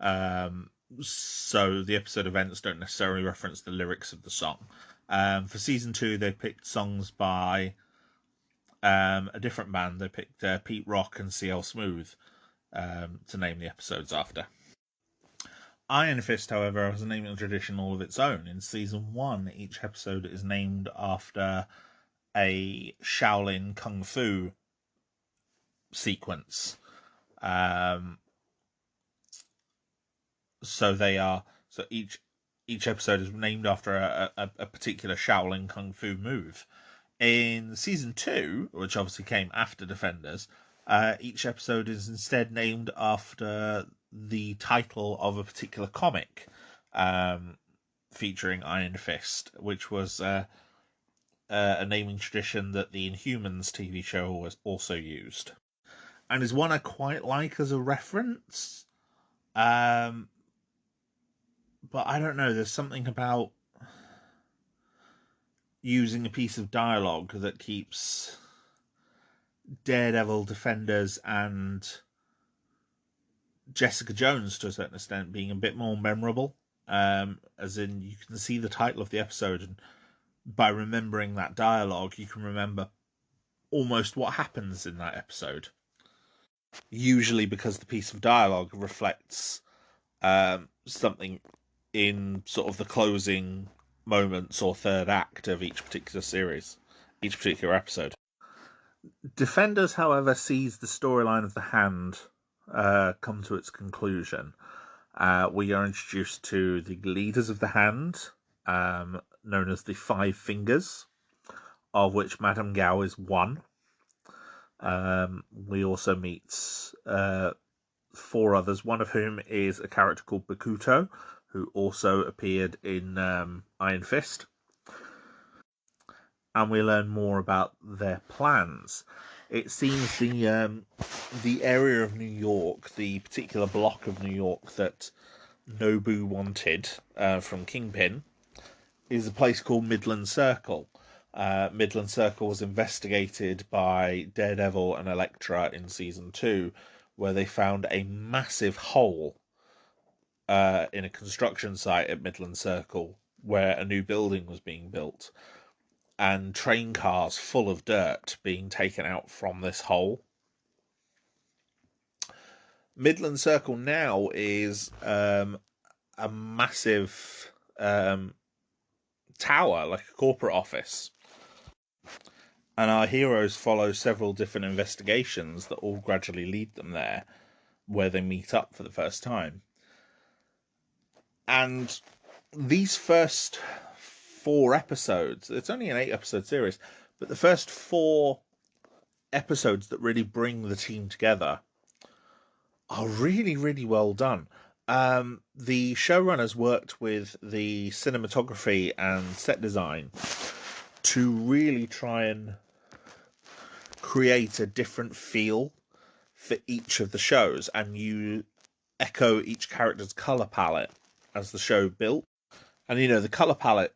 Speaker 1: So the episode events don't necessarily reference the lyrics of the song. For season 2, they picked songs by a different band. They picked Pete Rock and CL Smooth to name the episodes after. Iron Fist, however, has a naming tradition all of its own. In season 1, each episode is named after a Shaolin Kung Fu sequence. So each each episode is named after a particular Shaolin Kung Fu move. In season 2, which obviously came after Defenders, each episode is instead named after the title of a particular comic featuring Iron Fist, which was a naming tradition that the Inhumans TV show was also used, and is one I quite like as a reference. But I don't know, there's something about using a piece of dialogue that keeps Daredevil, Defenders, and Jessica Jones, to a certain extent, being a bit more memorable. As in, you can see the title of the episode, and by remembering that dialogue, you can remember almost what happens in that episode. Usually because the piece of dialogue reflects something in sort of the closing moments or third act of each particular series, each particular episode. Defenders, however, sees the storyline of the Hand come to its conclusion. We are introduced to the leaders of the Hand, known as the Five Fingers, of which Madame Gao is one. We also meet 4 others, one of whom is a character called Bakuto, who also appeared in Iron Fist. And we learn more about their plans. It seems the area of New York, the particular block of New York that Nobu wanted from Kingpin, is a place called Midland Circle. Midland Circle was investigated by Daredevil and Elektra in season 2, where they found a massive hole in a construction site at Midland Circle where a new building was being built, and train cars full of dirt being taken out from this hole. Midland Circle now is a massive tower, like a corporate office. And our heroes follow several different investigations that all gradually lead them there, where they meet up for the first time. And these first 4 episodes, it's only an 8-episode series, but the first 4 episodes that really bring the team together are really, really well done. The showrunners worked with the cinematography and set design to really try and create a different feel for each of the shows, and you echo each character's color palette as the show built. And the color palette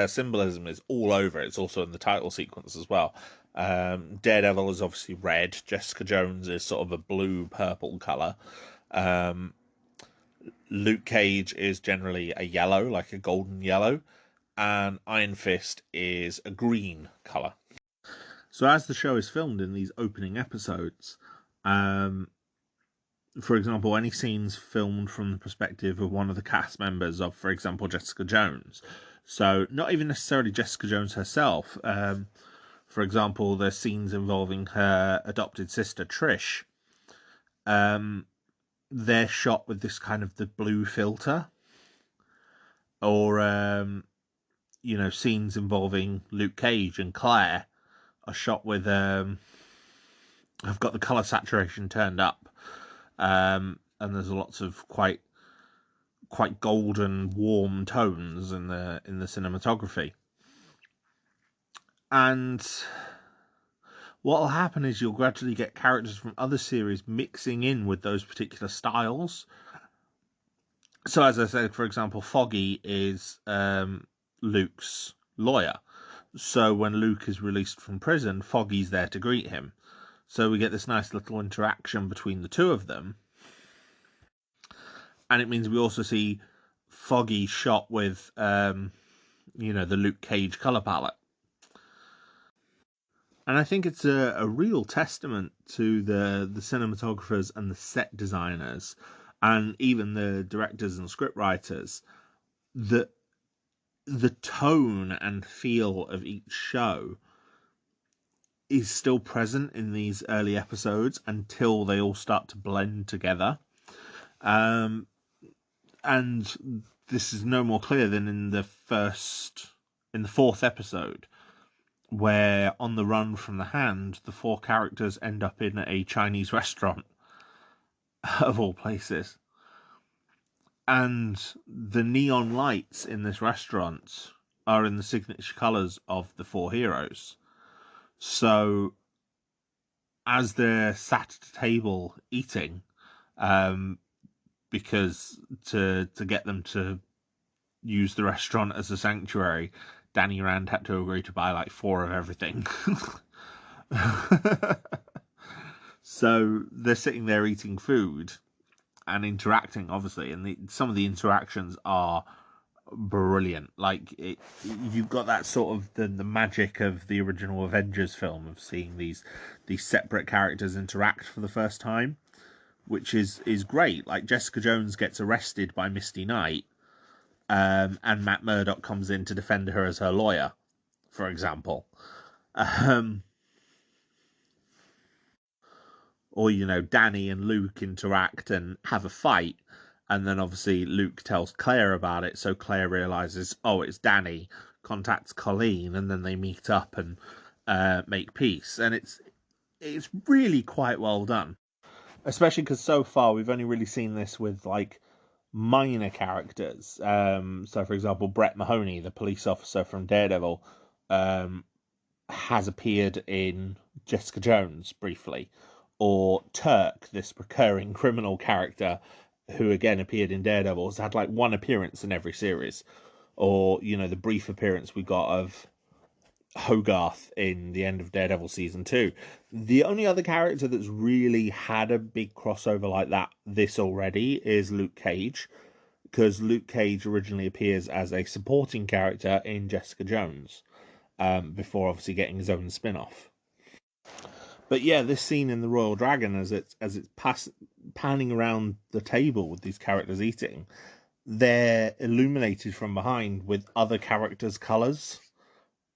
Speaker 1: symbolism is all over. It's also in the title sequence as well. Daredevil is obviously red. Jessica Jones is sort of a blue-purple color. Luke Cage is generally a yellow, like a golden yellow. And Iron Fist is a green color. So as the show is filmed in these opening episodes, for example, any scenes filmed from the perspective of one of the cast members of, for example, Jessica Jones. So not even necessarily Jessica Jones herself. For example, there's scenes involving her adopted sister, Trish. They're shot with this kind of the blue filter. Or, scenes involving Luke Cage and Claire are shot with I've got the color saturation turned up, and there's lots of quite golden, warm tones in the cinematography. And what will happen is you'll gradually get characters from other series mixing in with those particular styles. So, as I said, for example, Foggy is Luke's lawyer. So when Luke is released from prison, Foggy's there to greet him. So we get this nice little interaction between the two of them. And it means we also see Foggy shot with, the Luke Cage colour palette. And I think it's a real testament to the cinematographers and the set designers, and even the directors and scriptwriters, that the tone and feel of each show is still present in these early episodes until they all start to blend together. And And this is no more clear than in the fourth episode, where on the run from the Hand, the four characters end up in a Chinese restaurant, of all places. And the neon lights in this restaurant are in the signature colours of the four heroes. So as they're sat at a table eating, because to get them to use the restaurant as a sanctuary, Danny Rand had to agree to buy like 4 of everything. So they're sitting there eating food and interacting, obviously, and some of the interactions are brilliant. Like you've got that sort of the magic of the original Avengers film of seeing these separate characters interact for the first time, which is great. Like Jessica Jones gets arrested by Misty Knight, and Matt Murdock comes in to defend her as her lawyer, for example. Or, Danny and Luke interact and have a fight, and then obviously Luke tells Claire about it, so Claire realizes, oh, it's Danny, contacts Colleen, and then they meet up and make peace. And it's really quite well done, especially because so far we've only really seen this with like minor characters. So, for example, Brett Mahoney, the police officer from Daredevil, has appeared in Jessica Jones briefly. Or Turk, this recurring criminal character who again appeared in Daredevil, has had like 1 appearance in every series. Or, the brief appearance we got of Hogarth in the end of Daredevil season 2. The only other character that's really had a big crossover like that this already is Luke Cage, because Luke Cage originally appears as a supporting character in Jessica Jones, before obviously getting his own spin-off. But yeah, this scene in the Royal Dragon, as it's panning around the table with these characters eating, they're illuminated from behind with other characters' colours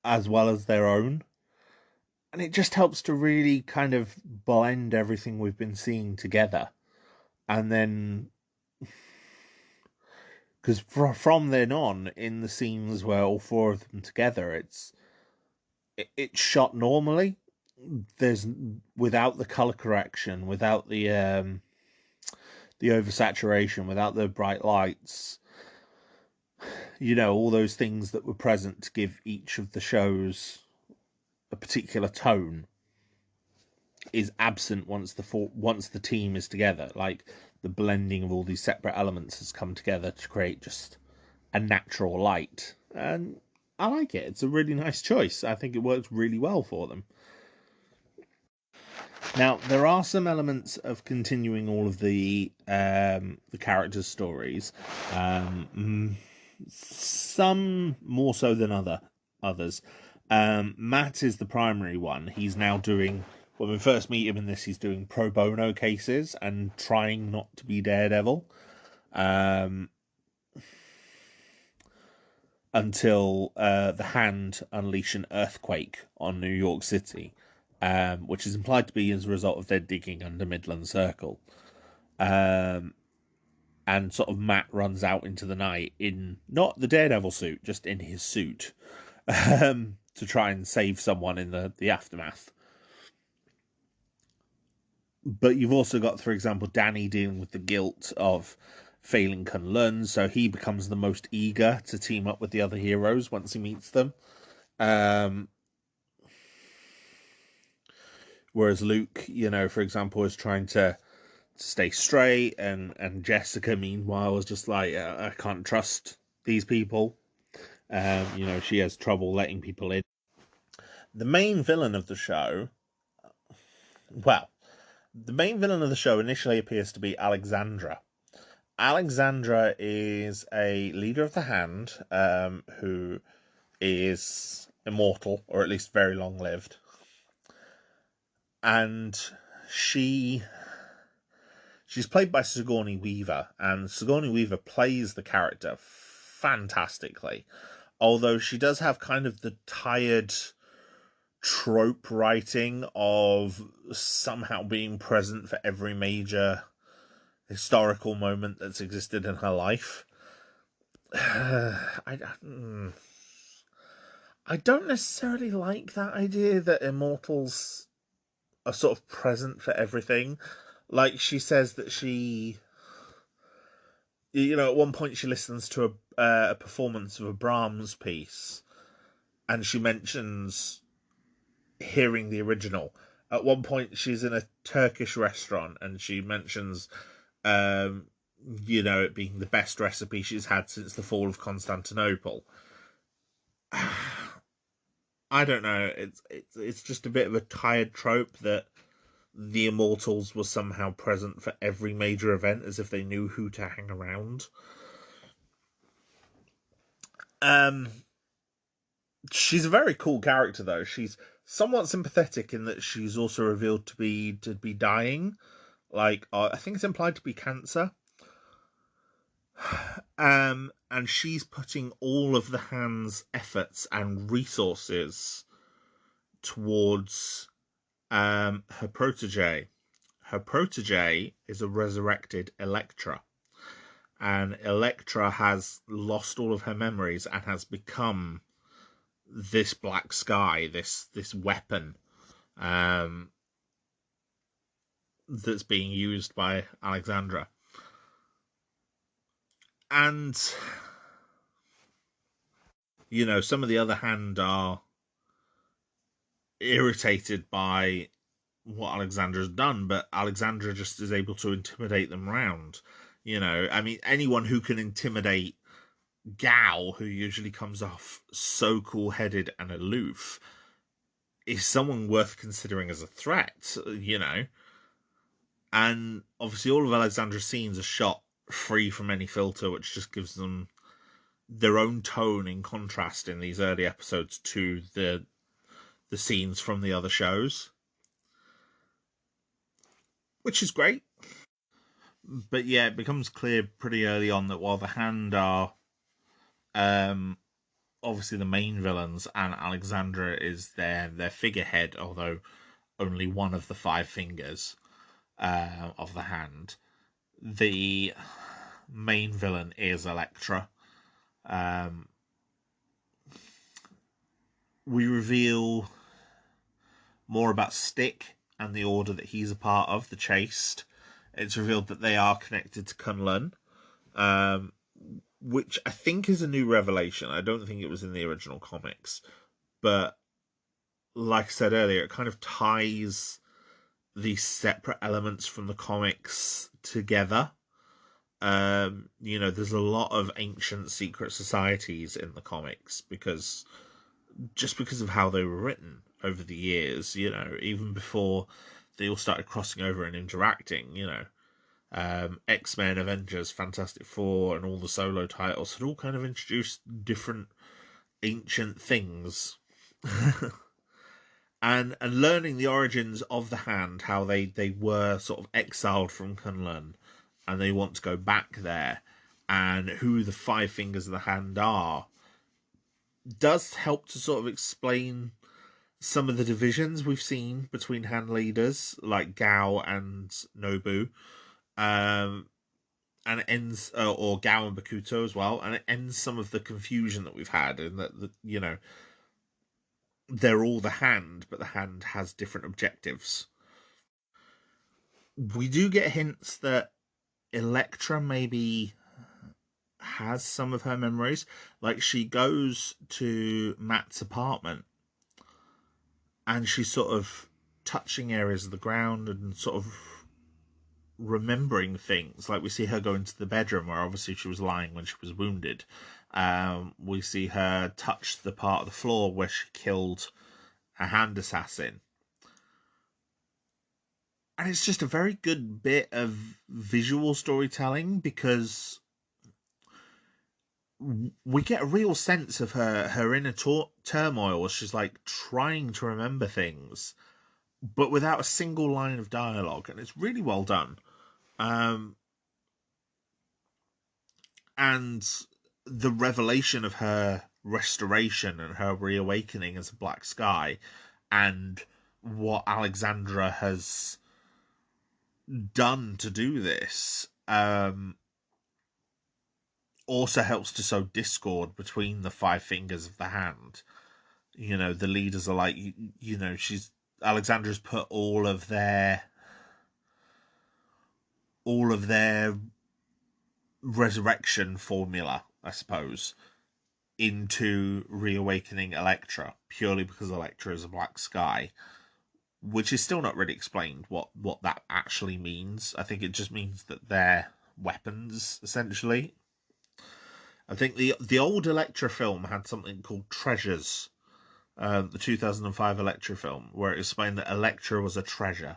Speaker 1: as well as their own. And it just helps to really kind of blend everything we've been seeing together. And then, because from then on, in the scenes where all 4 of them together, it's shot normally. There's without the color correction, without the oversaturation, without the bright lights, all those things that were present to give each of the shows a particular tone is absent once the team is together. Like the blending of all these separate elements has come together to create just a natural light, and I like it. It's a really nice choice. I think it works really well for them. Now, there are some elements of continuing all of the characters' stories. Some more so than others. Matt is the primary one. He's now doing, when we first meet him in this, he's doing pro bono cases and trying not to be Daredevil. Until the Hand unleash an earthquake on New York City. Which is implied to be as a result of their digging under Midland Circle. And sort of Matt runs out into the night in not the Daredevil suit, just in his suit, to try and save someone in the aftermath. But you've also got, for example, Danny dealing with the guilt of failing Kunlun, so he becomes the most eager to team up with the other heroes once he meets them. Whereas Luke, for example, is trying to stay straight, and Jessica, meanwhile, is just like, I can't trust these people. She has trouble letting people in. The main villain of the show, initially appears to be Alexandra. Alexandra is a leader of the Hand, who is immortal, or at least very long-lived. And she's played by Sigourney Weaver, and Sigourney Weaver plays the character fantastically. Although she does have kind of the tired trope writing of somehow being present for every major historical moment that's existed in her life. I don't necessarily like that idea that immortals are sort of present for everything. Like, she says that at one point she listens to a performance of a Brahms piece, and she mentions hearing the original. At one point, she's in a Turkish restaurant, and she mentions, it being the best recipe she's had since the fall of Constantinople. I don't know. It's just a bit of a tired trope that the Immortals were somehow present for every major event, as if they knew who to hang around. She's a very cool character, though. She's somewhat sympathetic in that she's also revealed to be dying. Like, I think it's implied to be cancer. And she's putting all of the Hand's efforts and resources towards her protege. Her protege is a resurrected Elektra, and Elektra has lost all of her memories and has become this black sky, this weapon that's being used by Alexandra. And some of the other Hand are irritated by what Alexandra's done, but Alexandra just is able to intimidate them round. I mean, anyone who can intimidate Gao, who usually comes off so cool-headed and aloof, is someone worth considering as a threat, And obviously all of Alexandra's scenes are shot free from any filter, which just gives them their own tone in contrast in these early episodes to the scenes from the other shows, which is great. But yeah, it becomes clear pretty early on that while the Hand are obviously the main villains and Alexandra is their figurehead, although only one of the 5 fingers of the Hand, the main villain is Elektra. We reveal more about Stick and the order that he's a part of, the Chaste. It's revealed that they are connected to Kunlun, which I think is a new revelation. I don't think it was in the original comics, but like I said earlier, it kind of ties these separate elements from the comics together. There's a lot of ancient secret societies in the comics because of how they were written over the years, even before they all started crossing over and interacting, X-Men, Avengers, Fantastic Four, and all the solo titles had all kind of introduced different ancient things. and learning the origins of the Hand, how they were sort of exiled from Kunlun and they want to go back there, and who the 5 fingers of the Hand are, does help to sort of explain some of the divisions we've seen between Hand leaders like Gao and Nobu, and it ends, or Gao and Bakuto as well, and it ends some of the confusion that we've had in that they're all the Hand, but the Hand has different objectives. We do get hints that Elektra maybe has some of her memories. Like, she goes to Matt's apartment and she's sort of touching areas of the ground and sort of remembering things. Like, we see her go into the bedroom where obviously she was lying when she was wounded. We see her touch the part of the floor where she killed a Hand assassin. And it's just a very good bit of visual storytelling because we get a real sense of her inner turmoil as she's like trying to remember things, but without a single line of dialogue, and it's really well done. And the revelation of her restoration and her reawakening as a Black Sky, and what Alexandra has done to do this, also helps to sow discord between the five fingers of the hand. The leaders are like, Alexandra's put all of their resurrection formula, I suppose, into reawakening Elektra, purely because Elektra is a black sky, which is still not really explained what that actually means. I think it just means that they're weapons, essentially. I think the old Elektra film had something called Treasures, the 2005 Elektra film, where it explained that Elektra was a treasure,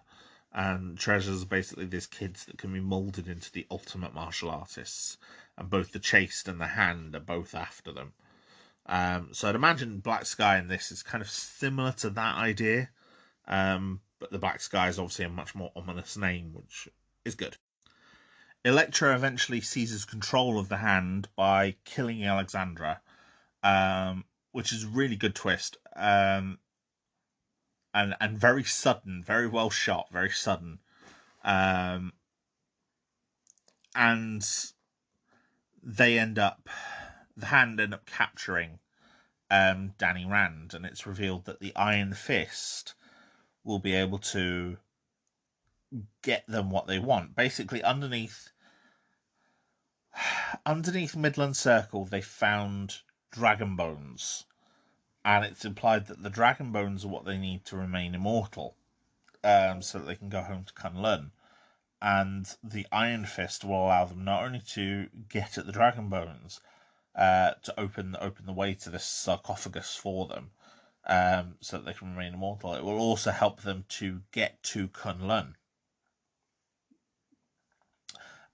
Speaker 1: and treasures are basically these kids that can be moulded into the ultimate martial artists, and both the chaste and the hand are both after them. So I'd imagine Black Sky in this is kind of similar to that idea, but the Black Sky is obviously a much more ominous name, which is good. Elektra eventually seizes control of the hand by killing Alexandra, which is a really good twist, and very sudden, very well shot, very sudden, and the hand end up capturing Danny Rand, and it's revealed that the Iron Fist will be able to get them what they want. Basically, underneath Midland Circle, they found dragon bones, and it's implied that the dragon bones are what they need to remain immortal, so that they can go home to Kunlun. And the Iron Fist will allow them not only to get at the dragon bones, to open the way to this sarcophagus for them, so that they can remain immortal. It will also help them to get to Kunlun.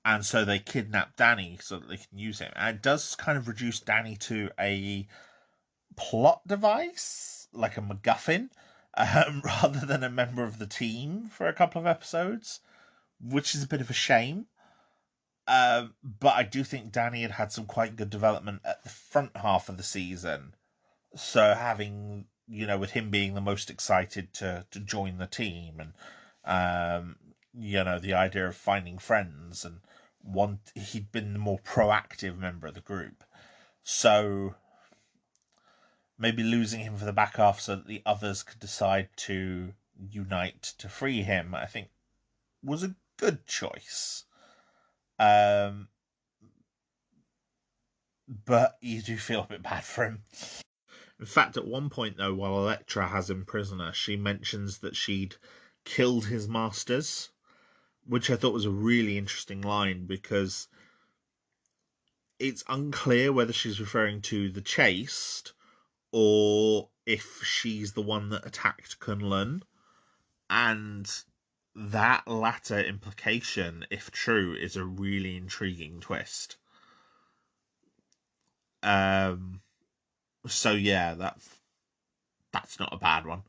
Speaker 1: And so they kidnap Danny so that they can use him. And it does kind of reduce Danny to a plot device, like a MacGuffin, rather than a member of the team for a couple of episodes, which is a bit of a shame. But I do think Danny had some quite good development at the front half of the season. So having, with him being the most excited to join the team, and the idea of finding friends, and he'd been the more proactive member of the group. So maybe losing him for the back half so that the others could decide to unite to free him, I think, was a good choice. But you do feel a bit bad for him. In fact, at one point, though, while Elektra has him prisoner, she mentions that she'd killed his masters, which I thought was a really interesting line, because it's unclear whether she's referring to the Chaste or if she's the one that attacked Kunlun. And that latter implication, if true, is a really intriguing twist. So yeah, that's not a bad one.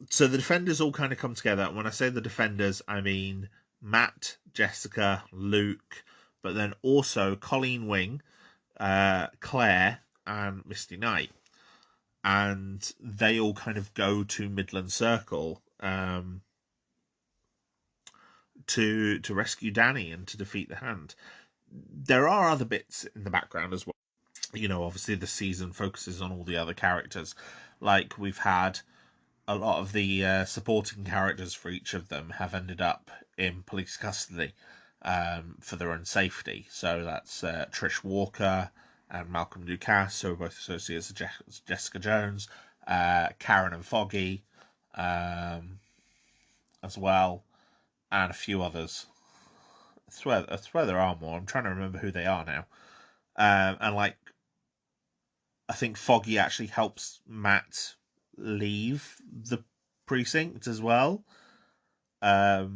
Speaker 1: So the Defenders all kind of come together. When I say the Defenders, I mean Matt, Jessica, Luke, but then also Colleen Wing, Claire, and Misty Knight. And they all kind of go to Midland Circle to rescue Danny and to defeat the Hand. There are other bits in the background as well. Obviously the season focuses on all the other characters. Like, we've had a lot of the supporting characters for each of them have ended up in police custody for their own safety. So that's Trish Walker and Malcolm Ducasse, who are both associates of Jessica Jones, Karen and Foggy as well, and a few others. I swear there are more. I'm trying to remember who they are now. And like, I think Foggy actually helps Matt leave the precinct as well, so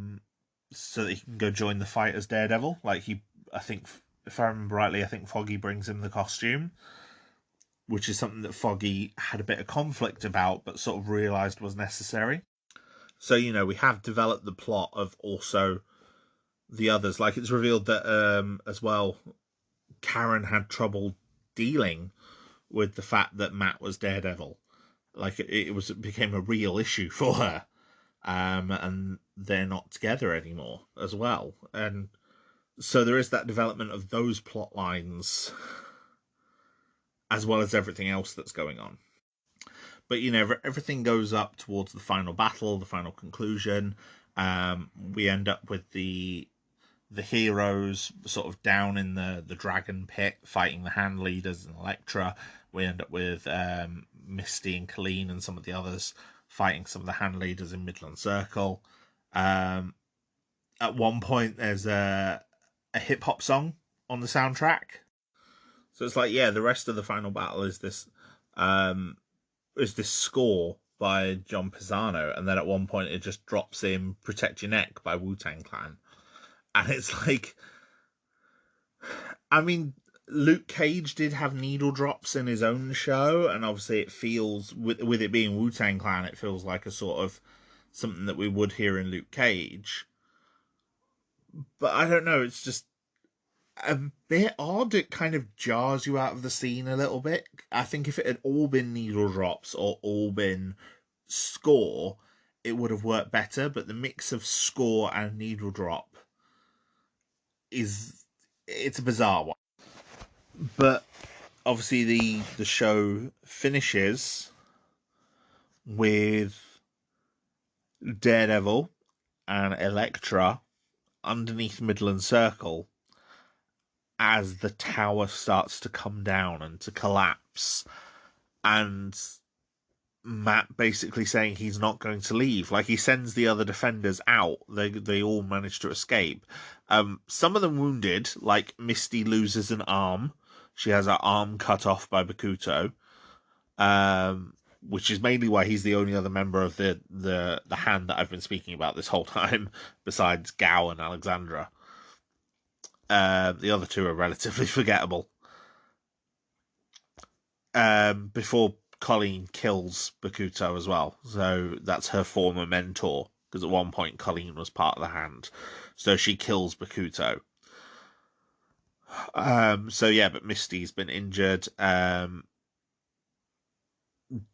Speaker 1: that he can go join the fight as Daredevil. I think, if I remember rightly, I think Foggy brings him the costume, which is something that Foggy had a bit of conflict about, but sort of realised was necessary. So, we have developed the plot of also the others. Like, it's revealed that, as well, Karen had trouble dealing with the fact that Matt was Daredevil. Like, it became a real issue for her. And they're not together anymore as well. And so there is that development of those plot lines as well as everything else that's going on. But everything goes up towards the final battle, the final conclusion. We end up with the heroes sort of down in the dragon pit fighting the hand leaders and Elektra. We end up with Misty and Colleen and some of the others fighting some of the hand leaders in Midland Circle. At one point, there's a hip hop song on the soundtrack. So it's like, yeah, the rest of the final battle is this score by John Pisano, and then at one point it just drops in "Protect Your Neck" by Wu-Tang Clan, and it's like, I mean, Luke Cage did have needle drops in his own show, and obviously it feels, with it being Wu-Tang Clan, it feels like a sort of something that we would hear in Luke Cage. But I don't know, it's just a bit odd. It kind of jars you out of the scene a little bit. I think if it had all been needle drops or all been score, it would have worked better. But the mix of score and needle drop it's a bizarre one. But obviously the show finishes with Daredevil and Elektra underneath Midland Circle as the tower starts to come down and to collapse, and Matt basically saying he's not going to leave. Like, he sends the other defenders out. They all manage to escape. Some of them wounded, like Misty loses an arm. She has her arm cut off by Bakuto, which is mainly why he's the only other member of the hand that I've been speaking about this whole time, besides Gao and Alexandra. The other two are relatively forgettable. Before Colleen kills Bakuto as well. So that's her former mentor, because at one point Colleen was part of the hand. So she kills Bakuto. So yeah, but Misty's been injured.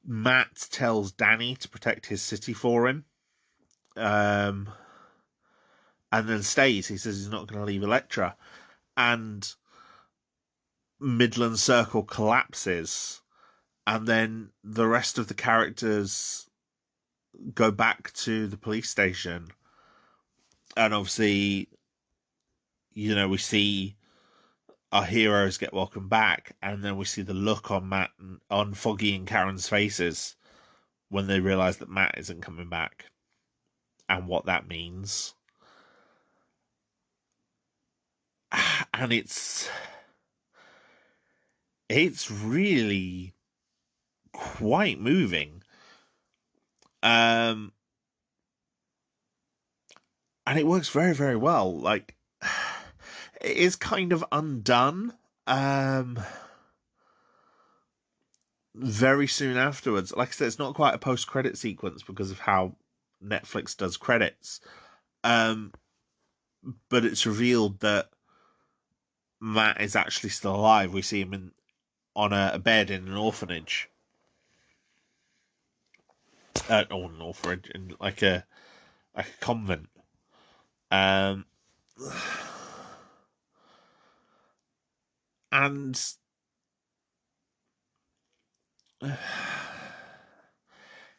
Speaker 1: Matt tells Danny to protect his city for him. And then stays. He says he's not going to leave Elektra. And Midland Circle collapses. And then the rest of the characters go back to the police station. And obviously, we see our heroes get welcomed back. And then we see the look on Foggy and Karen's faces when they realise that Matt isn't coming back. And what that means. And it's really quite moving. And it works very, very well. Like, it is kind of undone very soon afterwards. Like I said, it's not quite a post-credit sequence because of how Netflix does credits. But it's revealed that Matt is actually still alive. We see him on a bed in an orphanage. Not an orphanage, in like a convent. And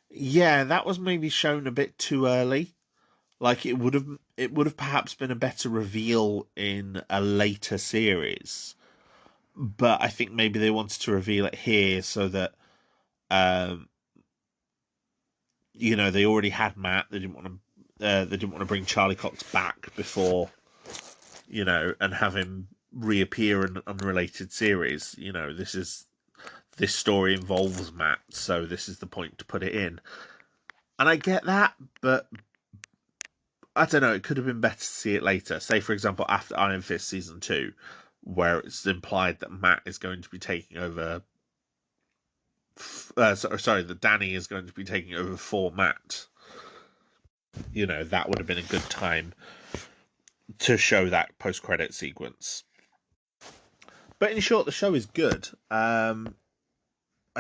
Speaker 1: yeah, that was maybe shown a bit too early. Like, it would have perhaps been a better reveal in a later series. But I think maybe they wanted to reveal it here so that they already had Matt. They didn't want to bring Charlie Cox back before, and have him reappear in an unrelated series. This story involves Matt, so this is the point to put it in. And I get that, but I don't know, it could have been better to see it later. Say, for example, after Iron Fist Season 2, where it's implied that Matt is going to be taking over... that Danny is going to be taking over for Matt. That would have been a good time to show that post-credit sequence. But in short, the show is good. I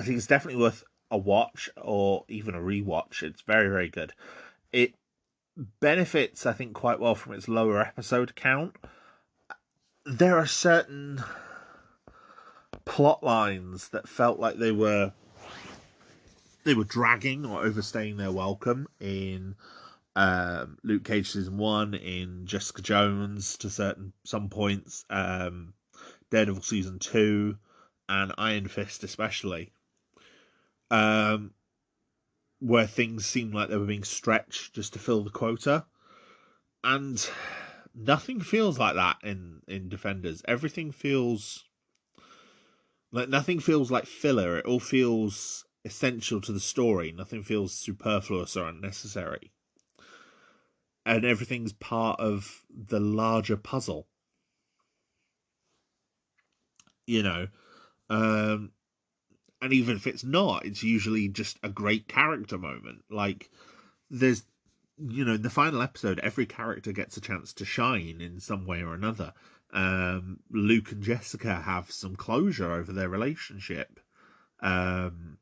Speaker 1: think it's definitely worth a watch or even a rewatch. It's very, very good. It benefits, I think, quite well from its lower episode count. There are certain plot lines that felt like they were dragging or overstaying their welcome in Luke Cage season 1, in Jessica Jones to some points, Daredevil season 2, and Iron Fist especially, where things seemed like they were being stretched just to fill the quota. And nothing feels like that in Defenders. Everything feels like nothing feels like filler. It all feels essential to the story. Nothing feels superfluous or unnecessary. And everything's part of the larger puzzle. You know, and even if it's not, it's usually just a great character moment. Like, there's, in the final episode, every character gets a chance to shine in some way or another. Luke and Jessica have some closure over their relationship on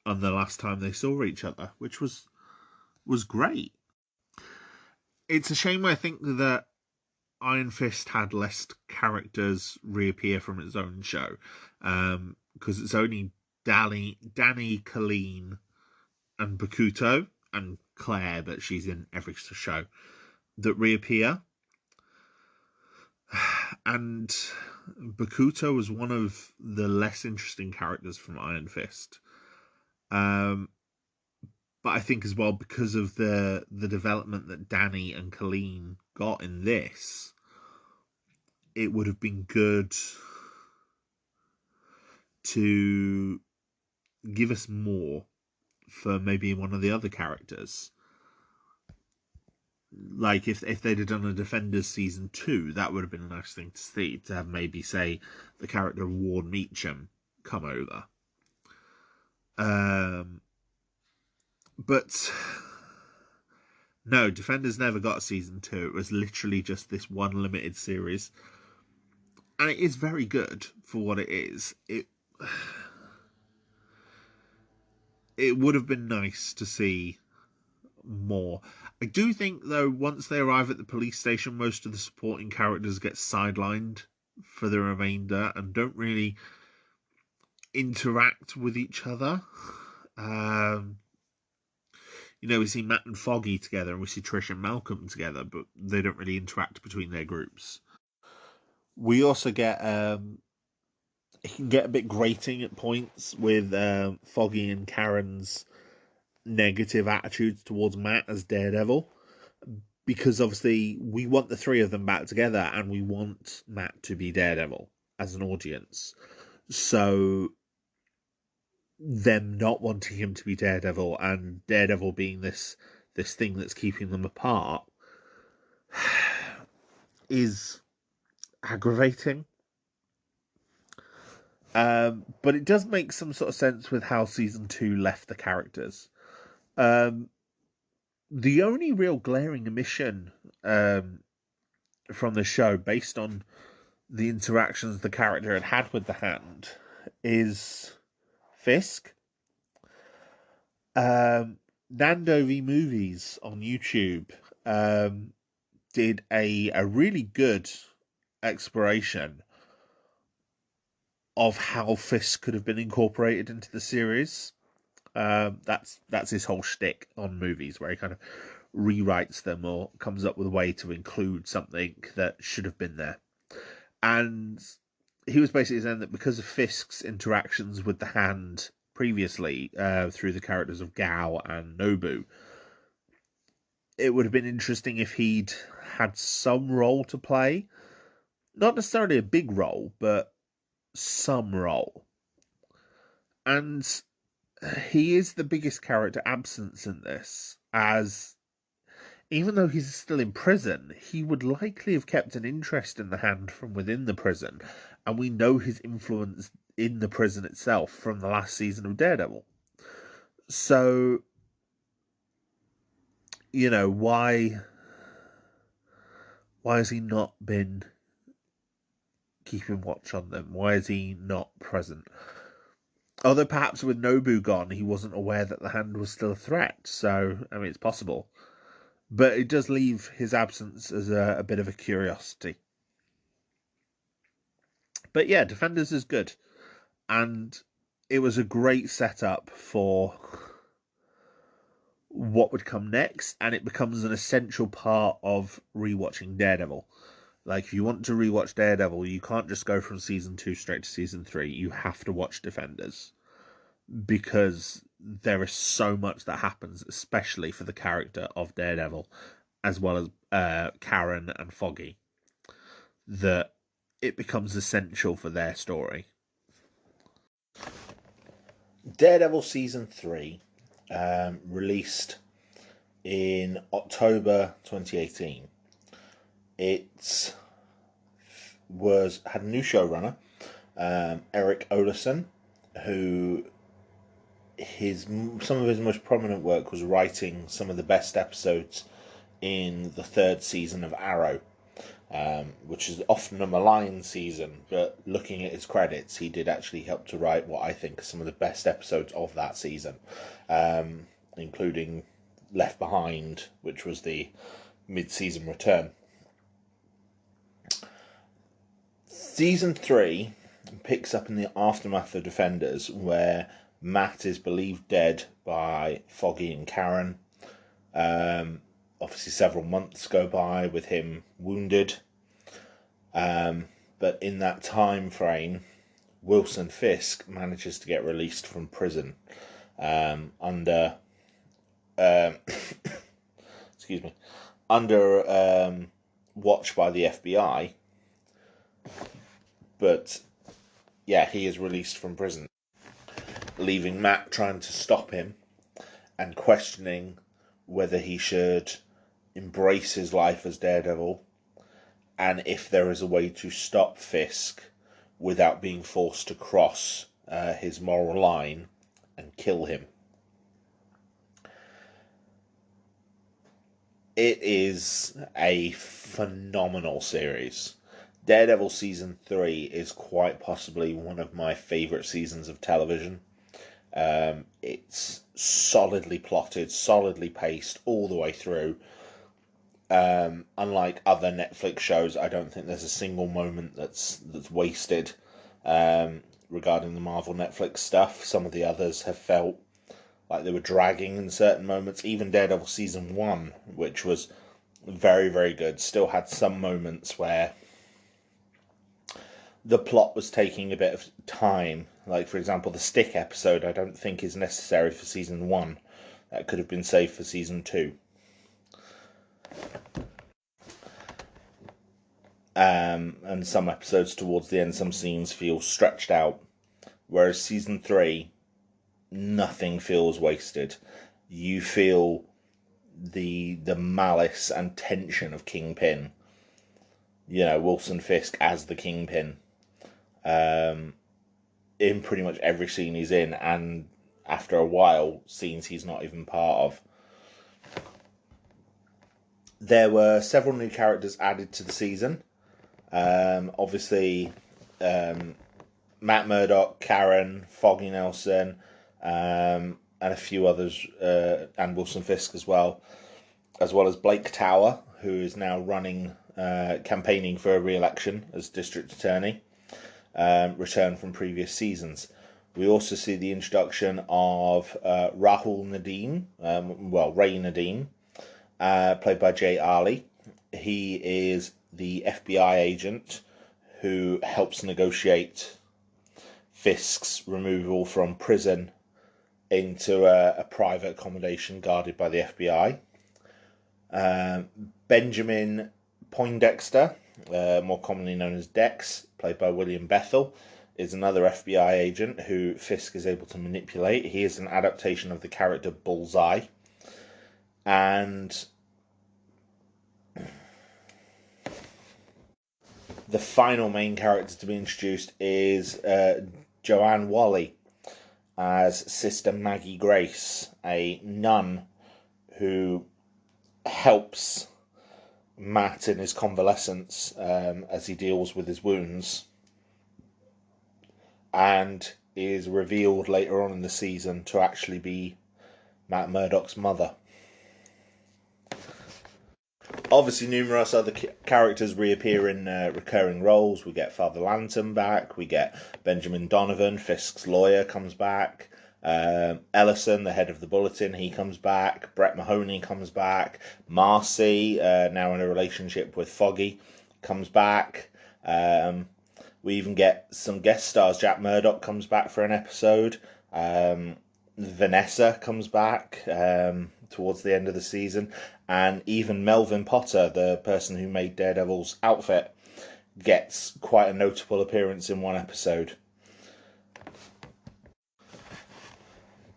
Speaker 1: the last time they saw each other, which was great. It's a shame, I think, that Iron Fist had less characters reappear from its own show, because it's only Danny, Colleen, and Bakuto, and Claire, that she's in every show, that reappear. And Bakuto was one of the less interesting characters from Iron Fist. But I think as well, because of the development that Danny and Colleen got in this, it would have been good to give us more for maybe one of the other characters. Like, if they'd have done a Defenders season 2, that would have been a nice thing to see, to have maybe, say, the character of Ward Meacham come over. But no, Defenders never got a season 2. It was literally just this one limited series, and it is very good for what it is. It would have been nice to see more. I do think, though, once they arrive at the police station, most of the supporting characters get sidelined for the remainder and don't really interact with each other. We see Matt and Foggy together, and we see Trish and Malcolm together, but they don't really interact between their groups. We also get it can get a bit grating at points with Foggy and Karen's negative attitudes towards Matt as Daredevil, because obviously we want the three of them back together, and we want Matt to be Daredevil as an audience. So them not wanting him to be Daredevil, and Daredevil being this thing that's keeping them apart, is aggravating. But it does make some sort of sense with how season 2 left the characters. The only real glaring omission from the show, based on the interactions the character had with the Hand, is Fisk. Nando v Movies on YouTube did a really good exploration of how Fisk could have been incorporated into the series. That's his whole shtick on movies, where he kind of rewrites them or comes up with a way to include something that should have been there. And he was basically saying that because of Fisk's interactions with the Hand previously, through the characters of Gao and Nobu, it would have been interesting if he'd had some role to play. Not necessarily a big role, but some role. And he is the biggest character absence in this, as even though he's still in prison, he would likely have kept an interest in the Hand from within the prison, and we know his influence in the prison itself from the last season of Daredevil. So, why has he not been keeping watch on them? Why is he not present? Although perhaps with Nobu gone, he wasn't aware that the Hand was still a threat. So, it's possible. But it does leave his absence as a bit of a curiosity. But yeah, Defenders is good. And it was a great setup for what would come next, and it becomes an essential part of rewatching Daredevil. Like, if you want to rewatch Daredevil, you can't just go from season 2 straight to season 3. You have to watch Defenders, because there is so much that happens, especially for the character of Daredevil, as well as Karen and Foggy, that it becomes essential for their story. Daredevil season 3 released in October 2018. It had a new showrunner, Eric Olesen, who some of his most prominent work was writing some of the best episodes in the 3rd season of Arrow, which is often a maligned season, but looking at his credits, he did actually help to write what I think are some of the best episodes of that season, including Left Behind, which was the mid-season return. Season 3 picks up in the aftermath of Defenders, where Matt is believed dead by Foggy and Karen. Obviously, several months go by with him wounded. But in that time frame, Wilson Fisk manages to get released from prison under watch by the FBI. But yeah, he is released from prison, leaving Matt trying to stop him and questioning whether he should embrace his life as Daredevil, and if there is a way to stop Fisk without being forced to cross his moral line and kill him. It is a phenomenal series. Daredevil season 3 is quite possibly one of my favourite seasons of television. It's solidly plotted, solidly paced all the way through. Unlike other Netflix shows, I don't think there's a single moment that's wasted regarding the Marvel Netflix stuff. Some of the others have felt like they were dragging in certain moments. Even Daredevil season 1, which was very, very good, still had some moments where the plot was taking a bit of time. Like, for example, the stick episode I don't think is necessary for season 1. That could have been saved for season 2. And some episodes towards the end, some scenes feel stretched out. Whereas season 3, nothing feels wasted. You feel the malice and tension of Kingpin. You know, Wilson Fisk as the Kingpin. In pretty much every scene he's in, and after a while, scenes he's not even part of. There were several new characters added to the season. Obviously, Matt Murdock, Karen, Foggy Nelson, and a few others, and Wilson Fisk as well as Blake Tower, who is now campaigning for a re-election as District Attorney, returned from previous seasons. We also see the introduction of Rahul Nadeem, Ray Nadeem, played by Jay Ali. He is the FBI agent who helps negotiate Fisk's removal from prison into a private accommodation guarded by the FBI. Benjamin Poindexter, more commonly known as Dex, played by William Bethel, is another FBI agent who Fisk is able to manipulate. He is an adaptation of the character Bullseye. And the final main character to be introduced is Joanne Wally as Sister Maggie Grace, a nun who helps Matt in his convalescence as he deals with his wounds, and is revealed later on in the season to actually be Matt Murdock's mother. Obviously, numerous other characters reappear in recurring roles. We get Father Lantom back. We get Benjamin Donovan, Fisk's lawyer, comes back. Ellison, the head of the Bulletin, he comes back. Brett Mahoney comes back. Marcy, now in a relationship with Foggy, comes back. We even get some guest stars. Jack Murdoch comes back for an episode. Vanessa comes back towards the end of the season. And even Melvin Potter, the person who made Daredevil's outfit, gets quite a notable appearance in one episode.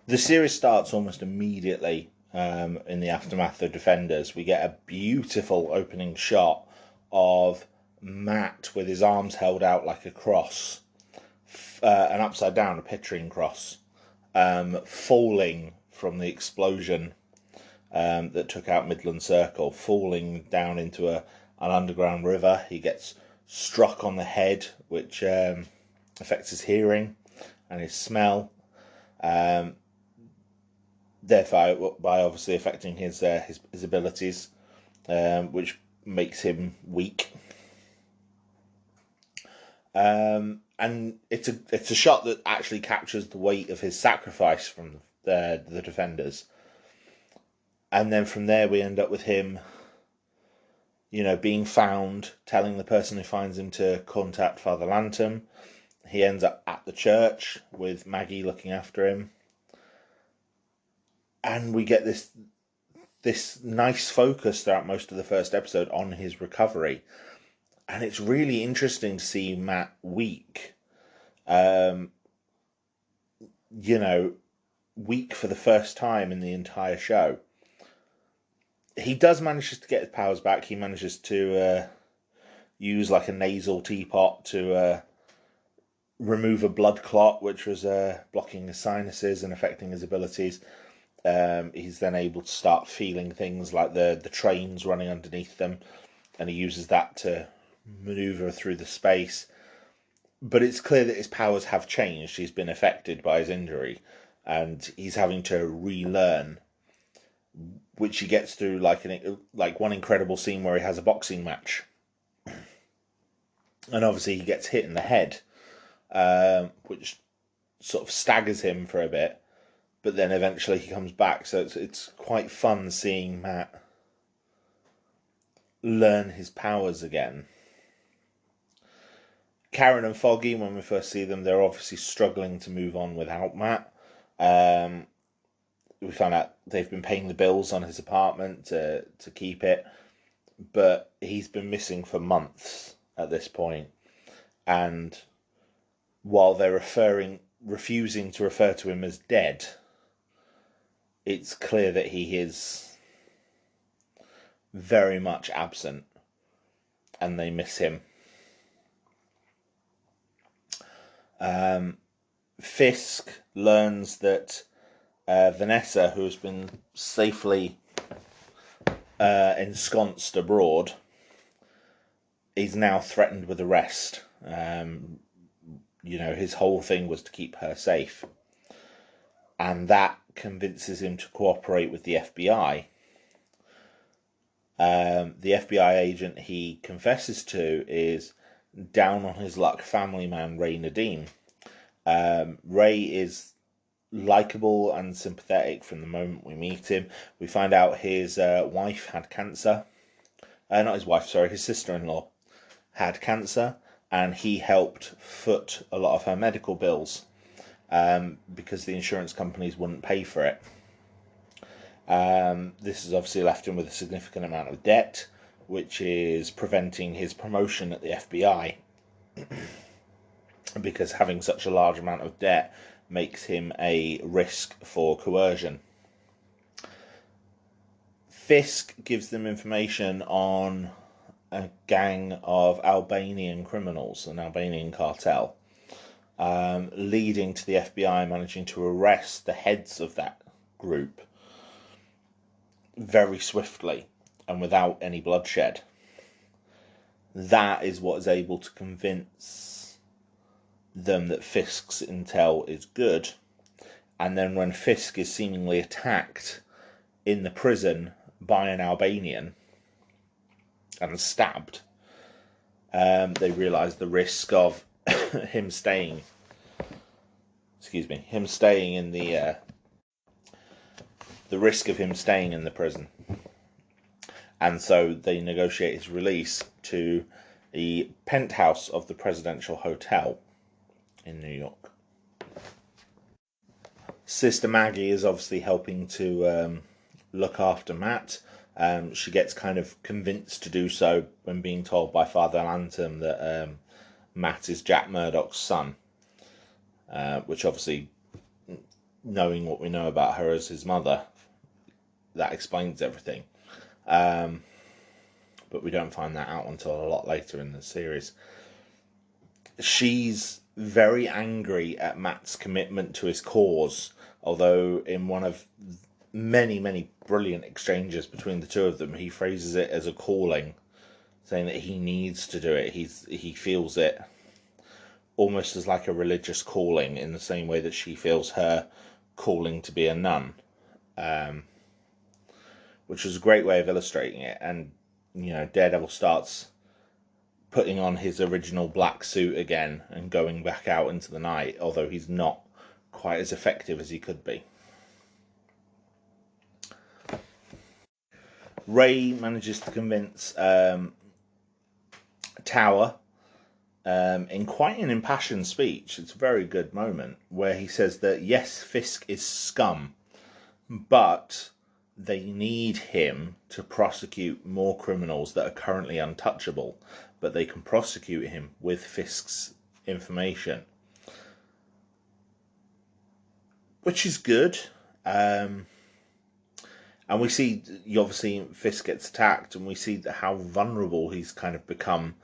Speaker 1: The series starts almost immediately in the aftermath of Defenders. We get a beautiful opening shot of Matt with his arms held out like a cross, an upside down, a Pittering cross, falling from the explosion that took out Midland Circle, falling down into an underground river. He gets struck on the head, which affects his hearing and his smell, therefore by obviously affecting his abilities, which makes him weak. And it's a shot that actually captures the weight of his sacrifice from the Defenders. And then from there we end up with him, being found, telling the person who finds him to contact Father Lantom. He ends up at the church with Maggie looking after him. And we get this nice focus throughout most of the first episode on his recovery. And it's really interesting to see Matt weak. Weak for the first time in the entire show. He does manage to get his powers back. He manages to use like a nasal teapot to remove a blood clot, which was blocking his sinuses and affecting his abilities. He's then able to start feeling things like the trains running underneath them, and he uses that to maneuver through the space. But it's clear that his powers have changed. He's been affected by his injury, and he's having to relearn, which he gets through like one incredible scene where he has a boxing match, and obviously he gets hit in the head, which sort of staggers him for a bit, but then eventually he comes back. So it's quite fun seeing Matt learn his powers again. Karen and Foggy, when we first see them, they're obviously struggling to move on without Matt. We found out they've been paying the bills on his apartment to keep it, but he's been missing for months at this point. And while they're refusing to refer to him as dead, it's clear that he is very much absent, and they miss him. Fisk learns that Vanessa, who has been safely ensconced abroad, is now threatened with arrest. His whole thing was to keep her safe. And that convinces him to cooperate with the FBI. The FBI agent he confesses to is down on his luck family man Ray Nadeem. Ray is likable and sympathetic from the moment we meet him. We find out his wife had cancer. Not his wife, sorry, his sister-in-law had cancer, and he helped foot a lot of her medical bills because the insurance companies wouldn't pay for it. This has obviously left him with a significant amount of debt, which is preventing his promotion at the FBI because having such a large amount of debt makes him a risk for coercion. Fisk gives them information on a gang of Albanian criminals, an Albanian cartel, leading to the FBI managing to arrest the heads of that group very swiftly and without any bloodshed. That is what is able to convince them that Fisk's intel is good. And then when Fisk is seemingly attacked in the prison by an Albanian, and stabbed. They realise the risk of him staying in the risk of him staying in the prison, and so they negotiate his release to the penthouse of the Presidential Hotel in New York. Sister Maggie is obviously helping to look after Matt. She gets kind of convinced to do so when being told by Father Lantom that Matt is Jack Murdoch's son, which obviously, knowing what we know about her as his mother, that explains everything. But we don't find that out until a lot later in the series. She's very angry at Matt's commitment to his cause, although in one of many, many brilliant exchanges between the two of them, he phrases it as a calling, saying that he needs to do it. He feels it almost as like a religious calling, in the same way that she feels her calling to be a nun, which was a great way of illustrating it. And Daredevil starts putting on his original black suit again and going back out into the night, although he's not quite as effective as he could be. Ray manages to convince Tower in quite an impassioned speech. It's a very good moment where he says that yes, Fisk is scum, but they need him to prosecute more criminals that are currently untouchable, but they can prosecute him with Fisk's information, which is good. And we see, obviously, Fisk gets attacked, and we see how vulnerable he's kind of become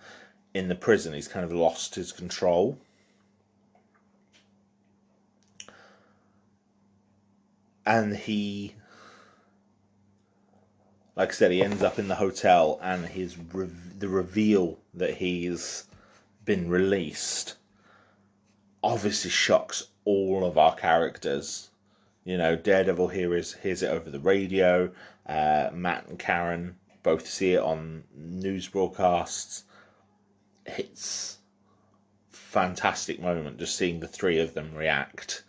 Speaker 1: in the prison. He's kind of lost his control. And he, like I said, he ends up in the hotel, and the reveal that he's been released obviously shocks all of our characters. Daredevil hears it over the radio. Matt and Karen both see it on news broadcasts. It's a fantastic moment just seeing the three of them react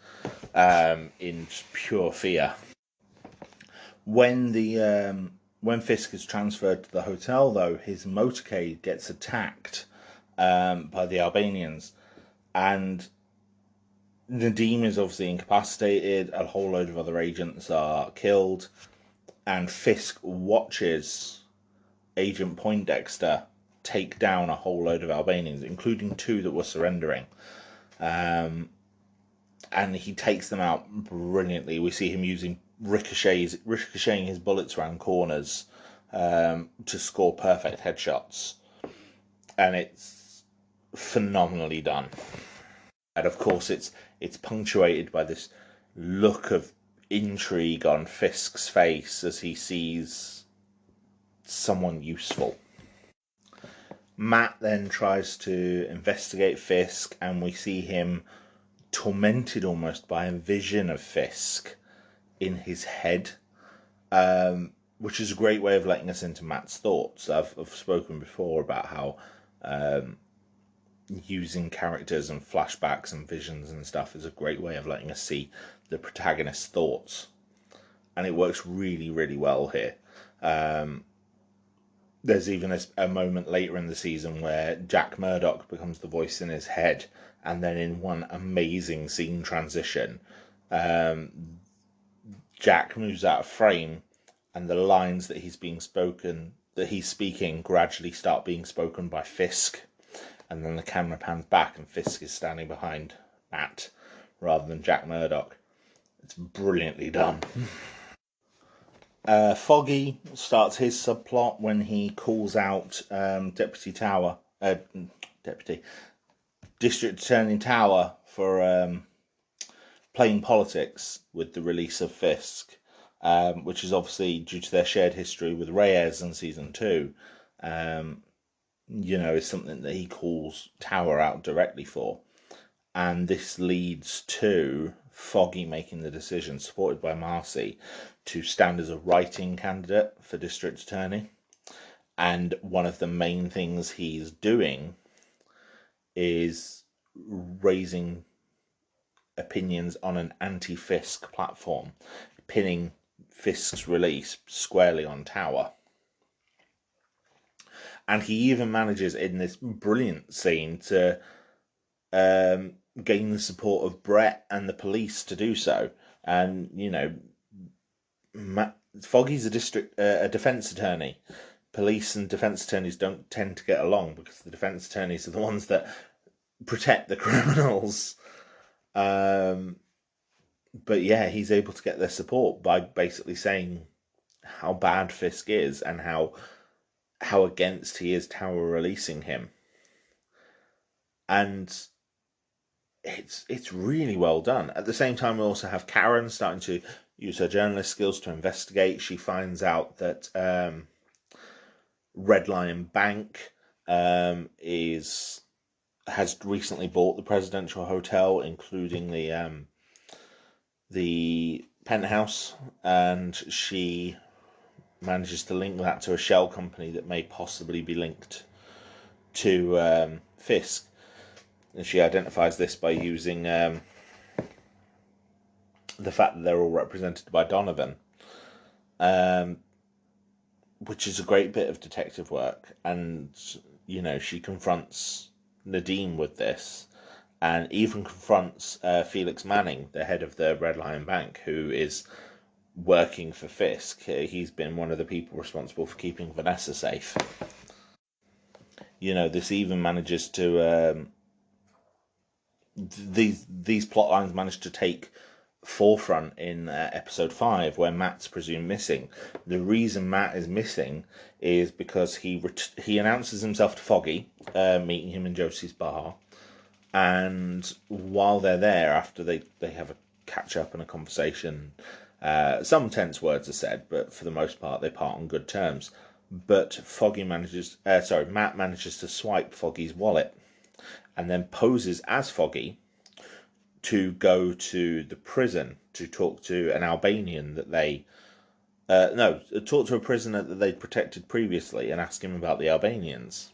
Speaker 1: in pure fear. When Fisk is transferred to the hotel, though, his motorcade gets attacked by the Albanians, and Nadim is obviously incapacitated. A whole load of other agents are killed, and Fisk watches Agent Poindexter take down a whole load of Albanians, including 2 that were surrendering. And he takes them out brilliantly. We see him using ricocheting his bullets around corners to score perfect headshots, and it's phenomenally done. And of course, it's punctuated by this look of intrigue on Fisk's face as he sees someone useful. Matt then tries to investigate Fisk, and we see him tormented almost by a vision of Fisk in his head, which is a great way of letting us into Matt's thoughts. I've spoken before about how using characters and flashbacks and visions and stuff is a great way of letting us see the protagonist's thoughts, and it works really, really well here. There's even a moment later in the season where Jack Murdoch becomes the voice in his head, and then in one amazing scene transition, Jack moves out of frame, and the lines that he's speaking gradually start being spoken by Fisk, and then the camera pans back and Fisk is standing behind Matt rather than Jack Murdoch. It's brilliantly done. Foggy starts his subplot when he calls out District Attorney Tower for playing politics with the release of Fisk, which is obviously due to their shared history with Reyes in season 2. Is something that he calls Tower out directly for. And this leads to Foggy making the decision, supported by Marcy, to stand as a writing candidate for District Attorney. And one of the main things he's doing is raising opinions on an anti-Fisk platform, pinning Fisk's release squarely on Tower. And he even manages in this brilliant scene to gain the support of Brett and the police to do so. And, you know, Foggy's a defense attorney. Police and defense attorneys don't tend to get along because the defense attorneys are the ones that protect the criminals. But yeah, he's able to get their support by basically saying how bad Fisk is and how against he is Tower releasing him. And it's really well done. At the same time, we also have Karen starting to use her journalist skills to investigate. She finds out that Red Lion Bank has recently bought the presidential hotel, including the penthouse, and she manages to link that to a shell company that may possibly be linked to Fisk. And she identifies this by using the fact that they're all represented by Donovan, which is a great bit of detective work. And, you know, she confronts Nadeem with this, and even confronts Felix Manning, the head of the Red Lion Bank, who is working for Fisk. He's been one of the people responsible for keeping Vanessa safe. You know, this even manages to these plot lines manage to take forefront in episode 5, where Matt's presumed missing. The reason Matt is missing is because he announces himself to Foggy, meeting him in Josie's bar, and while they're there, after they have a catch up and a conversation, some tense words are said, but for the most part they part on good terms. But Matt manages to swipe Foggy's wallet, and then poses as Foggy to go to the prison to talk to an Albanian that talk to a prisoner that they'd protected previously and ask him about the Albanians.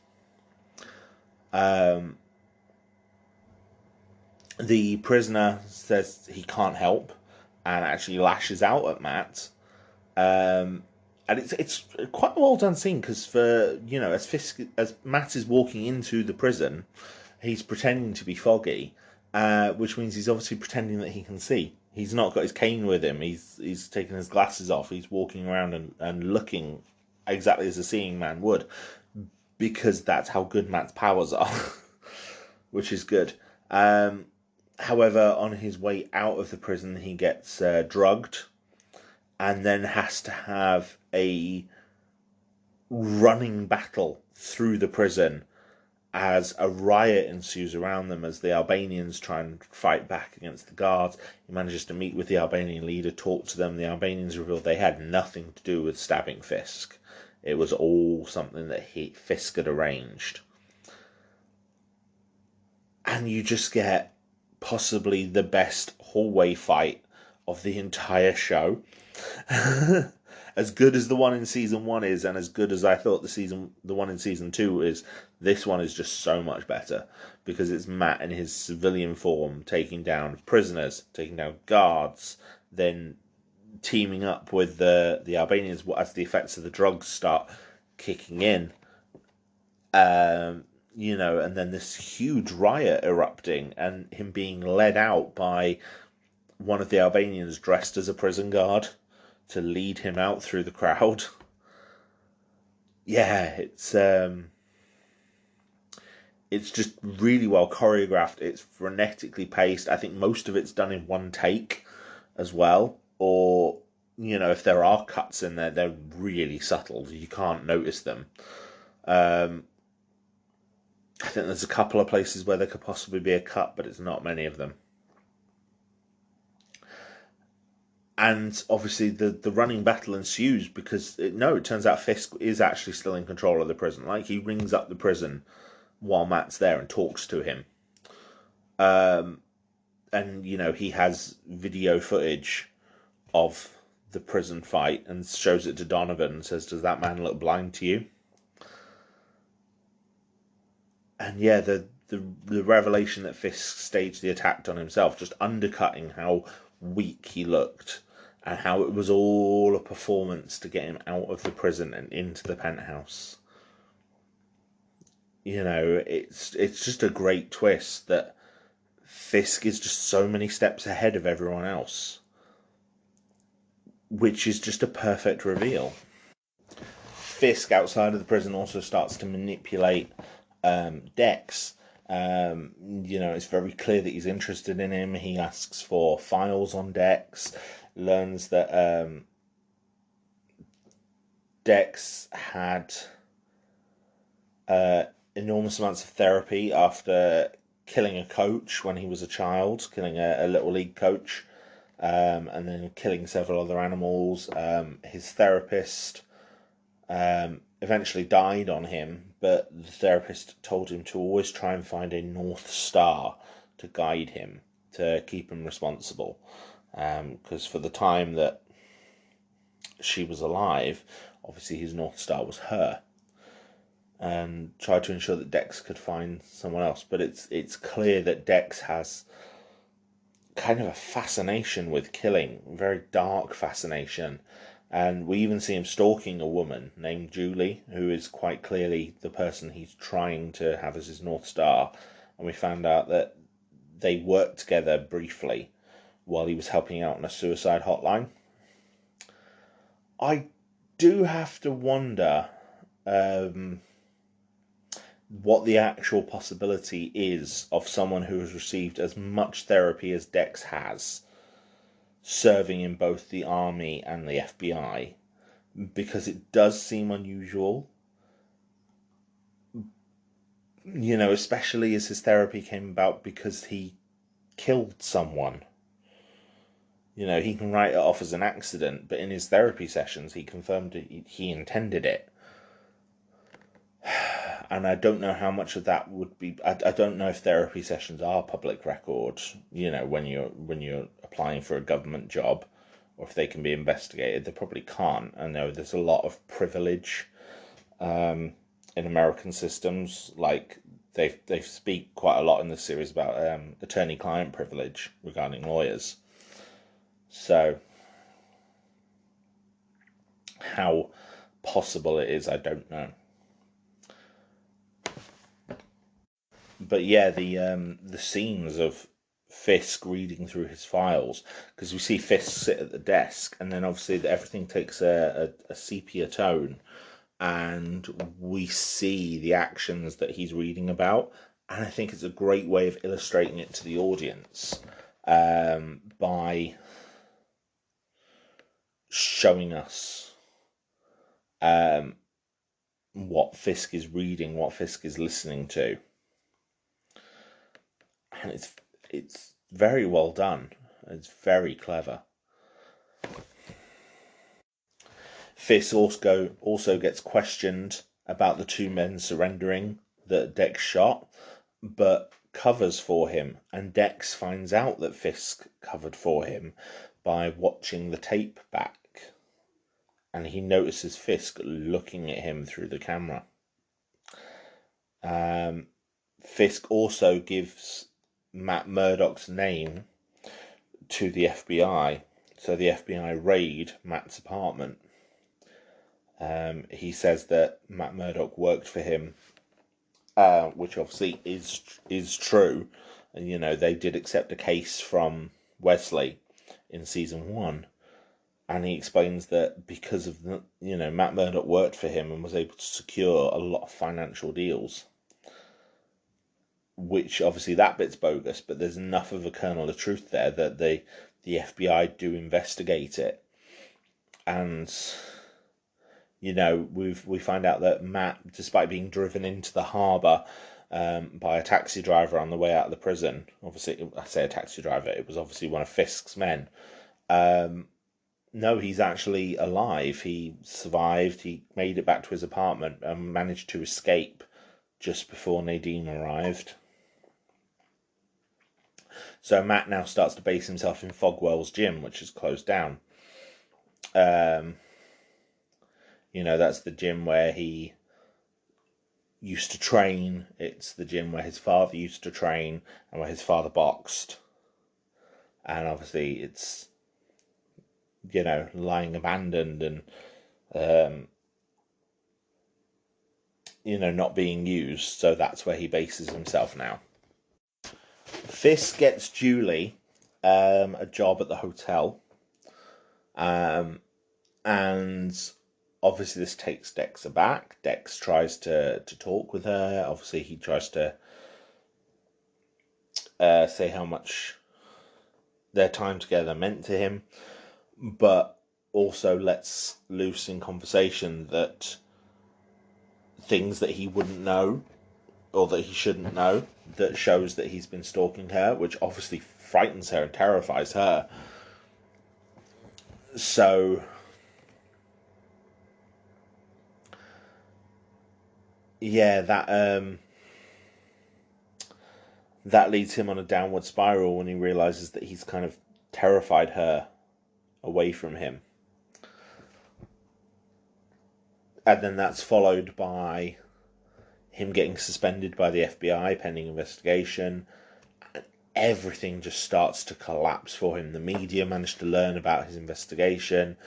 Speaker 1: The prisoner says he can't help and actually lashes out at Matt. And it's quite a well done scene, because as Matt is walking into the prison, he's pretending to be Foggy, which means he's obviously pretending that he can see. He's not got his cane with him. He's taken his glasses off. He's walking around and looking exactly as a seeing man would, because that's how good Matt's powers are, which is good. However, on his way out of the prison, he gets drugged, and then has to have a running battle through the prison as a riot ensues around them, as the Albanians try and fight back against the guards. He manages to meet with the Albanian leader, talk to them. The Albanians revealed they had nothing to do with stabbing Fisk. It was all something that Fisk had arranged. And you just get possibly the best hallway fight of the entire show. As good as the one in season 1 is, and as good as I thought the one in season 2 is, this one is just so much better, because it's Matt in his civilian form taking down prisoners, taking down guards, then teaming up with the Albanians as the effects of the drugs start kicking in. And then this huge riot erupting, and him being led out by one of the Albanians dressed as a prison guard to lead him out through the crowd. Yeah, it's just really well choreographed. It's frenetically paced. I think most of it's done in one take as well. Or, if there are cuts in there, they're really subtle. You can't notice them. I think there's a couple of places where there could possibly be a cut, but it's not many of them. And obviously the running battle ensues, because it turns out Fisk is actually still in control of the prison. Like, he rings up the prison while Matt's there and talks to him. And, he has video footage of the prison fight and shows it to Donovan and says, "Does that man look blind to you?" And yeah, the revelation that Fisk staged the attack on himself, just undercutting how weak he looked, and how it was all a performance to get him out of the prison and into the penthouse. It's just a great twist that Fisk is just so many steps ahead of everyone else, which is just a perfect reveal. Fisk outside of the prison also starts to manipulate Dex. It's very clear that he's interested in him. He asks for files on Dex, learns that Dex had enormous amounts of therapy after killing a coach when he was a child, killing a little league coach, and then killing several other animals. His therapist eventually died on him, but the therapist told him to always try and find a North Star to guide him, to keep him responsible. Because for the time that she was alive, obviously his North Star was her. And tried to ensure that Dex could find someone else. But it's clear that Dex has kind of a fascination with killing, a very dark fascination. And we even see him stalking a woman named Julie, who is quite clearly the person he's trying to have as his North Star. And we found out that they worked together briefly while he was helping out on a suicide hotline. I do have to wonder what the actual possibility is of someone who has received as much therapy as Dex has, serving in both the army and the FBI, because it does seem unusual, especially as his therapy came about because he killed someone. He can write it off as an accident, but in his therapy sessions he confirmed he intended it. And I don't know how much of that would be. I don't know if therapy sessions are public record. When you're applying for a government job, or if they can be investigated. They probably can't. I know there's a lot of privilege in American systems. Like they speak quite a lot in the series about attorney-client privilege regarding lawyers. So how possible it is, I don't know. But yeah, the scenes of Fisk reading through his files, because we see Fisk sit at the desk, and then obviously everything takes a sepia tone, and we see the actions that he's reading about, and I think it's a great way of illustrating it to the audience by showing us what Fisk is reading, what Fisk is listening to. And it's very well done. It's very clever. Fisk also gets questioned about the two men surrendering that Dex shot, but covers for him, and Dex finds out that Fisk covered for him by watching the tape back, and he notices Fisk looking at him through the camera. Fisk also gives Matt Murdock's name to the FBI, so the FBI raid Matt's apartment. He says that Matt Murdock worked for him, which obviously is true. And they did accept a case from Wesley in season 1, and he explains that because of Matt Murdock worked for him and was able to secure a lot of financial deals. Which obviously that bit's bogus, but there's enough of a kernel of truth there that the FBI do investigate it, and we find out that Matt, despite being driven into the harbour by a taxi driver on the way out of the prison, obviously I say a taxi driver, it was obviously one of Fisk's men. No, he's actually alive. He survived. He made it back to his apartment and managed to escape just before Nadine arrived. So Matt now starts to base himself in Fogwell's gym, which is closed down. That's the gym where he, used to train. It's the gym where his father used to train and where his father boxed. And obviously it's, lying abandoned and, not being used. So that's where he bases himself now. Fisk gets Julie a job at the hotel. And obviously this takes Dex aback. Dex tries to talk with her. Obviously he tries to say how much their time together meant to him, but also lets loose in conversation that things that he wouldn't know or that he shouldn't know, that shows that he's been stalking her, which obviously frightens her and terrifies her. So yeah, that leads him on a downward spiral when he realizes that he's kind of terrified her away from him. And then that's followed by him getting suspended by the FBI pending investigation. And everything just starts to collapse for him. The media managed to learn about his investigation,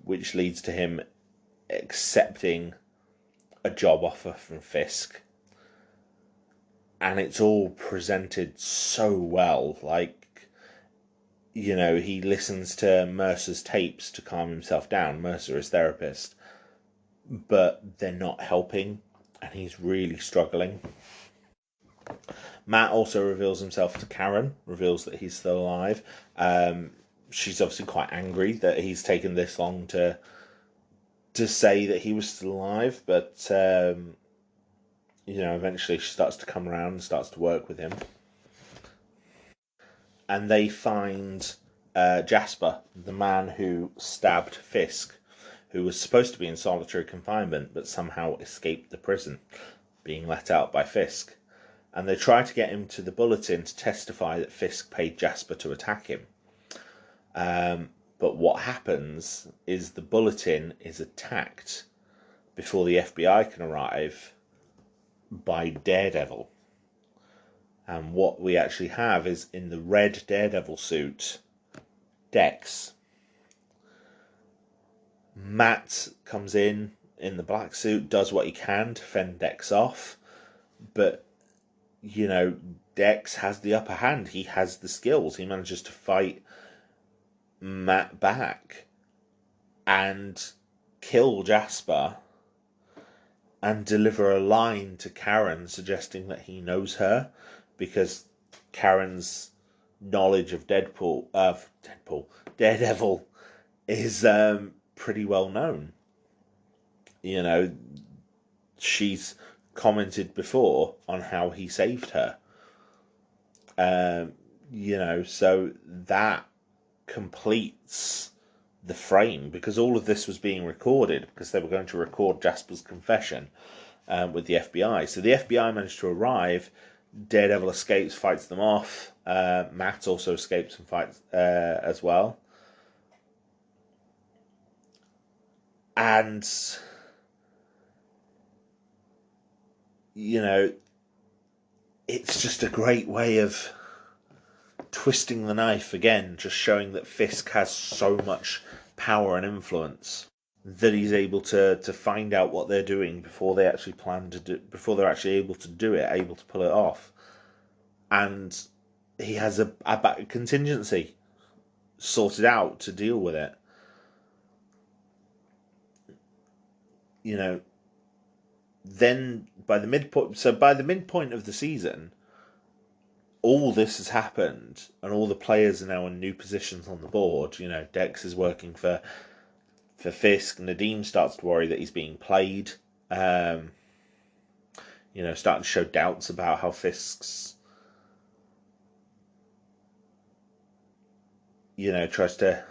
Speaker 1: which leads to him accepting a job offer from Fisk. And it's all presented so well. Like, he listens to Mercer's tapes to calm himself down. Mercer is therapist. But they're not helping. And he's really struggling. Matt also reveals himself to Karen. Reveals that he's still alive. She's obviously quite angry that he's taken this long to say that he was still alive. But eventually she starts to come around and starts to work with him. And they find Jasper, the man who stabbed Fisk, who was supposed to be in solitary confinement, but somehow escaped the prison, being let out by Fisk. And they try to get him to the bulletin to testify that Fisk paid Jasper to attack him. But what happens is the bulletin is attacked before the FBI can arrive by Daredevil. And what we actually have is, in the red Daredevil suit, Dex. Matt comes in the black suit, does what he can to fend Dex off, but Dex has the upper hand. He has the skills. He manages to fight Matt back and kill Jasper and deliver a line to Karen suggesting that he knows her, because Karen's knowledge of Daredevil is pretty well known. She's commented before on how he saved her. So that completes the frame, because all of this was being recorded, because they were going to record Jasper's confession with the FBI. So the FBI managed to arrive. Daredevil escapes, fights them off. Matt also escapes and fights as well. And, it's just a great way of twisting the knife again, just showing that Fisk has so much power and influence that he's able to find out what they're doing before they actually before they're actually able to do it, able to pull it off. And he has a back contingency sorted out to deal with it. Then by the midpoint of the season, all this has happened, and all the players are now in new positions on the board. Dex is working for Fisk. Nadeem starts to worry that he's being played. Starting to show doubts about how Fisk's, tries to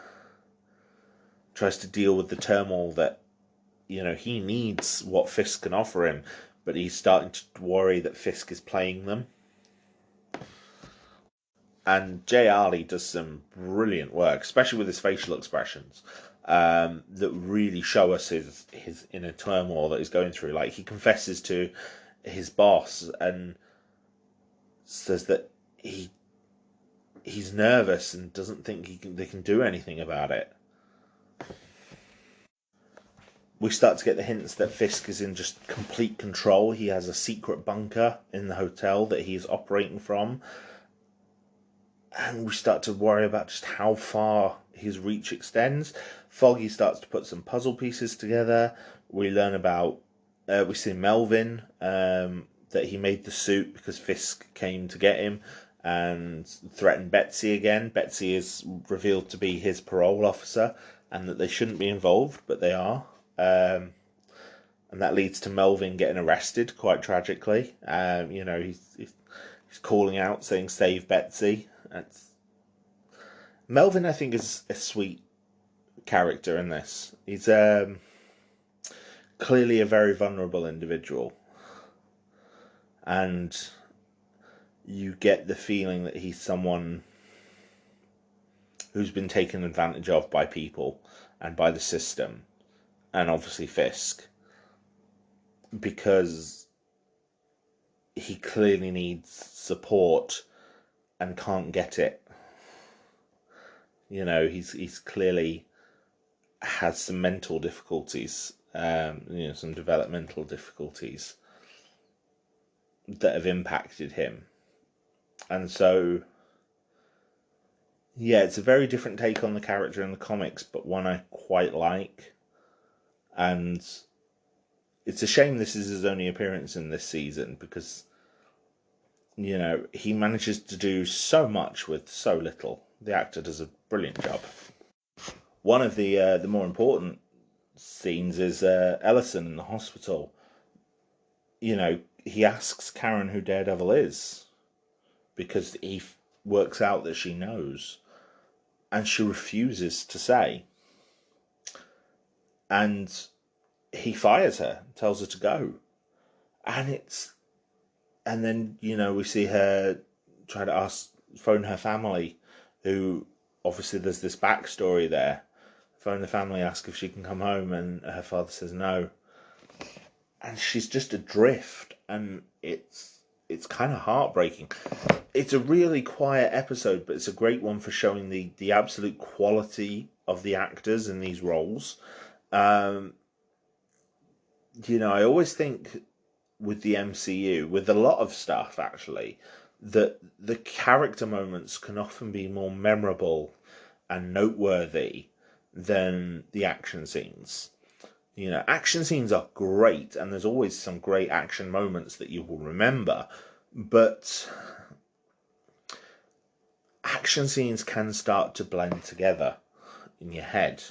Speaker 1: deal with the turmoil that, he needs what Fisk can offer him, but he's starting to worry that Fisk is playing them. And Jay Ali does some brilliant work, especially with his facial expressions, that really show us his inner turmoil that he's going through. Like, he confesses to his boss and says that he's nervous and doesn't think they can do anything about it. We start to get the hints that Fisk is in just complete control. He has a secret bunker in the hotel that he is operating from. And we start to worry about just how far his reach extends. Foggy starts to put some puzzle pieces together. We learn about, we see Melvin, that he made the suit because Fisk came to get him and threatened Betsy again. Betsy is revealed to be his parole officer and that they shouldn't be involved, but they are. And that leads to Melvin getting arrested quite tragically. He's calling out saying save Betsy. Melvin, I think, is a sweet character in this. He's clearly a very vulnerable individual, and you get the feeling that he's someone who's been taken advantage of by people and by the system, and obviously Fisk, because he clearly needs support and can't get it. He's clearly has some mental difficulties, some developmental difficulties that have impacted him. And so, yeah, it's a very different take on the character in the comics, but one I quite like. And it's a shame this is his only appearance in this season, because he manages to do so much with so little. The actor does a brilliant job. One of the more important scenes is Ellison in the hospital. He asks Karen who Daredevil is, because he works out that she knows, and she refuses to say. And he fires her, tells her to go. And then, we see her try to phone her family, who, obviously there's this backstory there. Phone the family, ask if she can come home, and her father says no. And she's just adrift, and it's kind of heartbreaking. It's a really quiet episode, but it's a great one for showing the absolute quality of the actors in these roles. I always think with the MCU, with a lot of stuff actually, that the character moments can often be more memorable and noteworthy than the action scenes. Action scenes are great, and there's always some great action moments that you will remember, but action scenes can start to blend together in your head,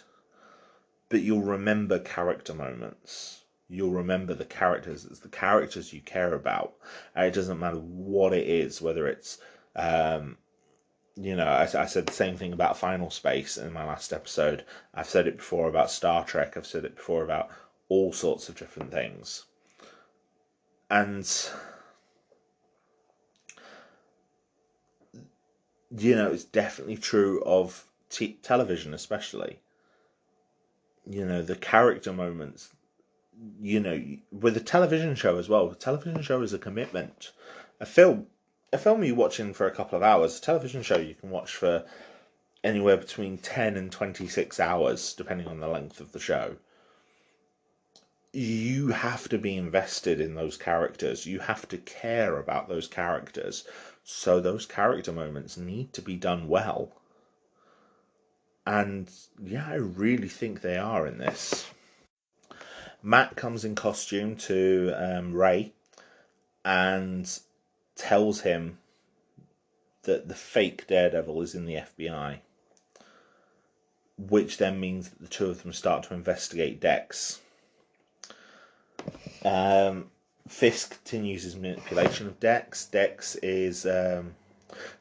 Speaker 1: but you'll remember character moments. You'll remember the characters. It's the characters you care about, and it doesn't matter what it is, whether it's I said the same thing about Final Space in my last episode. I've said it before about Star Trek. I've said it before about all sorts of different things. And, it's definitely true of television especially. The character moments, with a television show as well. A television show is a commitment. A film you watching for a couple of hours. A television show you can watch for anywhere between 10 and 26 hours, depending on the length of the show. You have to be invested in those characters. You have to care about those characters. So those character moments need to be done well. And yeah, I really think they are in this. Matt comes in costume to Ray and tells him that the fake Daredevil is in the FBI, which then means that the two of them start to investigate Dex. Fisk continues his manipulation of Dex. Dex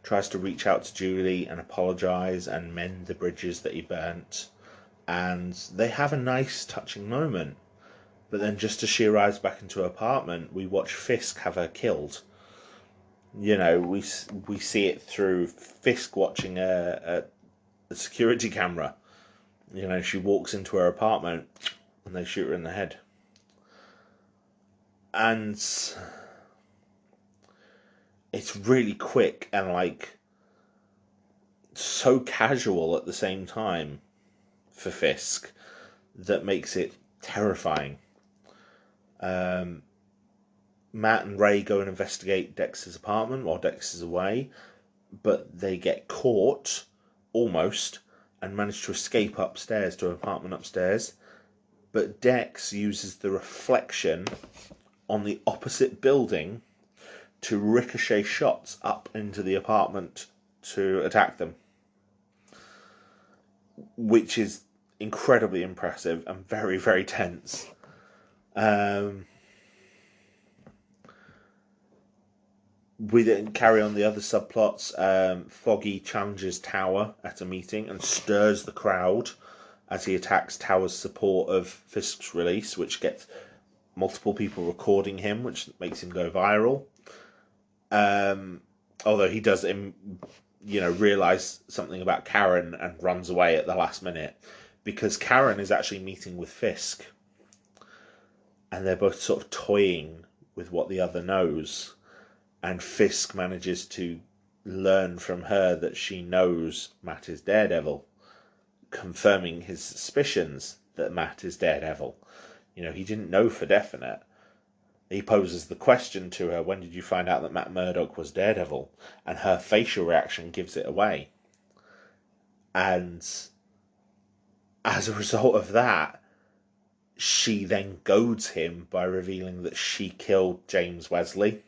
Speaker 1: tries to reach out to Julie and apologise and mend the bridges that he burnt, and they have a nice touching moment. But then just as she arrives back into her apartment, we watch Fisk have her killed. We see it through Fisk watching a security camera. She walks into her apartment and they shoot her in the head. and it's really quick and like so casual at the same time for Fisk that makes it terrifying. Matt and Ray go and investigate Dexter's apartment while Dexter's away, but they get caught almost and manage to escape upstairs to an apartment upstairs. But Dex uses the reflection on the opposite building to ricochet shots up into the apartment to attack them, which is incredibly impressive and very, very tense. We then carry on the other subplots. Foggy challenges Tower at a meeting and stirs the crowd as he attacks Tower's support of Fisk's release, which gets multiple people recording him, which makes him go viral. Although he does, realise something about Karen and runs away at the last minute, because Karen is actually meeting with Fisk, and they're both sort of toying with what the other knows. And Fisk manages to learn from her that she knows Matt is Daredevil, confirming his suspicions that Matt is Daredevil. He didn't know for definite. He poses the question to her, when did you find out that Matt Murdock was Daredevil? And her facial reaction gives it away. And as a result of that, she then goads him by revealing that she killed James Wesley.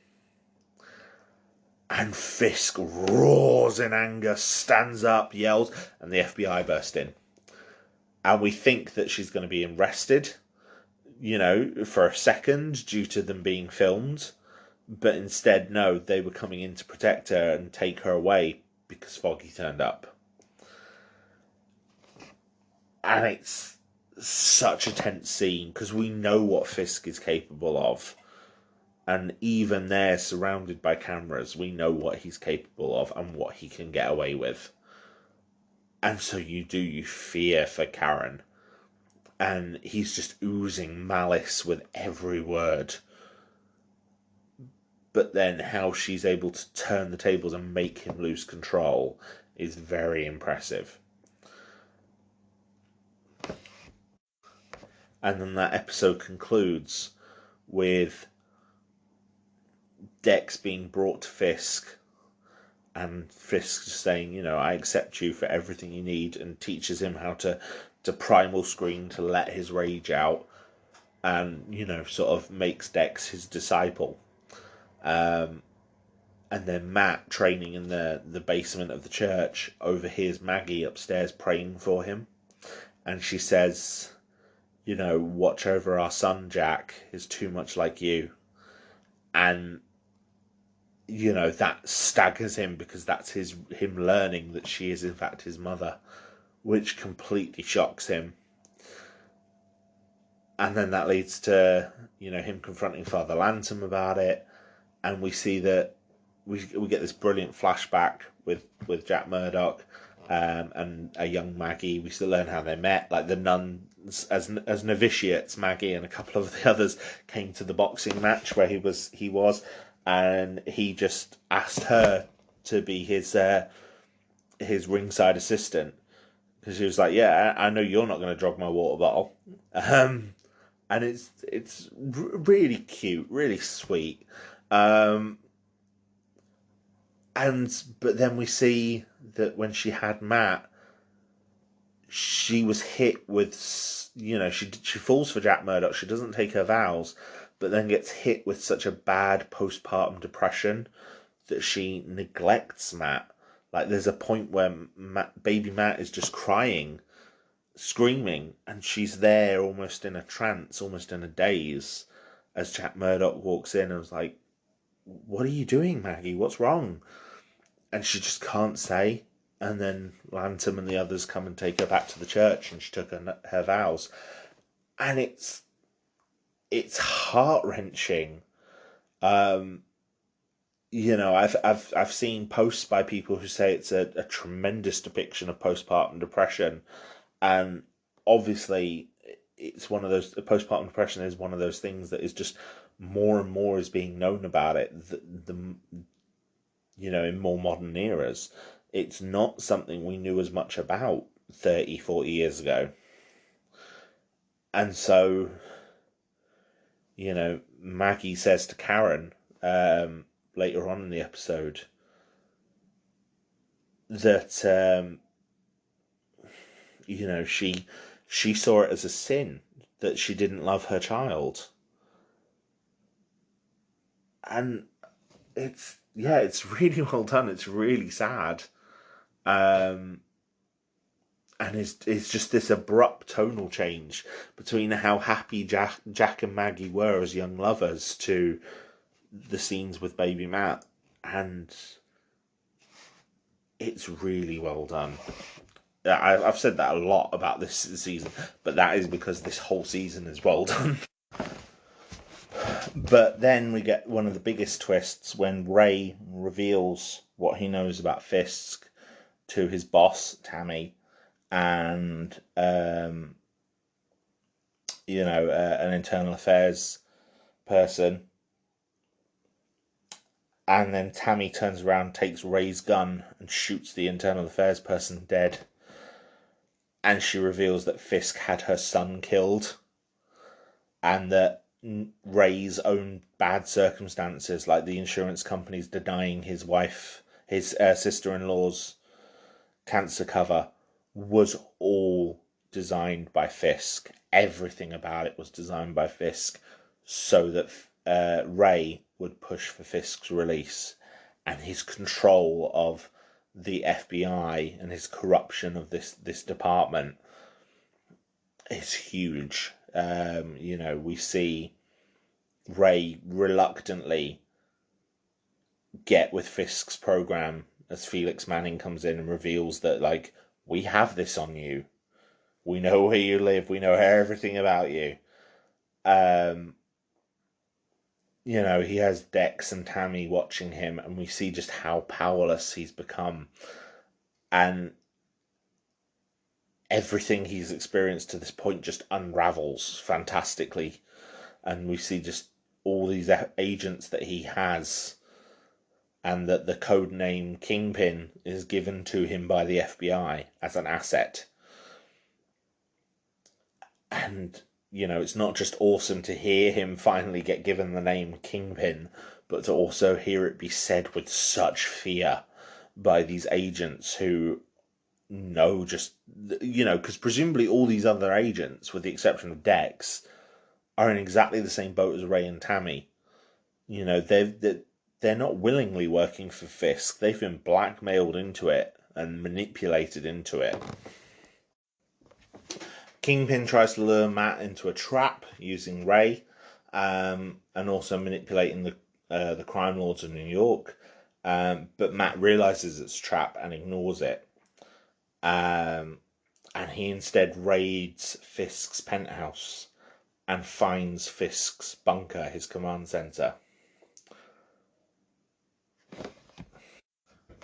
Speaker 1: And Fisk roars in anger, stands up, yells, and the FBI burst in. And we think that she's going to be arrested, for a second due to them being filmed. But instead, no, they were coming in to protect her and take her away because Foggy turned up. And it's such a tense scene because we know what Fisk is capable of. And even there, surrounded by cameras, we know what he's capable of and what he can get away with. And so you fear for Karen. And he's just oozing malice with every word. But then how she's able to turn the tables and make him lose control is very impressive. And then that episode concludes with Dex being brought to Fisk, and Fisk saying, I accept you for everything you need, and teaches him how to primal screen to let his rage out, and, sort of makes Dex his disciple. And then Matt, training in the basement of the church, overhears Maggie upstairs praying for him, and she says, watch over our son, Jack, is too much like you. And that staggers him because that's him learning that she is in fact his mother, which completely shocks him. And then that leads to, him confronting Father Lantom about it. And we see that we get this brilliant flashback with Jack Murdock and a young Maggie. We still learn how they met, like the nuns as novitiates. Maggie and a couple of the others came to the boxing match where he was. And he just asked her to be his ringside assistant, because he was like, "Yeah, I know you're not going to drop my water bottle," and it's really cute, really sweet. But then we see that when she had Matt, she was hit with, she falls for Jack Murdock. She doesn't take her vows, but then gets hit with such a bad postpartum depression that she neglects Matt. Like, there's a point where baby Matt is just crying, screaming, and she's there almost in a trance, almost in a daze, as Jack Murdock walks in and was like, "What are you doing, Maggie? What's wrong?" And she just can't say. And then Lantom and the others come and take her back to the church, and she took her vows. And it's heart-wrenching. I've seen posts by people who say it's a tremendous depiction of postpartum depression, and obviously it's one of those, postpartum depression is one of those things that is just more and more is being known about it, in more modern eras. It's not something we knew as much about 30, 40 years ago. And so, Maggie says to Karen, later on in the episode, that, she saw it as a sin that she didn't love her child. And it's really well done. It's really sad. And it's just this abrupt tonal change between how happy Jack and Maggie were as young lovers to the scenes with baby Matt. And it's really well done. I've said that a lot about this season, but that is because this whole season is well done. But then we get one of the biggest twists when Ray reveals what he knows about Fisk to his boss, Tammy, and an internal affairs person. And then Tammy turns around, takes Ray's gun, and shoots the internal affairs person dead. And she reveals that Fisk had her son killed, and that Ray's own bad circumstances, like the insurance companies denying his sister-in-law's cancer cover, was all designed by Fisk. Everything about it was designed by Fisk so that Ray would push for Fisk's release, and his control of the FBI and his corruption of this department is huge. We see Ray reluctantly get with Fisk's program as Felix Manning comes in and reveals that, we have this on you. We know where you live. We know everything about you. He has Dex and Tammy watching him, and we see just how powerless he's become. And everything he's experienced to this point just unravels fantastically. And we see just all these agents that he has, and that the code name Kingpin is given to him by the FBI as an asset. And it's not just awesome to hear him finally get given the name Kingpin, but to also hear it be said with such fear by these agents who know because presumably all these other agents, with the exception of Dex, are in exactly the same boat as Ray and Tammy. They're not willingly working for Fisk. They've been blackmailed into it and manipulated into it. Kingpin tries to lure Matt into a trap using Ray, and also manipulating the crime lords of New York. But Matt realizes it's a trap and ignores it. And he instead raids Fisk's penthouse and finds Fisk's bunker, his command center.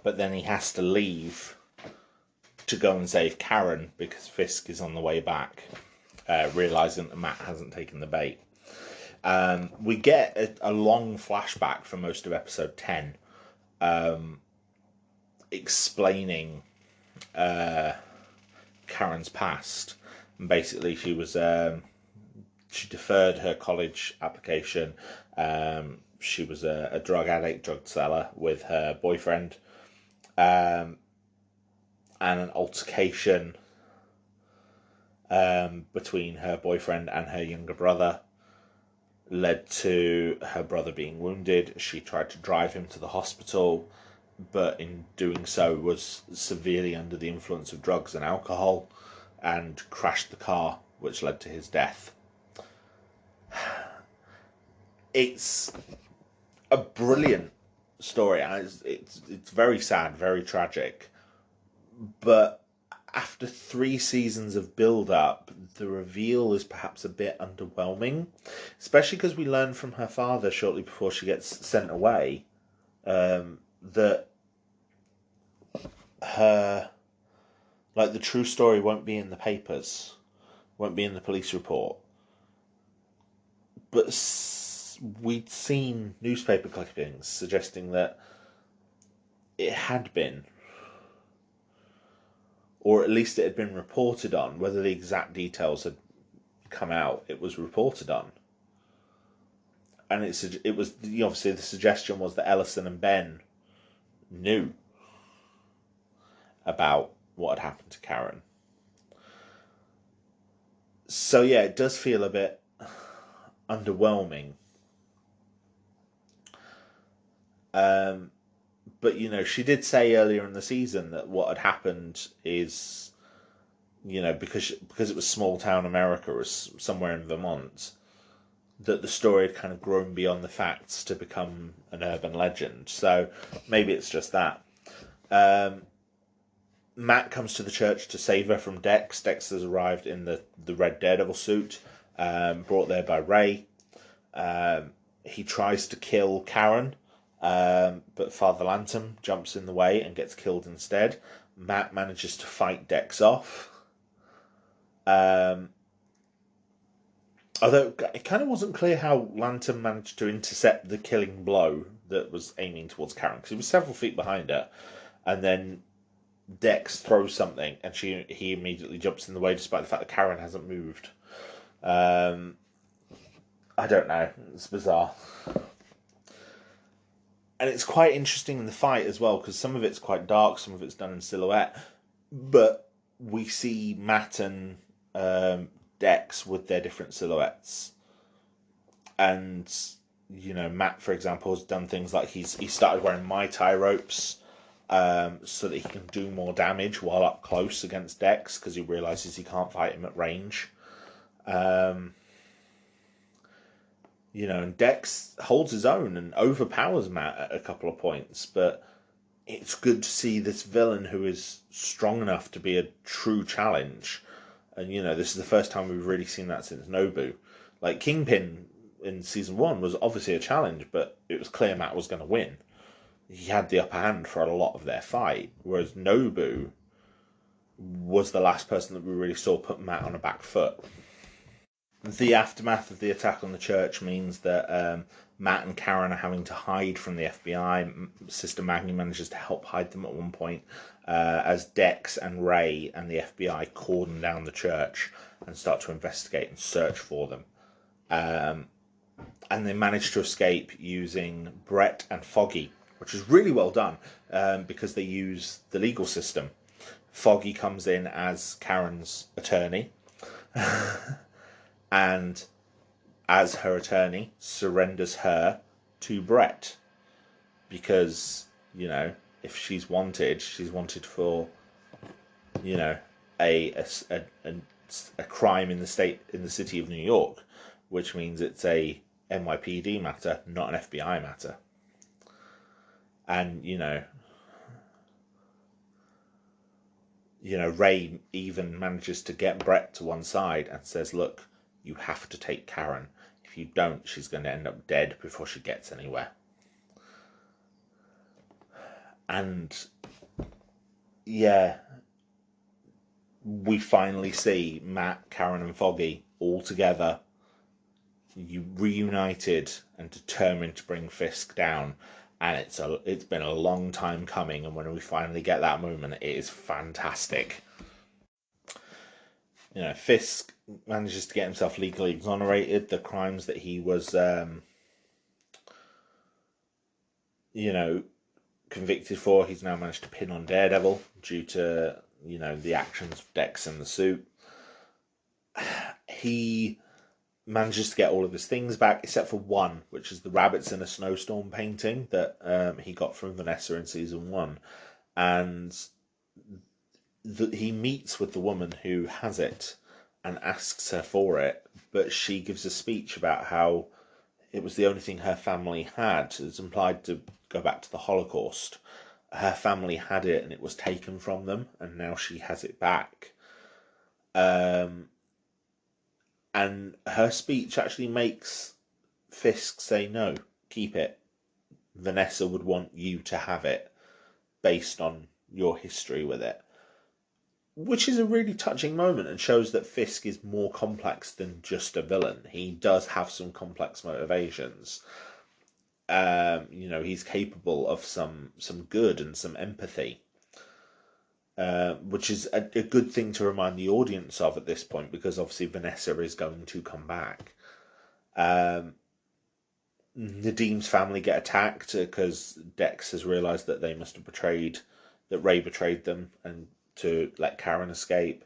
Speaker 1: But then he has to leave to go and save Karen because Fisk is on the way back, realizing that Matt hasn't taken the bait. We get a long flashback for most of episode 10, explaining Karen's past. And basically, she deferred her college application. She was a drug addict, drug seller with her boyfriend. And an altercation between her boyfriend and her younger brother led to her brother being wounded. She tried to drive him to the hospital, but in doing so was severely under the influence of drugs and alcohol and crashed the car, which led to his death. It's a brilliant story, and it's very sad, very tragic. But after 3 seasons of build-up, the reveal is perhaps a bit underwhelming, especially because we learn from her father shortly before she gets sent away that her, the true story won't be in the papers, won't be in the police report. But we'd seen newspaper clippings suggesting that it had been, or at least it had been reported on. Whether the exact details had come out, it was reported on. And it was obviously the suggestion was that Ellison and Ben knew about what had happened to Karen. So yeah, it does feel a bit underwhelming. But she did say earlier in the season that what had happened is, because it was small town America, it was somewhere in Vermont, that the story had kind of grown beyond the facts to become an urban legend. So maybe it's just that. Matt comes to the church to save her from Dex. Dex has arrived in the red Daredevil suit, brought there by Ray. He tries to kill Karen, but Father Lantom jumps in the way and gets killed instead. Matt manages to fight Dex off. Although it kind of wasn't clear how Lantom managed to intercept the killing blow that was aiming towards Karen, because he was several feet behind her, and then Dex throws something and he immediately jumps in the way, despite the fact that Karen hasn't moved. I don't know. It's bizarre. And it's quite interesting in the fight as well, because some of it's quite dark, some of it's done in silhouette. But we see Matt and Dex with their different silhouettes. And, Matt, for example, has done things like he started wearing Mai Tai ropes so that he can do more damage while up close against Dex, because he realises he can't fight him at range. And Dex holds his own and overpowers Matt at a couple of points, but it's good to see this villain who is strong enough to be a true challenge. And, this is the first time we've really seen that since Nobu. Like, Kingpin in Season 1 was obviously a challenge, but it was clear Matt was going to win. He had the upper hand for a lot of their fight, whereas Nobu was the last person that we really saw put Matt on a back foot. The aftermath of the attack on the church means that Matt and Karen are having to hide from the FBI. Sister Maggie manages to help hide them at one point, as Dex and Ray and the FBI cordon down the church and start to investigate and search for them. And they manage to escape using Brett and Foggy, which is really well done, because they use the legal system. Foggy comes in as Karen's attorney, and as her attorney, surrenders her to Brett, because, if she's wanted for, a crime in the city of New York, which means it's a NYPD matter, not an FBI matter. And, Ray even manages to get Brett to one side and says, look, you have to take Karen. If you don't, she's going to end up dead before she gets anywhere. And, yeah, we finally see Matt, Karen and Foggy all together, reunited and determined to bring Fisk down. And it's been a long time coming, and when we finally get that moment, it is fantastic. Fisk manages to get himself legally exonerated. The crimes that he was, convicted for, he's now managed to pin on Daredevil due to, the actions of Dex in the suit. He manages to get all of his things back, except for one, which is the Rabbits in a Snowstorm painting that he got from Vanessa in Season 1. And he meets with the woman who has it and asks her for it, but she gives a speech about how it was the only thing her family had. It's implied to go back to the Holocaust. Her family had it and it was taken from them, and now she has it back. And her speech actually makes Fisk say, no, keep it. Vanessa would want you to have it based on your history with it. which is a really touching moment and shows that Fisk is more complex than just a villain. He does have some complex motivations. He's capable of some good and some empathy, which is a good thing to remind the audience of at this point, because obviously Vanessa is going to come back. Nadim's family get attacked because Dex has realised that they must have that Ray betrayed them and to let Karen escape.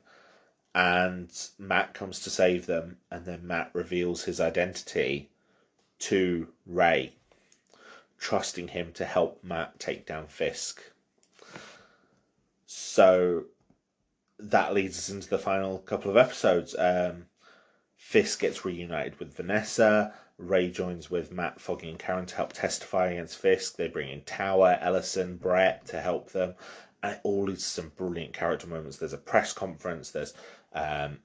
Speaker 1: And Matt comes to save them, and then Matt reveals his identity to Ray, trusting him to help Matt take down Fisk. So that leads us into the final couple of episodes. Fisk gets reunited with Vanessa. Ray joins with Matt, Foggy, and Karen to help testify against Fisk. They bring in Tower, Ellison, Brett to help them. And it all leads to some brilliant character moments. There's a press conference. There's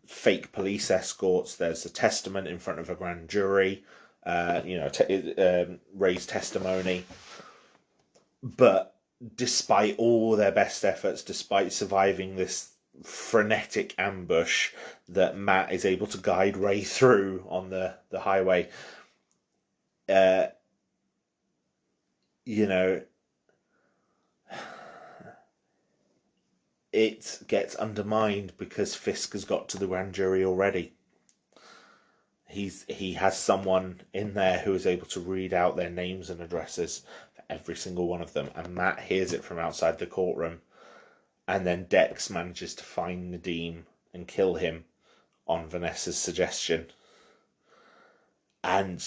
Speaker 1: fake police escorts. There's a testament in front of a grand jury. Ray's testimony. But despite all their best efforts, despite surviving this frenetic ambush that Matt is able to guide Ray through on the highway, it gets undermined because Fisk has got to the grand jury already. He has someone in there who is able to read out their names and addresses for every single one of them, and Matt hears it from outside the courtroom. And then Dex manages to find Nadim and kill him on Vanessa's suggestion. And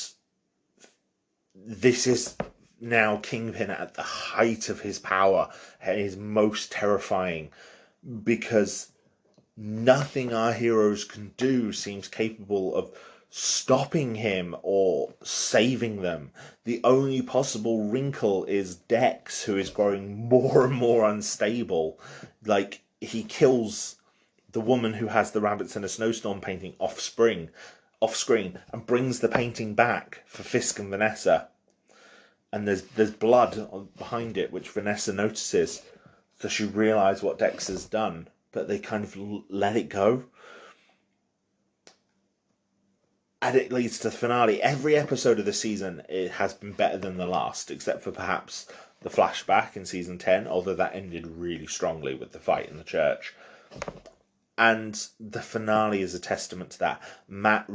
Speaker 1: this is now Kingpin at the height of his power, his most terrifying, because nothing our heroes can do seems capable of stopping him or saving them. The only possible wrinkle is Dex, who is growing more and more unstable. Like, he kills the woman who has the rabbits in a snowstorm painting off screen, and brings the painting back for Fisk and Vanessa. And there's blood behind it, which Vanessa notices, so she realises what Dex has done, but they kind of let it go. And it leads to the finale. Every episode of the season, it has been better than the last, except for perhaps the flashback in season 10, although that ended really strongly with the fight in the church. And the finale is a testament to that. Matt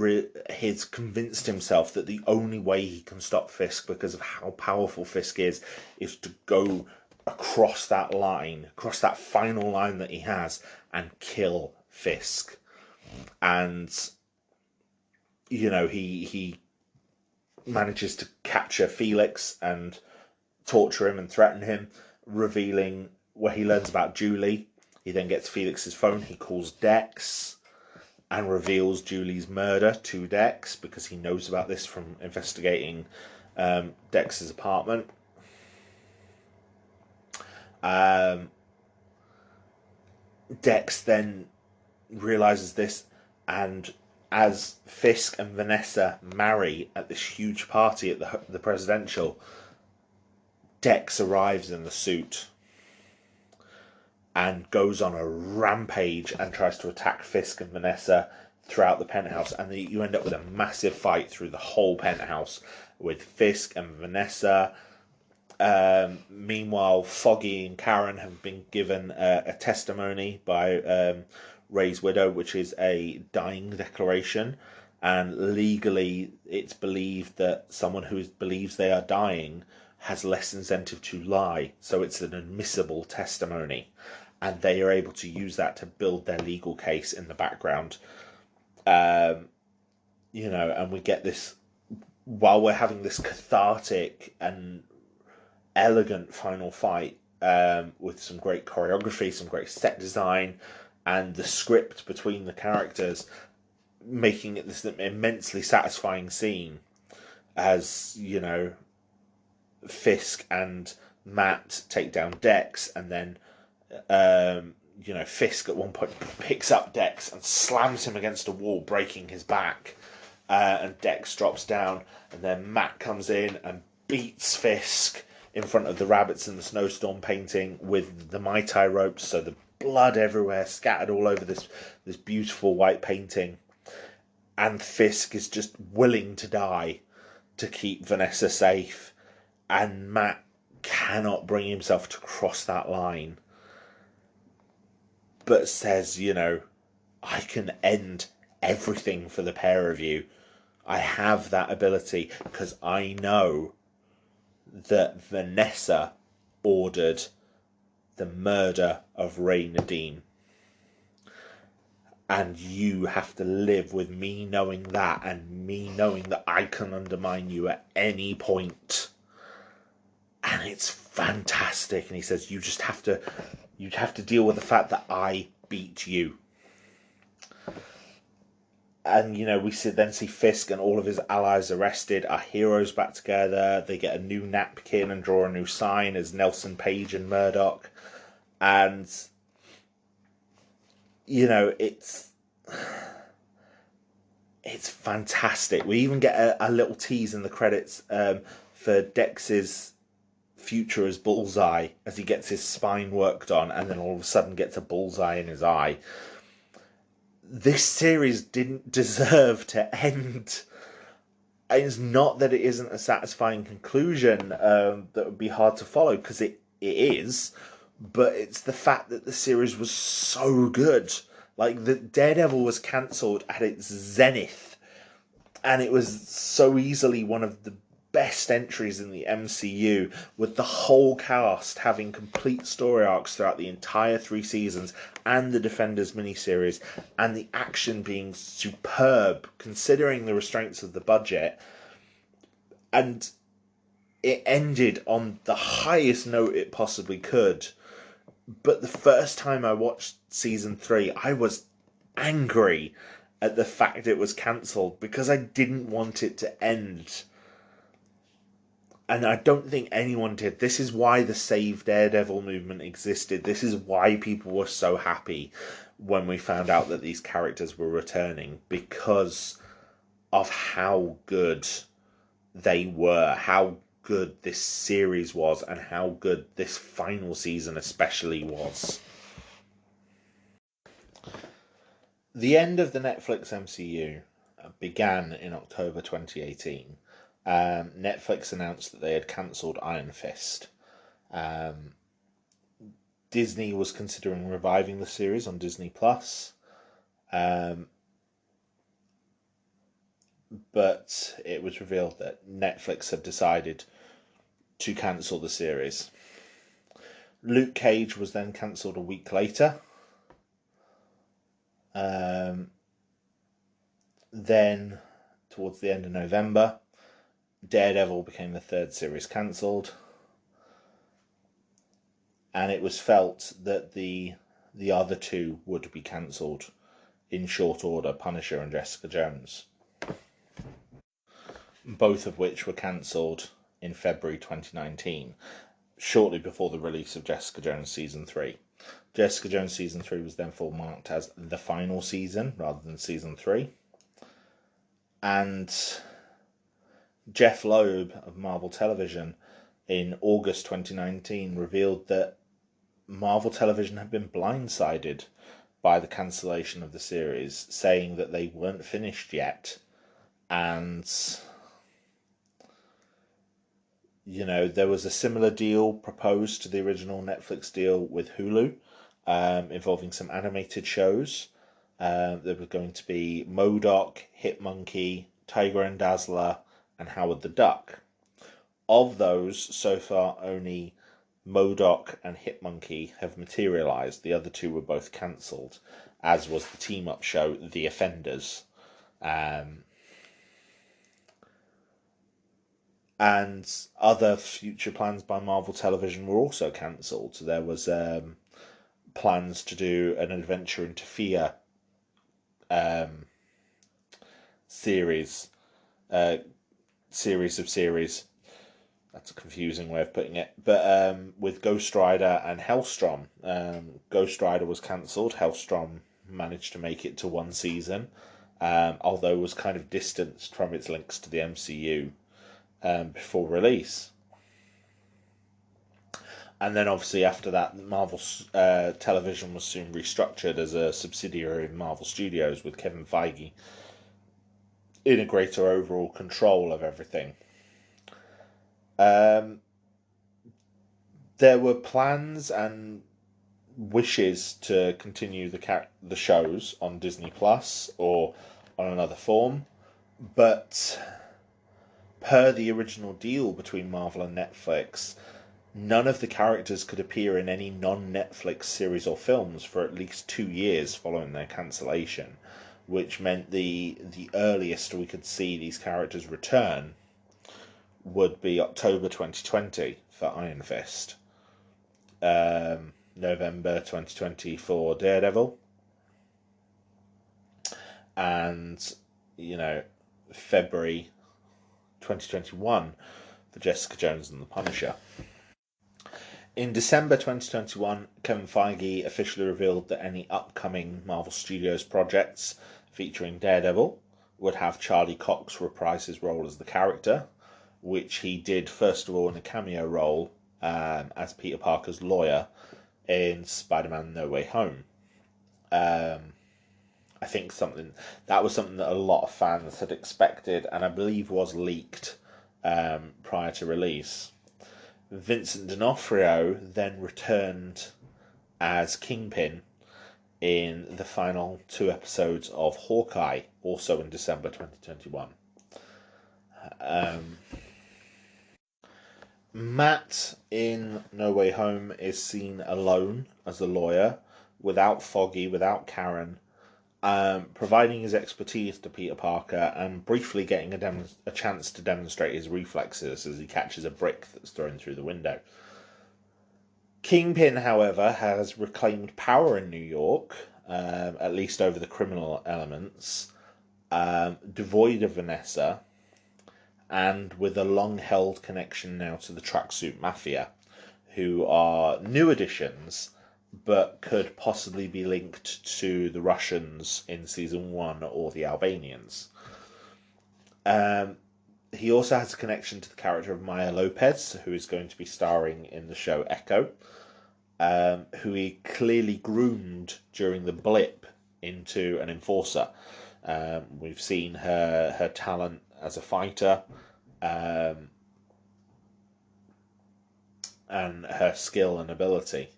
Speaker 1: has convinced himself that the only way he can stop Fisk, because of how powerful Fisk is to go across that line, across that final line that he has, and kill Fisk. And he manages to capture Felix and torture him and threaten him, revealing where he learns about Julie. He then gets Felix's phone. He calls Dex and reveals Julie's murder to Dex, because he knows about this from investigating Dex's apartment. Dex then realizes this, and as Fisk and Vanessa marry at this huge party at the presidential, Dex arrives in the suit and goes on a rampage and tries to attack Fisk and Vanessa throughout the penthouse. And you end up with a massive fight through the whole penthouse with Fisk and Vanessa. Meanwhile, Foggy and Karen have been given a testimony by Ray's widow, which is a dying declaration, and legally it's believed that someone who believes they are dying has less incentive to lie, so it's an admissible testimony, and they are able to use that to build their legal case in the background. And we get this, while we're having this cathartic and elegant final fight, with some great choreography, some great set design, and the script between the characters, making it this immensely satisfying scene as, Fisk and Matt take down Dex, and then, Fisk at one point picks up Dex and slams him against a wall, breaking his back, and Dex drops down, and then Matt comes in and beats Fisk in front of the rabbits in the snowstorm painting with the Mai Tai ropes, so the blood everywhere, scattered all over this beautiful white painting. And Fisk is just willing to die to keep Vanessa safe. And Matt cannot bring himself to cross that line. But says, I can end everything for the pair of you. I have that ability because I know that Vanessa ordered the murder of Ray Nadeem. And you have to live with me knowing that, and me knowing that I can undermine you at any point. And it's fantastic. And he says, you'd have to deal with the fact that I beat you. And, we then see Fisk and all of his allies arrested. Our heroes back together. They get a new napkin and draw a new sign as Nelson Page and Murdoch. And, it's fantastic. We even get a little tease in the credits for Dex's future as Bullseye as he gets his spine worked on and then all of a sudden gets a bullseye in his eye. This series didn't deserve to end. It's not that it isn't a satisfying conclusion that would be hard to follow, because it is, but it's the fact that the series was so good. Like, the Daredevil was cancelled at its zenith, and it was so easily one of the best entries in the MCU, with the whole cast having complete story arcs throughout the entire 3 seasons, and the Defenders miniseries, and the action being superb considering the restraints of the budget. And it ended on the highest note it possibly could. But the first time I watched season 3, I was angry at the fact it was cancelled, because I didn't want it to end. And I don't think anyone did. This is why the Save Daredevil movement existed. This is why people were so happy when we found out that these characters were returning, because of how good they were, how good this series was, and how good this final season especially was. The end of the Netflix MCU began in October 2018. Netflix announced that they had cancelled Iron Fist. Disney was considering reviving the series on Disney Plus, but it was revealed that Netflix had decided to cancel the series. Luke Cage was then cancelled a week later. Then, towards the end of November, Daredevil became the 3rd series cancelled, and it was felt that the other 2 would be cancelled in short order, Punisher and Jessica Jones, both of which were cancelled in February 2019, shortly before the release of Jessica Jones Season 3. Jessica Jones Season 3 was then full marked as the final season rather than Season 3. And Jeff Loeb of Marvel Television in August 2019 revealed that Marvel Television had been blindsided by the cancellation of the series, saying that they weren't finished yet. And, there was a similar deal proposed to the original Netflix deal with Hulu, involving some animated shows. There was going to be MODOK, Hitmonkey, Tiger and Dazzler, and Howard the Duck. Of those, so far only MODOK and Hitmonkey have materialised. The other 2 were both cancelled, as was the team-up show The Offenders. And other future plans by Marvel Television were also cancelled. There was plans to do an Adventure into Fear series of series. That's a confusing way of putting it. But with Ghost Rider and Hellstrom. Ghost Rider was cancelled. Hellstrom managed to make it to 1 season, although was kind of distanced from its links to the MCU before release. And then obviously after that, Marvel Television was soon restructured as a subsidiary of Marvel Studios, with Kevin Feige in a greater overall control of everything. There were plans and wishes to continue the shows on Disney Plus or on another form, but per the original deal between Marvel and Netflix, none of the characters could appear in any non-Netflix series or films for at least 2 years following their cancellation, which meant the earliest we could see these characters return would be October 2020 for Iron Fist, November 2020 for Daredevil, and February 2021 for Jessica Jones and the Punisher. In December 2021, Kevin Feige officially revealed that any upcoming Marvel Studios projects featuring Daredevil would have Charlie Cox reprise his role as the character, which he did first of all in a cameo role as Peter Parker's lawyer in Spider-Man No Way Home. I think that was something that a lot of fans had expected, and I believe was leaked prior to release. Vincent D'Onofrio then returned as Kingpin in the final 2 episodes of Hawkeye, also in December 2021. Matt in No Way Home is seen alone as the lawyer, without Foggy, without Karen, providing his expertise to Peter Parker and briefly getting a chance to demonstrate his reflexes as he catches a brick that's thrown through the window. Kingpin, however, has reclaimed power in New York, at least over the criminal elements, devoid of Vanessa, and with a long-held connection now to the Tracksuit Mafia, who are new additions, but could possibly be linked to the Russians in Season 1 or the Albanians. He also has a connection to the character of Maya Lopez, who is going to be starring in the show Echo, who he clearly groomed during the blip into an enforcer. We've seen her talent as a fighter, and her skill and ability.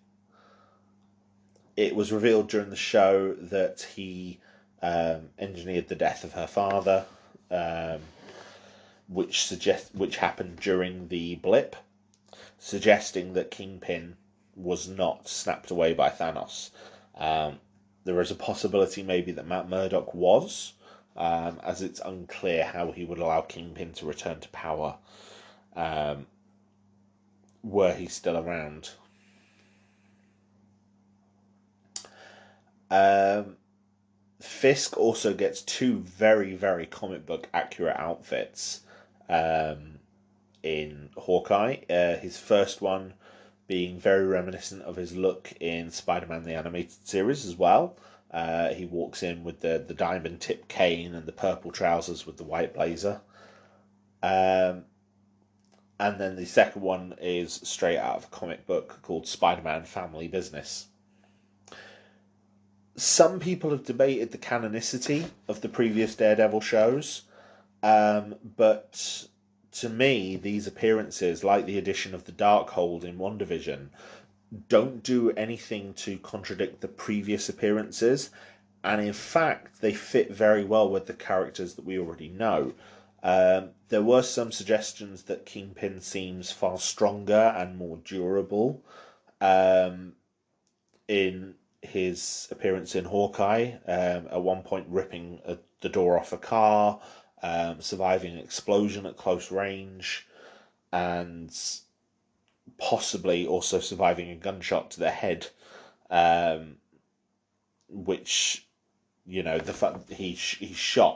Speaker 1: It was revealed during the show that he engineered the death of her father, which happened during the blip, suggesting that Kingpin was not snapped away by Thanos. There is a possibility maybe that Matt Murdock was, as it's unclear how he would allow Kingpin to return to power were he still around. Fisk also gets 2 very, very comic book accurate outfits in Hawkeye. His first one being very reminiscent of his look in Spider-Man the Animated Series as well. He walks in with the diamond tip cane and the purple trousers with the white blazer. And then the second one is straight out of a comic book called Spider-Man Family Business. Some people have debated the canonicity of the previous Daredevil shows, but to me, these appearances, like the addition of the Darkhold in WandaVision, don't do anything to contradict the previous appearances, and in fact, they fit very well with the characters that we already know. There were some suggestions that Kingpin seems far stronger and more durable in his appearance in Hawkeye, at one point ripping the door off a car, surviving an explosion at close range, and possibly also surviving a gunshot to the head, which, the fact that he's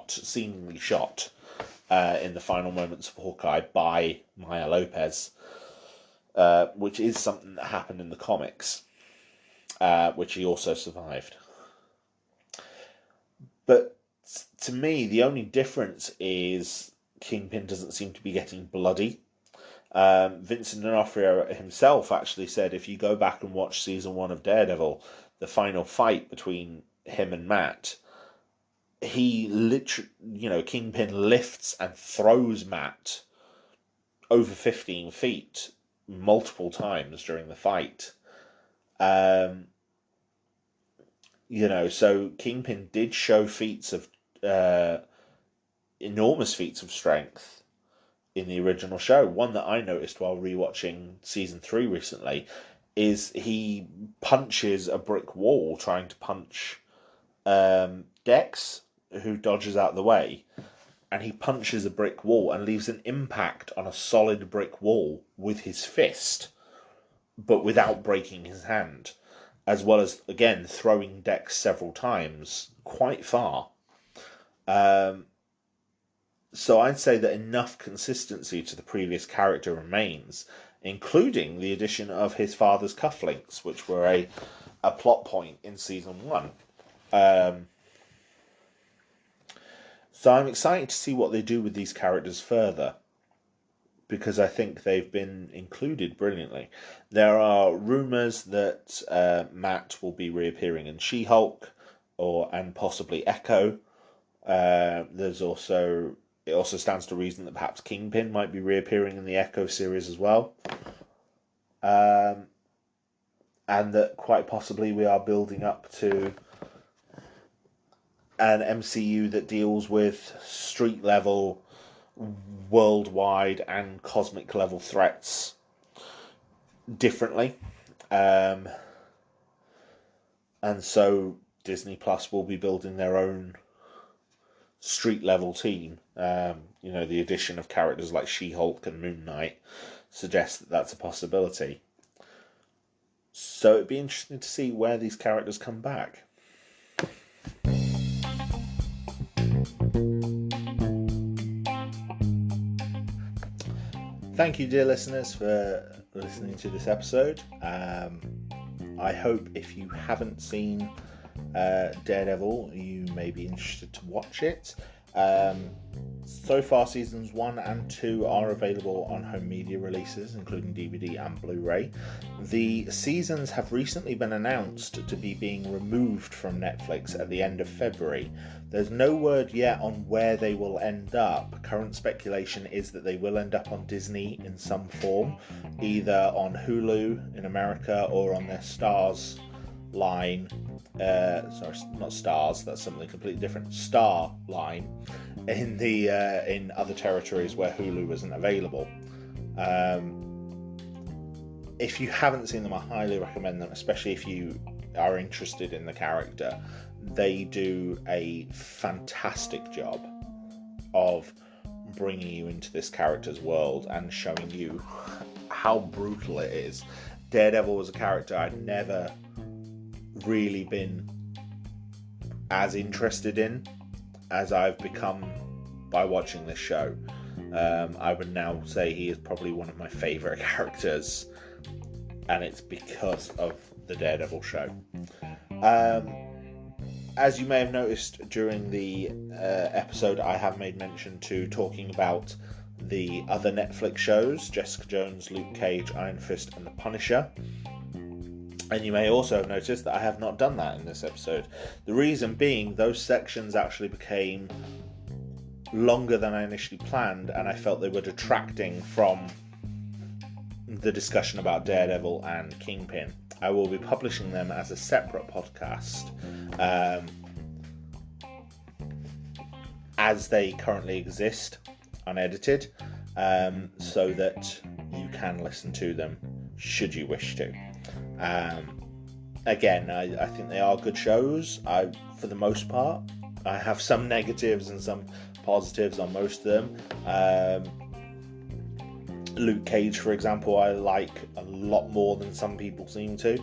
Speaker 1: seemingly shot in the final moments of Hawkeye by Maya Lopez, which is something that happened in the comics, which he also survived. But to me, the only difference is Kingpin doesn't seem to be getting bloody. Vincent D'Onofrio himself actually said if you go back and watch season 1 of Daredevil, the final fight between him and Matt, he literally, Kingpin lifts and throws Matt over 15 feet multiple times during the fight. So Kingpin did show feats of enormous feats of strength in the original show. One that I noticed while rewatching season 3 recently is he punches a brick wall trying to punch Dex, who dodges out of the way, and he punches a brick wall and leaves an impact on a solid brick wall with his fist, but without breaking his hand, as well as, again, throwing Dex several times, quite far. So I'd say that enough consistency to the previous character remains, including the addition of his father's cufflinks, which were a plot point in season 1. So I'm excited to see what they do with these characters further, because I think they've been included brilliantly. There are rumours that Matt will be reappearing in She-Hulk and possibly Echo. It also stands to reason that perhaps Kingpin might be reappearing in the Echo series as well. And that quite possibly we are building up to an MCU that deals with street level, worldwide and cosmic level threats differently. And so Disney Plus will be building their own street level team. The addition of characters like She-Hulk and Moon Knight suggests that that's a possibility. So it'd be interesting to see where these characters come back. Thank you, dear listeners, for listening to this episode. I hope if you haven't seen Daredevil, you may be interested to watch it. So far, seasons 1 and 2 are available on home media releases, including DVD and Blu-ray. The seasons have recently been announced to be being removed from Netflix at the end of February. There's no word yet on where they will end up. Current speculation is that they will end up on Disney in some form, either on Hulu in America or on their Stars line. Sorry, not Stars, that's something completely different. Star line in other territories where Hulu isn't available. If you haven't seen them, I highly recommend them, especially if you are interested in the character. They do a fantastic job of bringing you into this character's world and showing you how brutal it is. Daredevil was a character I'd never really been as interested in as I've become by watching this show. I would now say he is probably one of my favourite characters, and it's because of the Daredevil show. As you may have noticed during the episode, I have made mention to talking about the other Netflix shows, Jessica Jones, Luke Cage, Iron Fist and The Punisher. And you may also have noticed that I have not done that in this episode. The reason being, those sections actually became longer than I initially planned, and I felt they were detracting from the discussion about Daredevil and Kingpin. I will be publishing them as a separate podcast as they currently exist, unedited, so that you can listen to them should you wish to. Again, I think they are good shows. For the most part, I have some negatives and some positives on most of them. Luke Cage, for example, I like a lot more than some people seem to,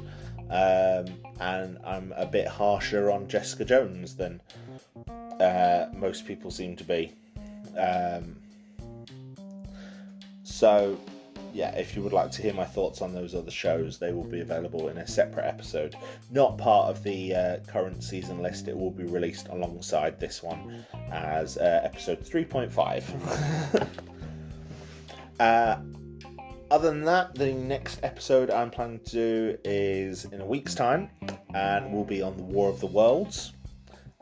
Speaker 1: and I'm a bit harsher on Jessica Jones than most people seem to be. So yeah, if you would like to hear my thoughts on those other shows, they will be available in a separate episode. Not part of the current season list. It will be released alongside this one as episode 3.5. Other than that, the next episode I'm planning to do is in a week's time, and will be on the War of the Worlds.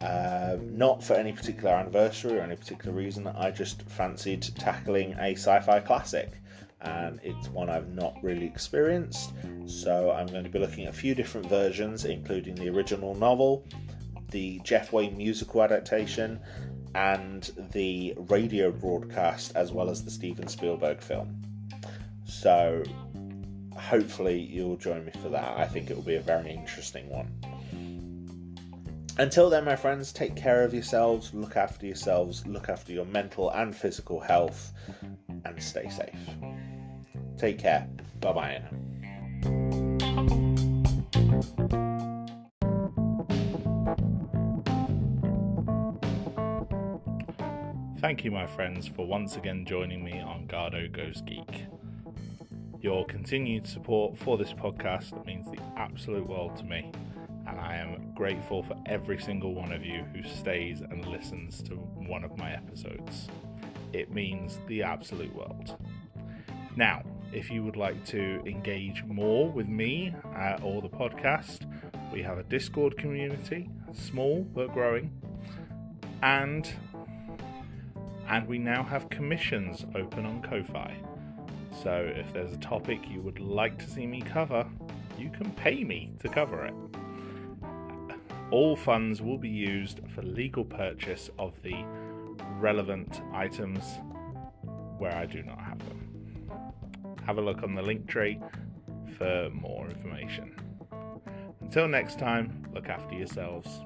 Speaker 1: Not for any particular anniversary or any particular reason. I just fancied tackling a sci-fi classic, and it's one I've not really experienced. So I'm going to be looking at a few different versions, including the original novel, the Jeff Wayne musical adaptation, and the radio broadcast, as well as the Steven Spielberg film. So hopefully you'll join me for that. I think it will be a very interesting one. Until then, my friends, take care of yourselves, look after your mental and physical health, and stay safe. Take care. Bye-bye now.
Speaker 2: Thank you, my friends, for once again joining me on Garhdo Goes Geek. Your continued support for this podcast means the absolute world to me, and I am grateful for every single one of you who stays and listens to one of my episodes. It means the absolute world. Now, if you would like to engage more with me or the podcast, we have a Discord community, small but growing, and we now have commissions open on Ko-Fi. So if there's a topic you would like to see me cover, you can pay me to cover it. All funds will be used for legal purchase of the relevant items where I do not have them. Have a look on the link tree for more information. Until next time, look after yourselves.